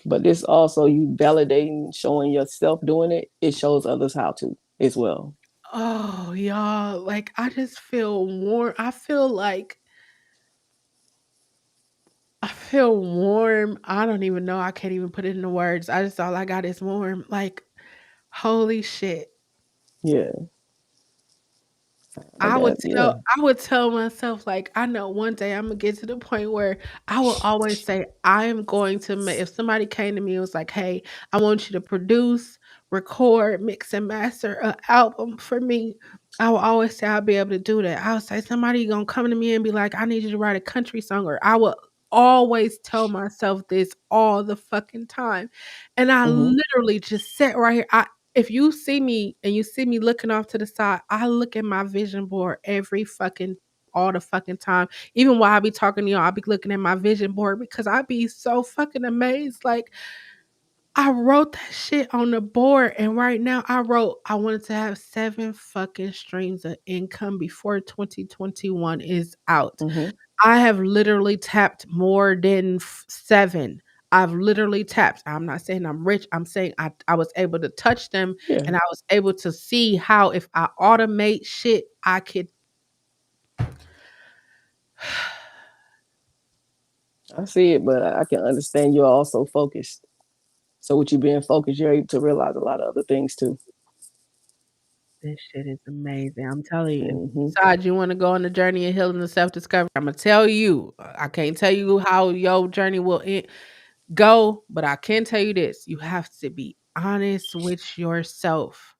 But this also you validating, showing yourself doing it. It shows others how to as well. Oh, y'all, like I just feel warm. I feel warm. I don't even know. I can't even put it into words. I just all I got is warm. Like, holy shit. Yeah. I I would got yeah. tell myself like I know one day I'm gonna get to the point where I will always say I am going to make if somebody came to me and was like, "Hey, I want you to produce, record, mix and master an album for me." I will always say I'll be able to do that. I'll say somebody gonna come to me and be like, "I need you to write a country song," or I will always tell myself this all the fucking time. And I Mm-hmm. literally just sit right here. If you see me and you see me looking off to the side, I look at my vision board every fucking all the fucking time. Even while I be talking to y'all, I be looking at my vision board because I be so fucking amazed. Like I wrote that shit on the board, and right now I wrote I wanted to have 7 fucking streams of income before 2021 is out. Mm-hmm. I have literally tapped more than 7. I've literally tapped. I'm not saying I'm rich. I'm saying I was able to touch them Yeah. and I was able to see how if I automate shit, I could. I see it, but I can understand you're also focused. So with you being focused, you're able to realize a lot of other things too. This shit is amazing. I'm telling you. Hmm. Besides, you want to go on the journey of healing and self discovery. I'm gonna tell you. I can't tell you how your journey will go, but I can tell you this: you have to be honest with yourself.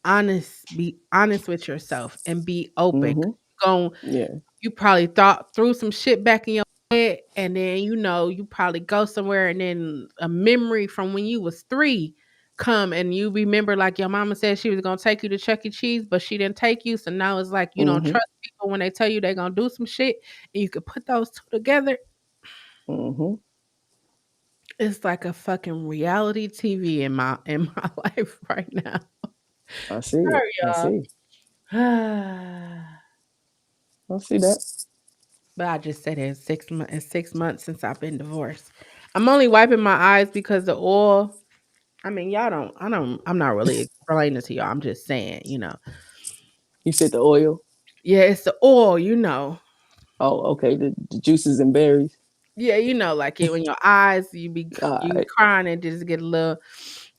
Be honest with yourself and be open. Hmm. Going Yeah. you probably thought through some shit back in your head, and then you probably go somewhere, and then a memory from when you was 3 come, and you remember like your mama said she was gonna take you to Chuck E. Cheese, but she didn't take you. So now it's like you don't Hmm. trust people when they tell you they're gonna do some shit, and you could put those two together. Hmm. It's like a fucking reality TV in my life right now. I see it. Sorry, I see. y'all. I see that. But I just said it in 6 months. In 6 months since I've been divorced, I'm only wiping my eyes because the oil. I mean, y'all don't. I don't. I'm not really explaining to y'all. I'm just saying, You said the oil. Yeah, it's the oil. You know. Oh, okay. The juices and berries. Yeah, like it when your eyes, All you right. crying and just get a little.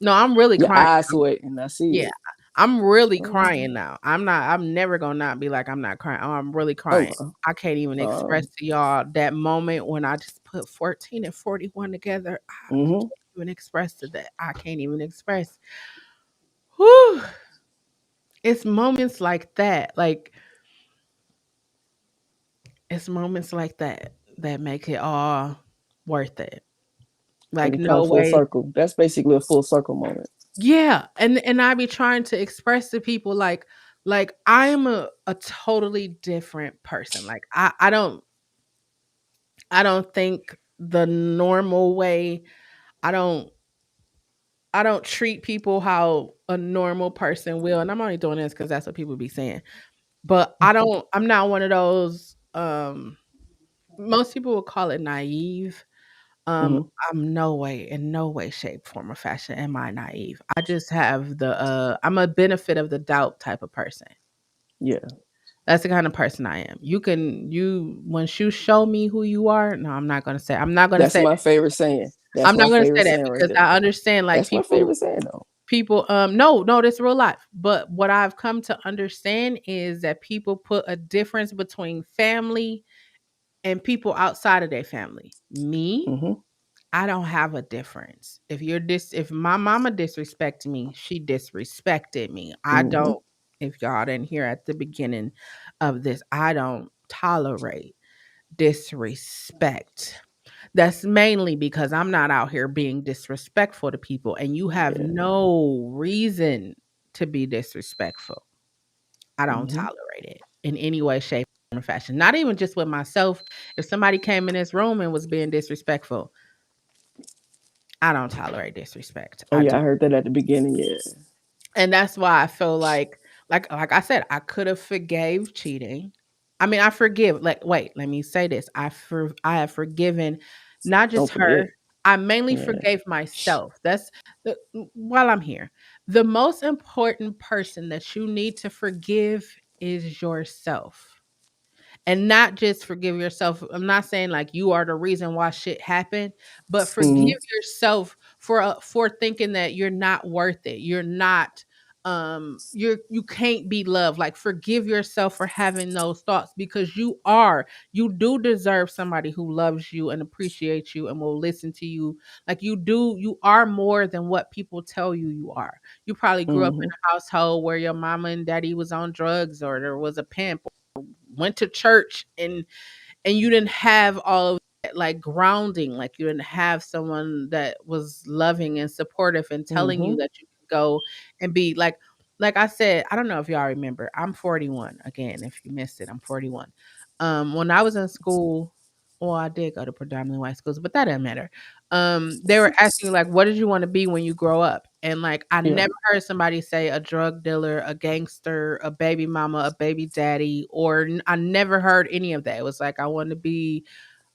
No, I'm really Your crying. eyes sweat, and I see Yeah, it. I'm really Oh, crying now. I'm not. I'm never gonna not be like I'm not crying. Oh, I'm really crying. oh, I can't even express um, to y'all that moment when I just put 14 and 41 together. I mm-hmm. can't even express to that. I can't even express. Whew. It's moments like that. Like it's moments like that that make it all worth it. When Like it come no full way. circle, that's basically a full circle moment. Yeah, and I be trying to express to people like I am a totally different person. Like I don't think the normal way. I don't I don't treat people how a normal person will. And I'm only doing this cuz that's what people be saying. But I'm not one of those most people would call it naive. Um, Hmm. I'm no way, in no way, shape, form, or fashion am I naive. I just have I'm a benefit of the doubt type of person. Yeah, That's the kind of person I am. Once you show me who you are, no, I'm not gonna that's say my favorite saying. That's I'm my not gonna favorite say that saying right because there. I understand like That's my favorite saying though. no, that's real life. But what I've come to understand is that people put a difference between family and people outside of their family. Me, Hmm. I don't have a difference. If my mama disrespected me, she disrespected me. I Hmm. don't if y'all didn't hear at the beginning of this, I don't tolerate disrespect. That's mainly because I'm not out here being disrespectful to people and you have Yeah. no reason to be disrespectful. I don't Hmm. tolerate it in any way, shape, or fashion. Not even just with myself. If somebody came in this room and was being disrespectful, I don't tolerate disrespect. Oh I do. yeah, I heard that at the beginning. Yeah. And that's why I feel like I said, I could have forgave cheating. I mean, I forgive. Like, wait, let me say this. I have forgiven not Don't just forget. her. I mainly Yeah. forgave myself. That's while I'm here. The most important person that you need to forgive is yourself, and not just forgive yourself. I'm not saying like you are the reason why shit happened, but Hmm. forgive yourself for thinking that you're not worth it. You're not you can't be loved. Like forgive yourself for having those thoughts because you do deserve somebody who loves you and appreciates you and will listen to you. Like you are more than what people tell you you are. You probably grew up in Hmm. a household where your mama and daddy was on drugs or there was a pimp, went to church and you didn't have all of that like grounding, like you didn't have someone that was loving and supportive and telling you Hmm. that you could go and be like I said, I don't know if y'all remember, I'm 41. Again, if you missed it, I'm 41. When I was in school, well, I did go to predominantly white schools, but that doesn't matter. They were asking like, what did you want to be when you grow up? And like, I Yeah. never heard somebody say a drug dealer, a gangster, a baby mama, a baby daddy, I never heard any of that. It was like, I want to be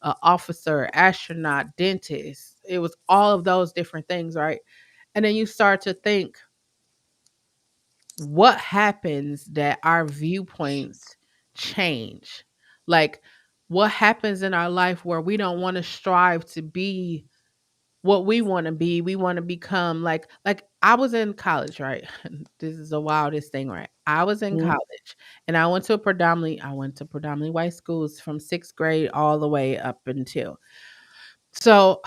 an officer, astronaut, dentist. It was all of those different things, right? And then you start to think, what happens that our viewpoints change? Like, what happens in our life where we don't want to strive to be what we want to be. We want to become like I was in college, right? This is the wildest thing, right? I was in Mm-hmm. college and I went to predominantly white schools from 6th grade all the way up until. So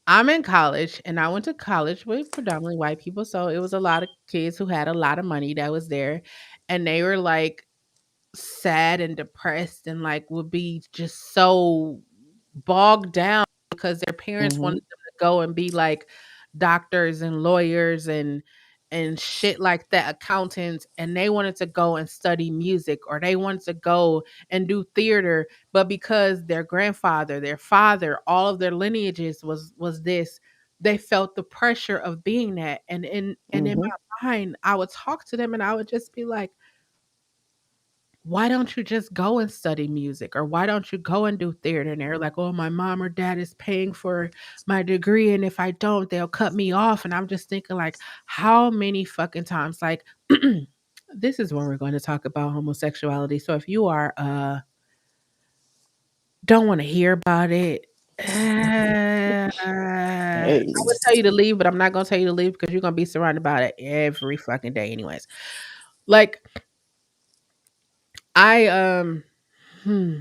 I'm in college and I went to college with predominantly white people. So it was a lot of kids who had a lot of money that was there and they were like sad and depressed and like would be just so bogged down because their parents Mm-hmm. wanted them to go and be like doctors and lawyers and shit like that, accountants, and they wanted to go and study music or they wanted to go and do theater, but because their grandfather, their father, all of their lineages was this, they felt the pressure of being that. And in Mm-hmm. my mind, I would talk to them and I would just be like, why don't you just go and study music or why don't you go and do theater? And they're like, oh, my mom or dad is paying for my degree, and if I don't, they'll cut me off. And I'm just thinking, like, how many fucking times, like, this is when we're going to talk about homosexuality. So if you are don't want to hear about it, I Hey. would tell you to leave, but I'm not gonna tell you to leave because you're gonna be surrounded by it every fucking day anyways. Like I hmm,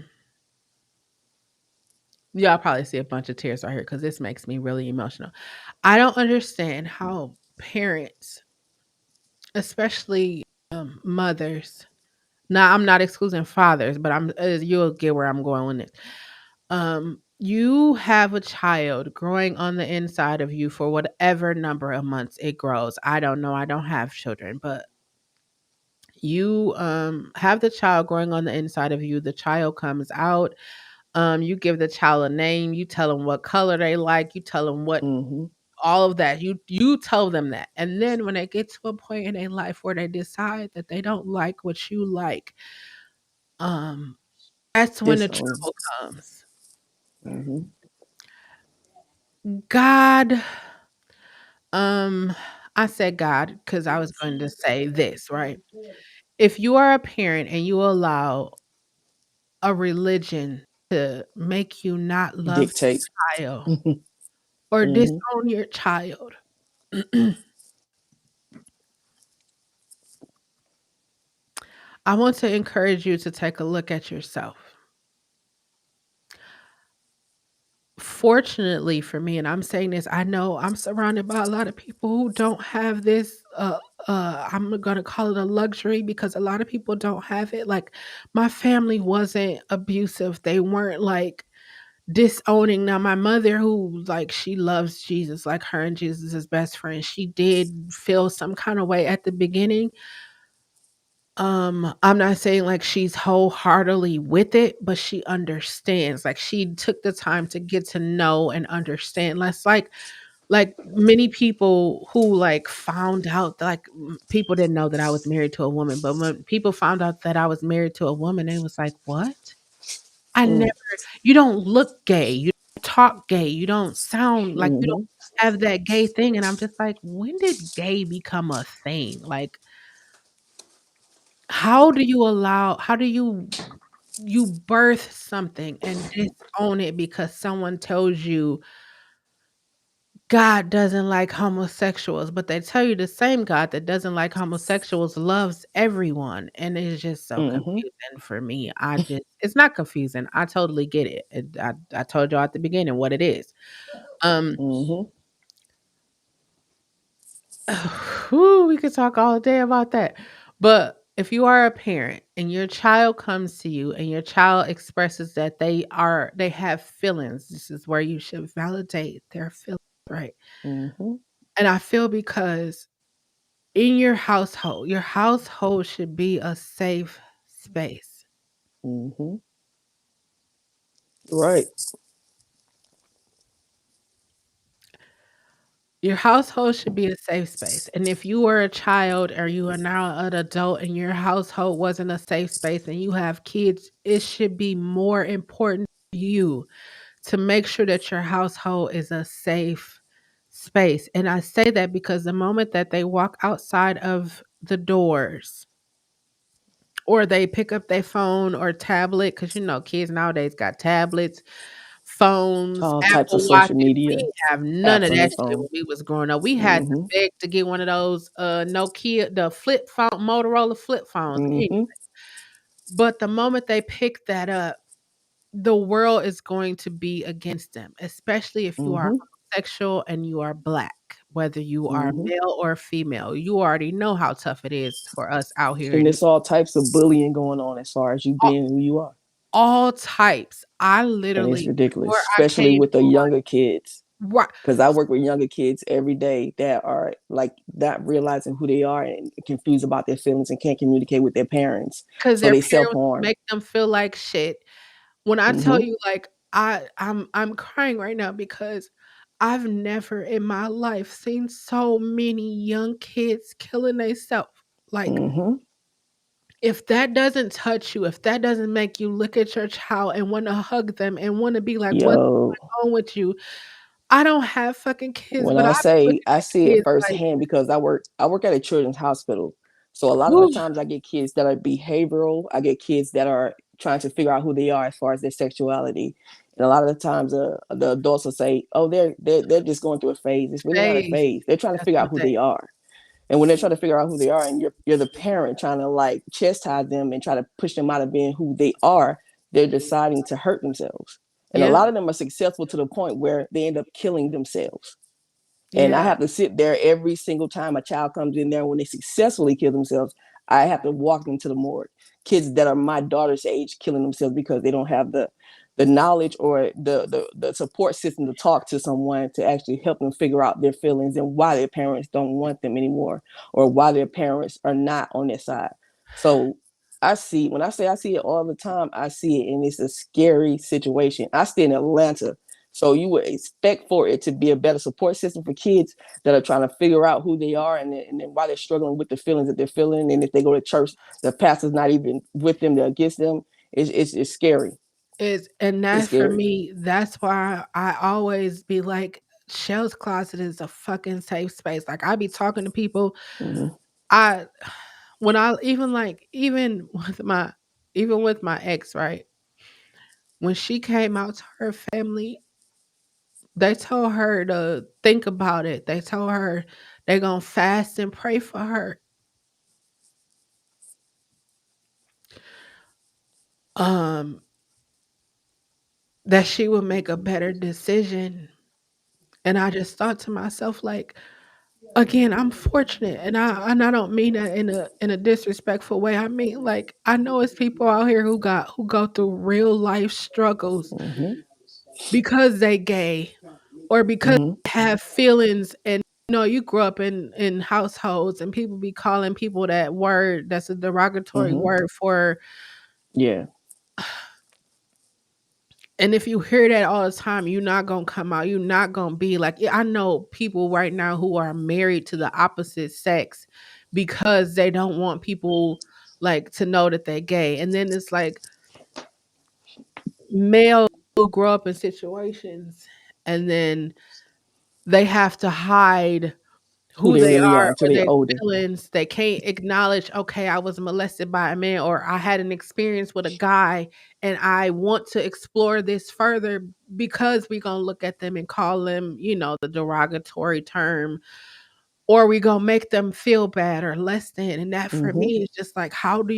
y'all probably see a bunch of tears right here because this makes me really emotional. I don't understand how parents, especially mothers, now I'm not excluding fathers, but you'll get where I'm going with this. You have a child growing on the inside of you for whatever number of months it grows. I don't know. I don't have children, but you have the child growing on the inside of you. The child comes out. You give the child a name. You tell them what color they like. You tell them what Mm-hmm. all of that. You tell them that. And then when they get to a point in their life where they decide that they don't like what you like, um, that's when the Disown. trouble comes. Mm-hmm. God, um, I said God because I was going to say this, right? If you are a parent and you allow a religion to make you not love Dictate. your child or Mm-hmm. disown your child, I want to encourage you to take a look at yourself. Fortunately for me, and I'm saying this, I know I'm surrounded by a lot of people who don't have this. I'm gonna call it a luxury because a lot of people don't have it. Like my family wasn't abusive; they weren't like disowning. Now, my mother, who like she loves Jesus, like her and Jesus is best friend, she did feel some kind of way at the beginning. I'm not saying like she's wholeheartedly with it, but she understands. Like she took the time to get to know and understand. Less like many people who like found out like people didn't know that I was married to a woman, but when people found out that I was married to a woman, they was like, "What? I never you don't look gay, you don't talk gay, you don't sound like you don't Mm-hmm. have that gay thing." And I'm just like, "When did gay become a thing?" Like how do you birth something and disown it because someone tells you God doesn't like homosexuals, but they tell you the same God that doesn't like homosexuals loves everyone, and it's just so Mm-hmm. confusing for me. It's not confusing. I totally get it. I told y'all at the beginning what it is. Um, Mm-hmm. whew, we could talk all day about that. But if you are a parent and your child comes to you and your child expresses that they have feelings, this is where you should validate their feelings, right? Mm-hmm. And I feel because in your household should be a safe space. Mm-hmm. Right. Your household should be a safe space. And if you were a child or you are now an adult and your household wasn't a safe space and you have kids, it should be more important to you to make sure that your household is a safe space. And I say that because the moment that they walk outside of the doors or they pick up their phone or tablet, because you know, kids nowadays got tablets, phones, All types of Apple social Watches. We media didn't have none of apps on that their shit when phone. we was growing up. We had to Mm-hmm. beg to get one of those Nokia, the flip phone, Motorola flip phones. Mm-hmm. But the moment they pick that up, the world is going to be against them, especially if you are Mm-hmm. homosexual and you are black, whether you are Mm-hmm. male or female. You already know how tough it is for us out here And in it's all types of bullying going on as far as you all, being who you are. all types. I And it's literally, ridiculous, before I especially came with the on, younger kids. right, Because I work with younger kids every day that are like not realizing who they are and confused about their feelings and can't communicate with their parents. because So their they self parents harm. make them feel like shit. When I tell Mm-hmm. you, like, I'm crying right now because I've never in my life seen so many young kids killing themselves. Like, Mm-hmm. if that doesn't touch you, if that doesn't make you look at your child and wanna hug them and wanna be like, "What's Yo, going on with you?" I don't have fucking kids, when but I I be say looking I at see it kids like, firsthand because I work at a children's hospital. So a lot of the "Whew." times I get kids that are behavioral. I get kids that are trying to figure out who they are as far as their sexuality. And a lot of the times the adults will say, "Oh, they're just going through a phase." It's really not a Phase. phase. They're trying to That's figure out what who they they are. And when they're trying to figure out who they are, and you're the parent trying to like chastise them and try to push them out of being who they are, they're deciding to hurt themselves. And a Yeah, lot of them are successful to the point where they end up killing themselves. And I yeah. have to sit there every single time a child comes in there when they successfully kill themselves. I have to walk them to the morgue. Kids that are my daughter's age killing themselves because they don't have the knowledge or the support system to talk to someone to actually help them figure out their feelings and why their parents don't want them anymore or why their parents are not on their side. So I see when I say I see it all the time, I see it and it's a scary situation. I stay in Atlanta, so you would expect for it to be a better support system for kids that are trying to figure out who they are and then why they're struggling with the feelings that they're feeling. And if they go to church, the pastor's not even with them, they're against them. It's scary. Is and It's that for scary. me, that's why I always be like, Shell's Closet is a fucking safe space. Like, I be talking to people, Mm-hmm. I when I even like even with my ex, right? When she came out to her family, they told her to think about it. They told her they gonna fast and pray for her. Um, that she would make a better decision. And I just thought to myself, like, again, I'm fortunate, and I don't mean that in a disrespectful way. I mean, like, I know it's people out here who go through real life struggles Mm-hmm. because they gay or because Mm-hmm. they have feelings. And you grew up in households and people be calling people that word that's a derogatory Mm-hmm. word for. Yeah. And if you hear that all the time, you're not gonna come out. You're not gonna be like, yeah, I know people right now who are married to the opposite sex because they don't want people like to know that they're gay. And then it's like males who grow up in situations and then they have to hide Who who they they really are are until or they're their older. feelings. They can't acknowledge, okay, I was molested by a man or I had an experience with a guy and I want to explore this further because we're going to look at them and call them, the derogatory term, or we going to make them feel bad or less than. And that for Mm-hmm. me is just like, how do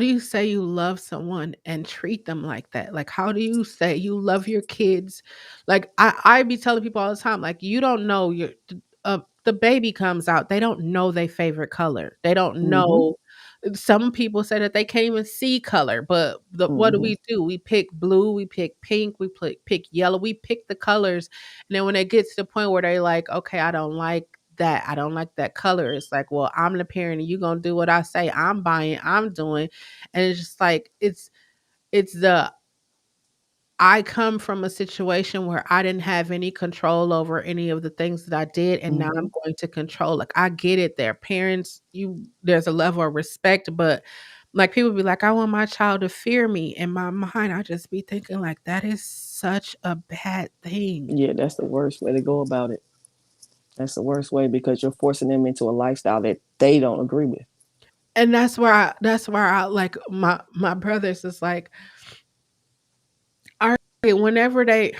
you say you love someone and treat them like that? Like, how do you say you love your kids? Like, I be telling people all the time, like, you don't know the baby comes out, they don't know their favorite color. They don't Mm-hmm. know. Some people say that they can't even see color, but what do? Mm-hmm. We pick blue, we pick pink, we pick yellow, we pick the colors. And then when it gets to the point where they like, okay, I don't like that. I don't like that color. It's like, well, I'm the parent and you gonna do what I say. I'm buying, I'm doing. And it's just like it's the I come from a situation where I didn't have any control over any of the things that I did, and now Mm-hmm. I'm going to control. Like, I get it. Their parents, there's a level of respect, but like people be like, I want my child to fear me. In my mind, I just be thinking like that is such a bad thing. Yeah, that's the worst way to go about it. That's the worst way because you're forcing them into a lifestyle that they don't agree with. And that's where I like my brothers is like, whenever they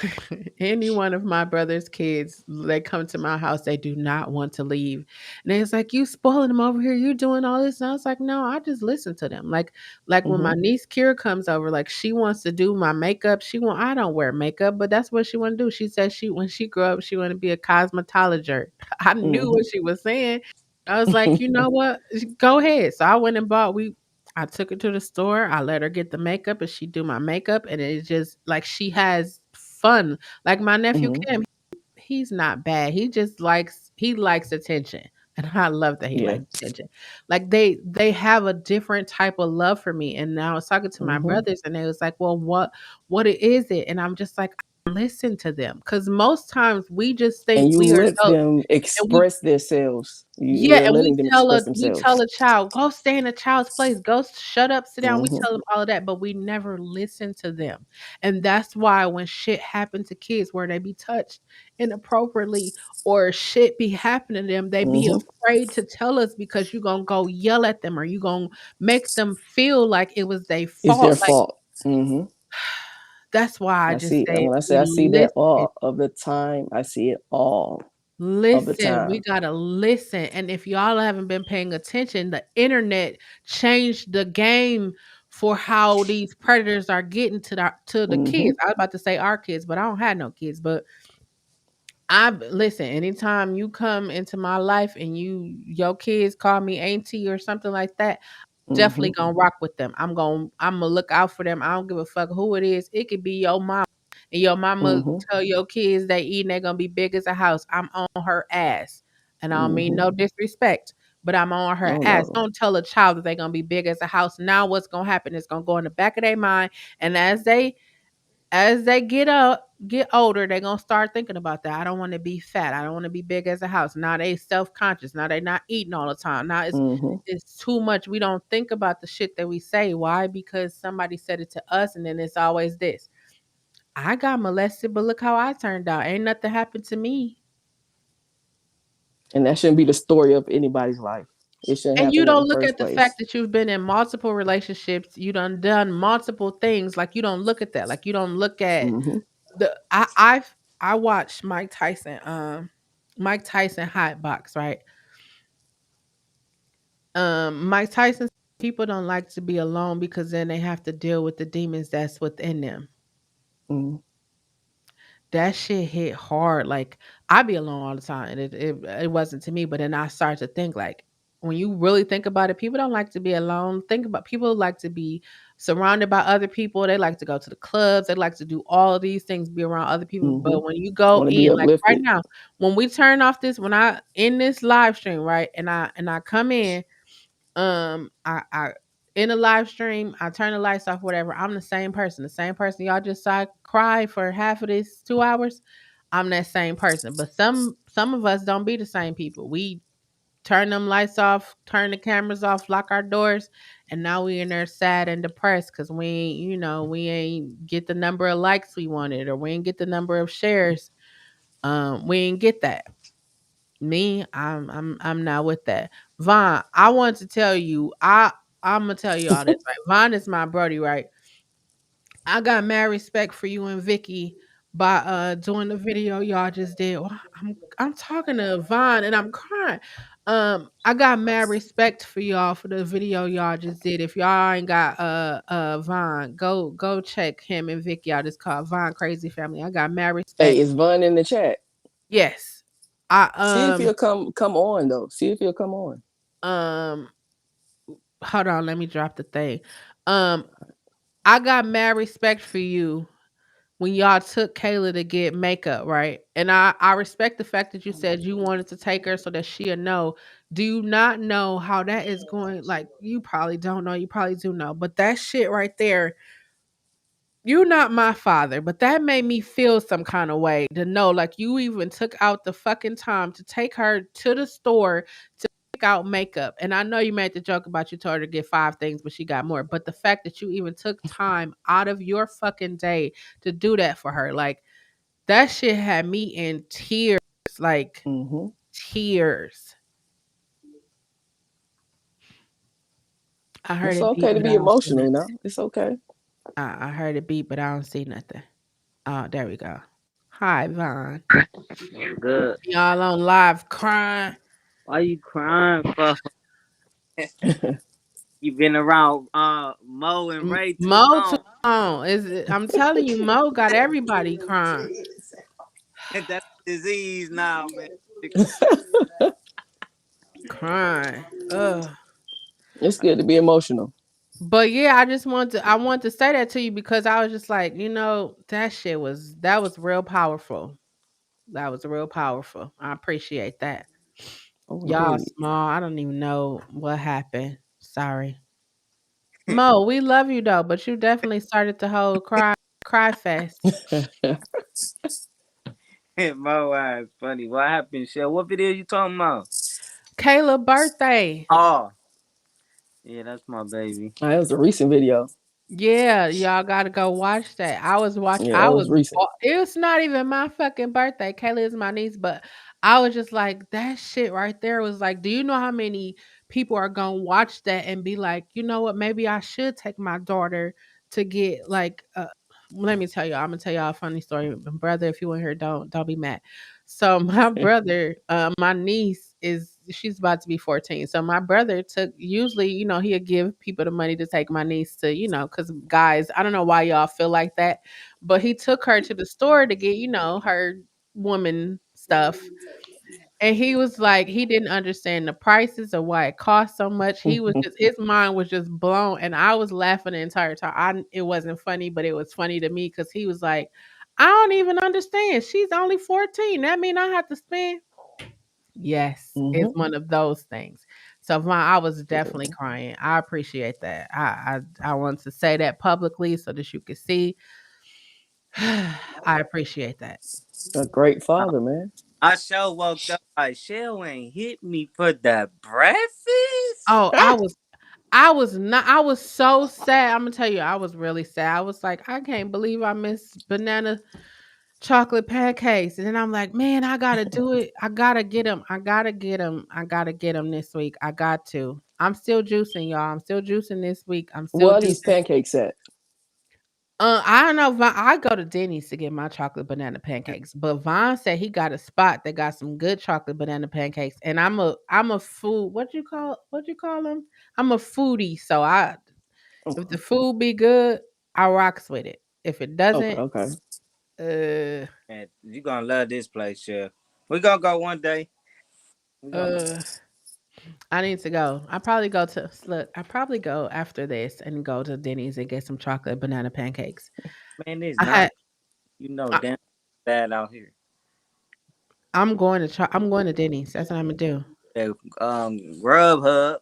any one of my brother's kids, they come to my house, they do not want to leave. And it's like, you spoiling them over here, you doing all this. And I was like, no, I just listen to them. Like when my Mhm. niece Kira comes over, like she wants to do my makeup. I don't wear makeup, but that's what she want to do. She said when she grew up, she want to be a cosmetologist. I knew what Mhm. she was saying. I was like, you know what? Go ahead. So I went and bought I took her to the store. I let her get the makeup and she do my makeup, and it's just like she has fun. Like my nephew Mhm. Kim, he's not bad. He likes attention. And I love that he Yeah. likes attention. Like they have a different type of love for me. And now I was talking to my Mhm. brothers and they was like, well, what is it? And I'm just like, listen to them. Cause most times we just think And you we are let so them and we express themselves. yeah, You're and letting them express we tell themselves. a child, "Go stay in a child's place. Go shut up, sit down." We Mhm. tell them all of that, but we never listen to them. And that's why when shit happen to kids where they be touched inappropriately or shit be happening to them, they be Mhm. afraid to tell us because you going to go yell at them or you going to make them feel like it was their It's fault. their Like fault. Mhm. that's why I I just see. And say when I say we I see that listen. all of the time, I see it all of the Listen, we time. gotta listen. And if y'all haven't been paying attention, the internet changed the game for how these predators are getting to the kids. Mhm. I was about to say our kids, but I don't have no kids. But I listen, anytime you come into my life and your kids call me auntie or something like that, definitely Mhm. gonna rock with them. I'm gonna look out for them. I don't give a fuck who it is. It could be your mom. And your mama Mhm. tell your kids they eating, they gonna be big as a house. I'm on her ass. And I don't mean Mhm. no disrespect, but I'm on her Oh ass. no. Don't tell a child that they're gonna be big as a house. Now what's gonna happen is gonna go in the back of their mind. And as they get older, they're gonna start thinking about that. I don't want to be fat. I don't want to be big as a house. Now they self-conscious. Now they not eating all the time. Now Mhm. it's too much. We don't think about the shit that we say. Why? Because somebody said it to us, and then it's always this. I got molested, but look how I turned out. Ain't nothing happened to me. And that shouldn't be the story of anybody's life. It shouldn't And you happen in the don't look first at the fact place. that you've been in multiple relationships. You done multiple things. Like you don't look at that. Like you don't look at Mhm. the. I watched Mike Tyson hot box, right? Mike Tyson, people don't like to be alone because then they have to deal with the demons that's within them. Mhm. That shit hit hard. Like I be alone all the time, and it wasn't to me. But then I started to think like when you really think about it, people don't like to be alone. Think about people like to be surrounded by other people. They like to go to the clubs. They like to do all of these things, be around other people. But Mhm. when you go Want to be in, like right uplifted. now, when we turn off this, when I in this live stream, right, and I come in I in a live stream, I turn the lights off, whatever. I'm the same person. The same person y'all just saw cry for half of this 2 hours. I'm that same person. But some of us don't be the same people. We turn them lights off, turn the cameras off, lock our doors, and now we in there sad and depressed because we ain't get the number of likes we wanted, or we ain't get the number of shares. We ain't get that. Me, I'm not with that. Vaughn, I want to tell you, I'm gonna tell you all this, right? Vaughn is my brody, right? I got mad respect for you and Vicky by doing the video y'all just did. I'm talking to Vaughn and I'm crying. I got mad respect for y'all for the video y'all just did. If y'all ain't got Vaughn, go check him and Vicky out. It's called Vaughn Crazy Family. I got mad Hey, respect. is Vaughn in the chat? Yes. I See if he'll come on though. See if he'll come on. um hold on, let me drop the thing. Um, I got mad respect for you when y'all took Kayla to get makeup, right? And I respect the fact that you said you wanted to take her so that she'll know. Do you not know how that is going? Like you probably don't know, you probably do know, but that shit right there, you're not my father, but that made me feel some kind of way to know like you even took out the fucking time to take her to the store pick out makeup. And I know you made the joke about you told her to get 5 things, but she got more. But the fact that you even took time out of your fucking day to do that for her, like that shit had me in tears, like Mhm. tears. I heard It's it beep, okay to but I be don't see emotional nothing. now. It's okay. I heard it beep, but I don't see nothing. Oh, there we go. Hi, Vaughn. Good. Y'all on live crying. Why you crying for? You been around Mo and Ray too Mo too long. long. I'm telling you, Mo got everybody crying. That's a disease now, man. Crying. Ugh. It's good to be emotional. But yeah, I want to say that to you because I was just like, that was real powerful. That was real powerful. I appreciate that. Oh, Y'all indeed. small. I don't even know what happened. Sorry. Mo, we love you though, but you definitely started the whole cry fest. Mo eyes funny. What happened, Chelle? What video you talking about? Kayla birthday. Oh, yeah, that's my baby. It was a recent video. Yeah, y'all gotta go watch that. Yeah, that was recent. It was not even my fucking birthday. Kayla is my niece, but I was just like, that shit right there was like, do you know how many people are gonna watch that and be like, you know what, maybe I should take my daughter to get like let me tell you, I'm gonna tell y'all a funny story. My brother, if you want to hear, don't be mad. So my brother, my niece she's about to be 14. So my brother took usually, he'll give people the money to take my niece to, because guys, I don't know why y'all feel like that, but he took her to the store to get, her woman stuff. And he was like, he didn't understand the prices or why it cost so much. He was just his mind was just blown. And I was laughing the entire time. It wasn't funny, but it was funny to me because he was like, I don't even understand. She's only 14. That mean I have to spend. Yes, it's Hmm. one of those things. So Vaughn, I was definitely crying. I appreciate that. I want to say that publicly so that you can see. I appreciate that. A great Uh, father, man. I sure woke up like Chelle ain't hit me for the breakfast. Oh, I was so sad. I'm gonna tell you, I was really sad. I was like, I can't believe I missed banana chocolate pancakes. And then I'm like, man, I gotta do it. I gotta get them. I gotta get them. I gotta get them this week. I got to. I'm still juicing, y'all. I'm still juicing this week. I'm still What are these juicing. pancakes at? I don't know. I go to Denny's to get my chocolate banana pancakes, but Vaughn said he got a spot that got some good chocolate banana pancakes, and I'm a food. What you call them? I'm a foodie, so if the food be good, I rocks with it. If it Okay, doesn't, okay. uh, And you gonna love this place, Chelle. We gonna go one day. We gonna uh, I need to go. I probably go after this and go to Denny's and get some chocolate banana pancakes. man, it's I not had. you know I, damn bad out here. I'm going to Denny's. That's what I'm gonna do. The Grubhub.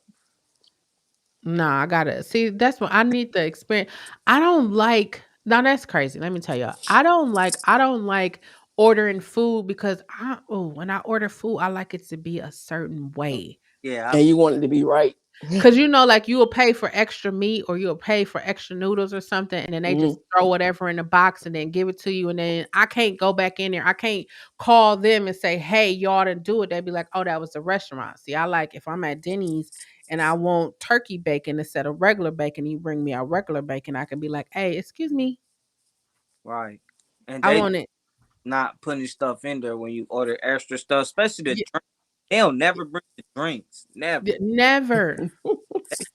No, I gotta see. That's what I need the experience. I don't like. Now that's crazy. Let me tell y'all. I don't like ordering food because when I order food, I like it to be a certain way. Yeah, And you want it to be right. Cause like you will pay for extra meat or you'll pay for extra noodles or something, and then they just Hmm. throw whatever in the box and then give it to you, and then I can't go back in there. I can't call them and say, "Hey, y'all didn't do it." They'd be like, "Oh, that was the restaurant." See, I like if I'm at Denny's and I want turkey bacon instead of regular bacon, you bring me a regular bacon. I can be like, "Hey, excuse me, right. And I they want it." not putting stuff in there when you order extra stuff, especially the Y- drink. They'll never bring the drinks. Never. Never.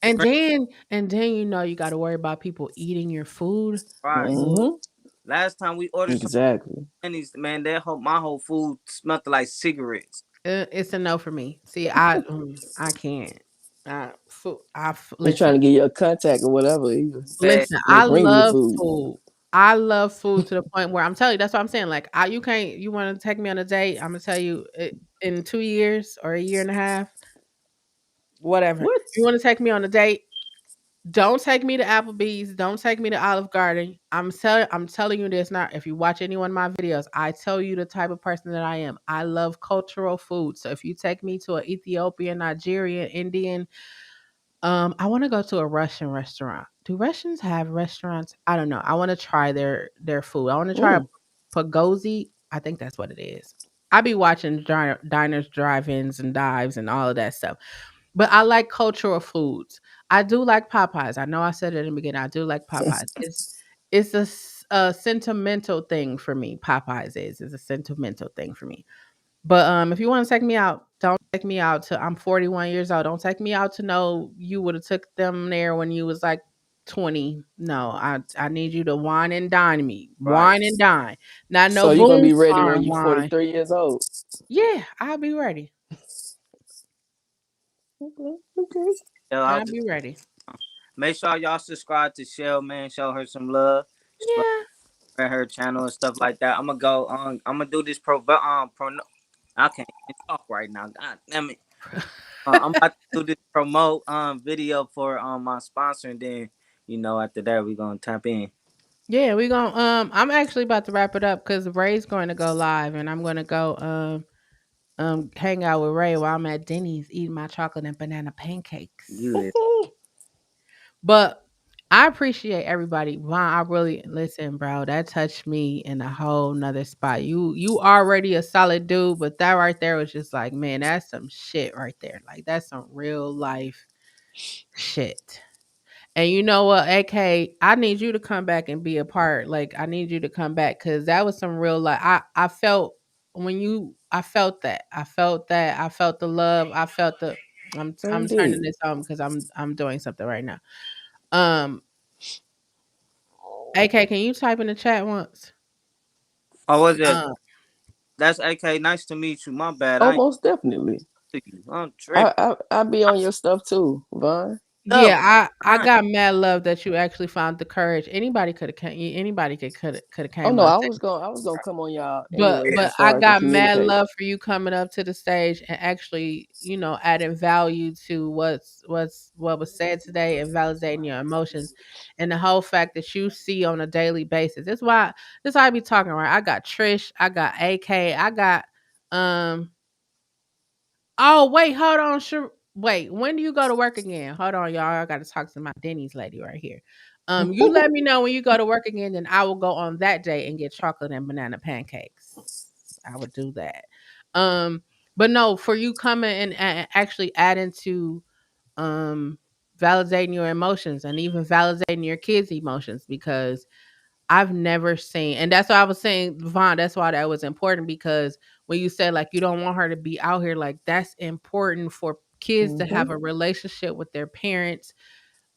And Drink, then you got to worry about people eating your food. right. Ugh. Hmm. Last time we ordered some Exactly. pennies, man, my whole food smelled like cigarettes. It's a no for me. See, I can't. They're trying Listen, to get you a contact or whatever. Bad. listen. They I bring you the love food. food. I love food to the point where I'm telling you. That's what I'm saying. Like, you can't. You want to take me on a date? I'm gonna tell you in 2 years or a year and a half, whatever. What? You want to take me on a date? Don't take me to Applebee's. Don't take me to Olive Garden. I'm telling you this now. If you watch any one of my videos, I tell you the type of person that I am. I love cultural food. So if you take me to an Ethiopian, Nigerian, Indian, I want to go to a Russian restaurant. Do Russians have restaurants? I don't know. I want to try their food. I want to try Mm. pagozi. I think that's what it is. I be watching diners, drive-ins, and dives, and all of that stuff. But I like cultural foods. I do like Popeyes. I know I said it in the beginning. I do like Popeyes. It's a sentimental thing for me. Popeyes is a sentimental thing for me. But if you want to take me out, don't take me out to I'm 41 years old. Don't take me out to know you would have took them there when you was like 20. No, I need you to wine and dine me. Right. Wine and dine. Not no So you're gonna be Boone's ready when Farm you wine. 43 years old. Yeah, I'll be ready. Okay, okay. Yo, I'll I'll just be ready. make sure y'all subscribe to Chelle, man. Show her some love. Yeah. Spread her channel and stuff like that. I'm gonna go on. I'm gonna do this pro. I can't even talk right now. God damn it. I'm about to do this promote video for my sponsor, and then after that we gonna tap in. Yeah, we going to I'm actually about to wrap it up cuz Ray's going to go live and I'm going to go hang out with Ray while I'm at Denny's eating my chocolate and banana pancakes. Good. But I appreciate everybody. Vaughn, I really listen, bro. That touched me in a whole nother spot. You already a solid dude, but that right there was just like, man, that's some shit right there. Like that's some real life shit. And you know what, AK, I need you to come back and be a part. Like I need you to come back because that was some real like I felt when you I felt that. I felt that. I felt the love. I felt the I'm turning Indeed. this on because I'm doing something right now. Um AK, can you type in the chat once? Oh, was it? Um, That's AK. Nice to meet you. My bad. I ain't Almost definitely. to you. I'm tripping. I be on your stuff too, Vaughn. Up. yeah, I got mad love that you actually found the courage. Anybody could have came. Anybody could have Oh came no, up. I was gonna come on y'all anyways But as I far as the got mad communicate. love for you coming up to the stage and actually, adding value to what was said today and validating your emotions and the whole fact that you see on a daily basis. That's why I be talking, right. I got Trish, I got AK, I got um oh wait, hold on, sure. Wait, when do you go to work again? Hold on, y'all. I gotta talk to my Denny's lady right here. You let me know when you go to work again, then I will go on that day and get chocolate and banana pancakes. I would do that. Um, but no, for you coming and actually adding to um validating your emotions and even validating your kids' emotions because I've never seen, and that's why I was saying, Vaughn, that's why that was important because when you said like you don't want her to be out here, like that's important for kids to Mm-hmm. have a relationship with their parents.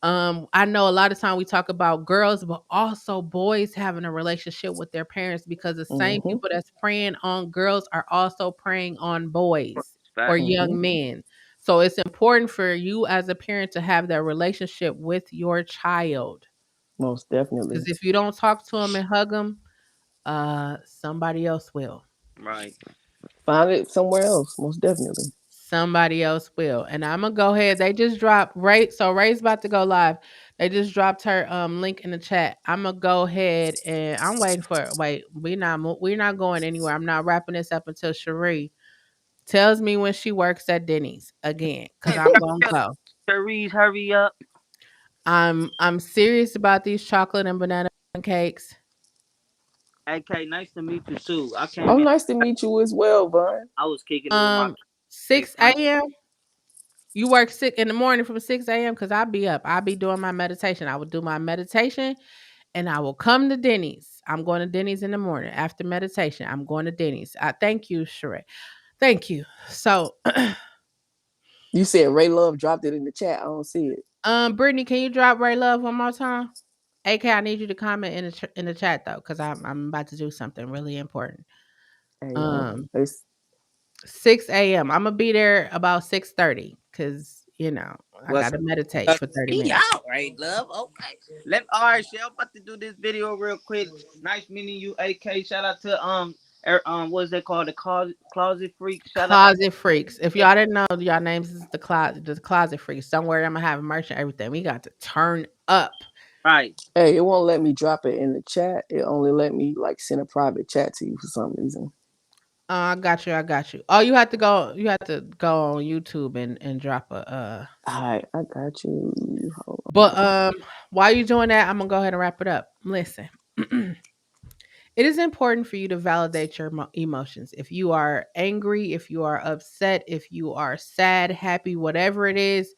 I know a lot of time we talk about girls, but also boys having a relationship with their parents because the same Mm-hmm. people that's preying on girls are also preying on boys or Fact. Mm-hmm. young men. So it's important for you as a parent to have that relationship with your child. Most definitely. Because if you don't talk to them and hug them, somebody else will. Right. Find it somewhere else. Most definitely. Somebody else will. And I'm gonna go ahead. They just dropped Ray. So Ray's about to go live. They just dropped her link in the chat. I'm gonna go ahead and I'm waiting for wait, we're not going anywhere. I'm not wrapping this up until Cherie tells me when she works at Denny's again. Cause I'm gonna go. Cherise, hurry up. I'm serious about these chocolate and banana pancakes. AK, nice to meet you too. I Oh, came in. nice to meet you as well, Vaughn. I was kicking it with my Um big 6 friend. a.m. You work sick in the morning from 6 a.m. because I'll be up. I'll be doing my meditation. I will do my meditation and I will come to Denny's. I'm going to Denny's in the morning. After meditation, I'm going to Denny's. I thank you, Sheree. Thank you. So You said Ray Love dropped it in the chat. I don't see it. Brittany, can you drop Ray Love one more time? AK, I need you to comment in in the chat though, because I'm about to do something really important. Hey, Um it's 6 a.m. I'm gonna be there about 6:30 because I What's gotta meditate for 30 he minutes. out, right, love? Okay. All right, Shell. About to do this video real quick. Nice meeting you, AK. Shout out to what's that called? The closet freak. Shout out. Closet Freaks. If y'all didn't know, y'all names is the Closet Freaks. Don't worry, I'm gonna have merch and everything. We got to turn up. Right. hey, it won't let me drop it in the chat. It only let me like send a private chat to you for some reason. I got you. I got you. Oh, you have to go. You have to go on YouTube and drop a. All right, I got you. Hold But while you doing that, I'm gonna go ahead and wrap it up. Listen, it is important for you to validate your emotions. If you are angry, if you are upset, if you are sad, happy, whatever it is,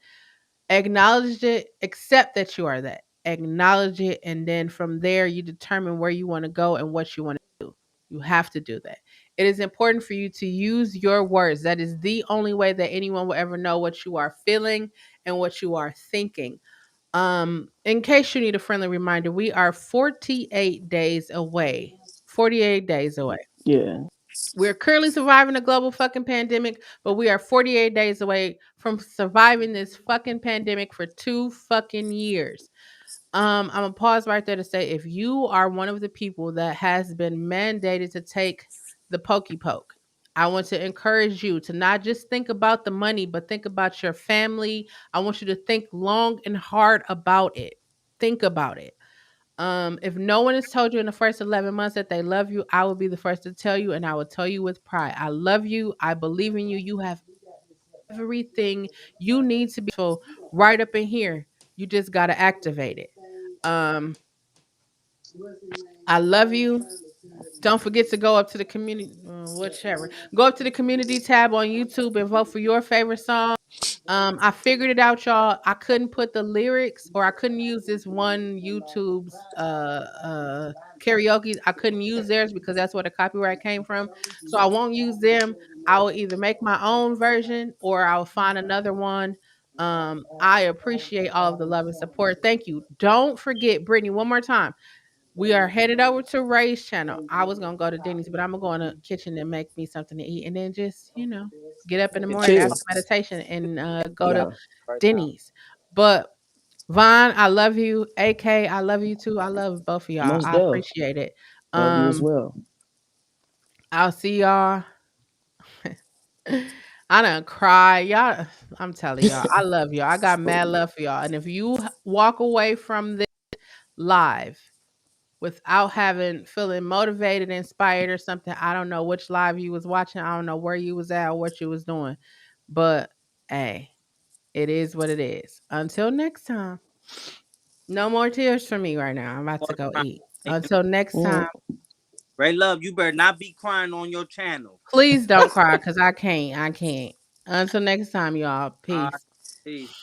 acknowledge it. Accept that you are that. acknowledge it, and then from there you determine where you want to go and what you want to do. You have to do that. It is important for you to use your words. That is the only way that anyone will ever know what you are feeling and what you are thinking. In case you need a friendly reminder, we are 48 days away. 48 days away. Yeah. We're currently surviving a global fucking pandemic, but we are 48 days away from surviving this fucking pandemic for 2 fucking years. I'm gonna pause right there to say if you are one of the people that has been mandated to take the pokey poke, I want to encourage you to not just think about the money, but think about your family. I want you to think long and hard about it. Think about it. If no one has told you in the first 11 months that they love you, I will be the first to tell you, and I will tell you with pride. I love you. I believe in you. You have everything you need to be successful right up in here. You just got to activate it. Um, I love you. Don't forget to go up to the community, whichever. Go up to the community tab on YouTube and vote for your favorite song. I figured it out, y'all. I couldn't put the lyrics, or I couldn't use this one YouTube's karaoke. I couldn't use theirs because that's where the copyright came from. So I won't use them. I will either make my own version or I'll find another one. I appreciate all of the love and support. Thank you. Don't forget, Brittany, one more time. We are headed over to Ray's channel. I was gonna go to Denny's, but I'm gonna go in the kitchen and make me something to eat, and then just get up in the Get morning that Chill. after meditation and go to Yeah. right now. Denny's. But Vaughn, I love you. AK, I love you too. I love both of y'all. Most I deaf. appreciate it. Love you as Um, well. I'll see y'all. I done cry. Y'all, I'm telling y'all, I love y'all. I got mad love for y'all. And if you walk away from this live without having feeling motivated, inspired, or something. I don't know which live you was watching. I don't know where you was at or what you was doing. But hey, it is what it is. Until next time. No more tears for me right now. I'm about to More go crying. eat. Ain't Until next Mm. time. Ray Love, you better not be crying on your channel. Please don't cry because I can't. I can't. Until next time, y'all. All right, Peace. peace.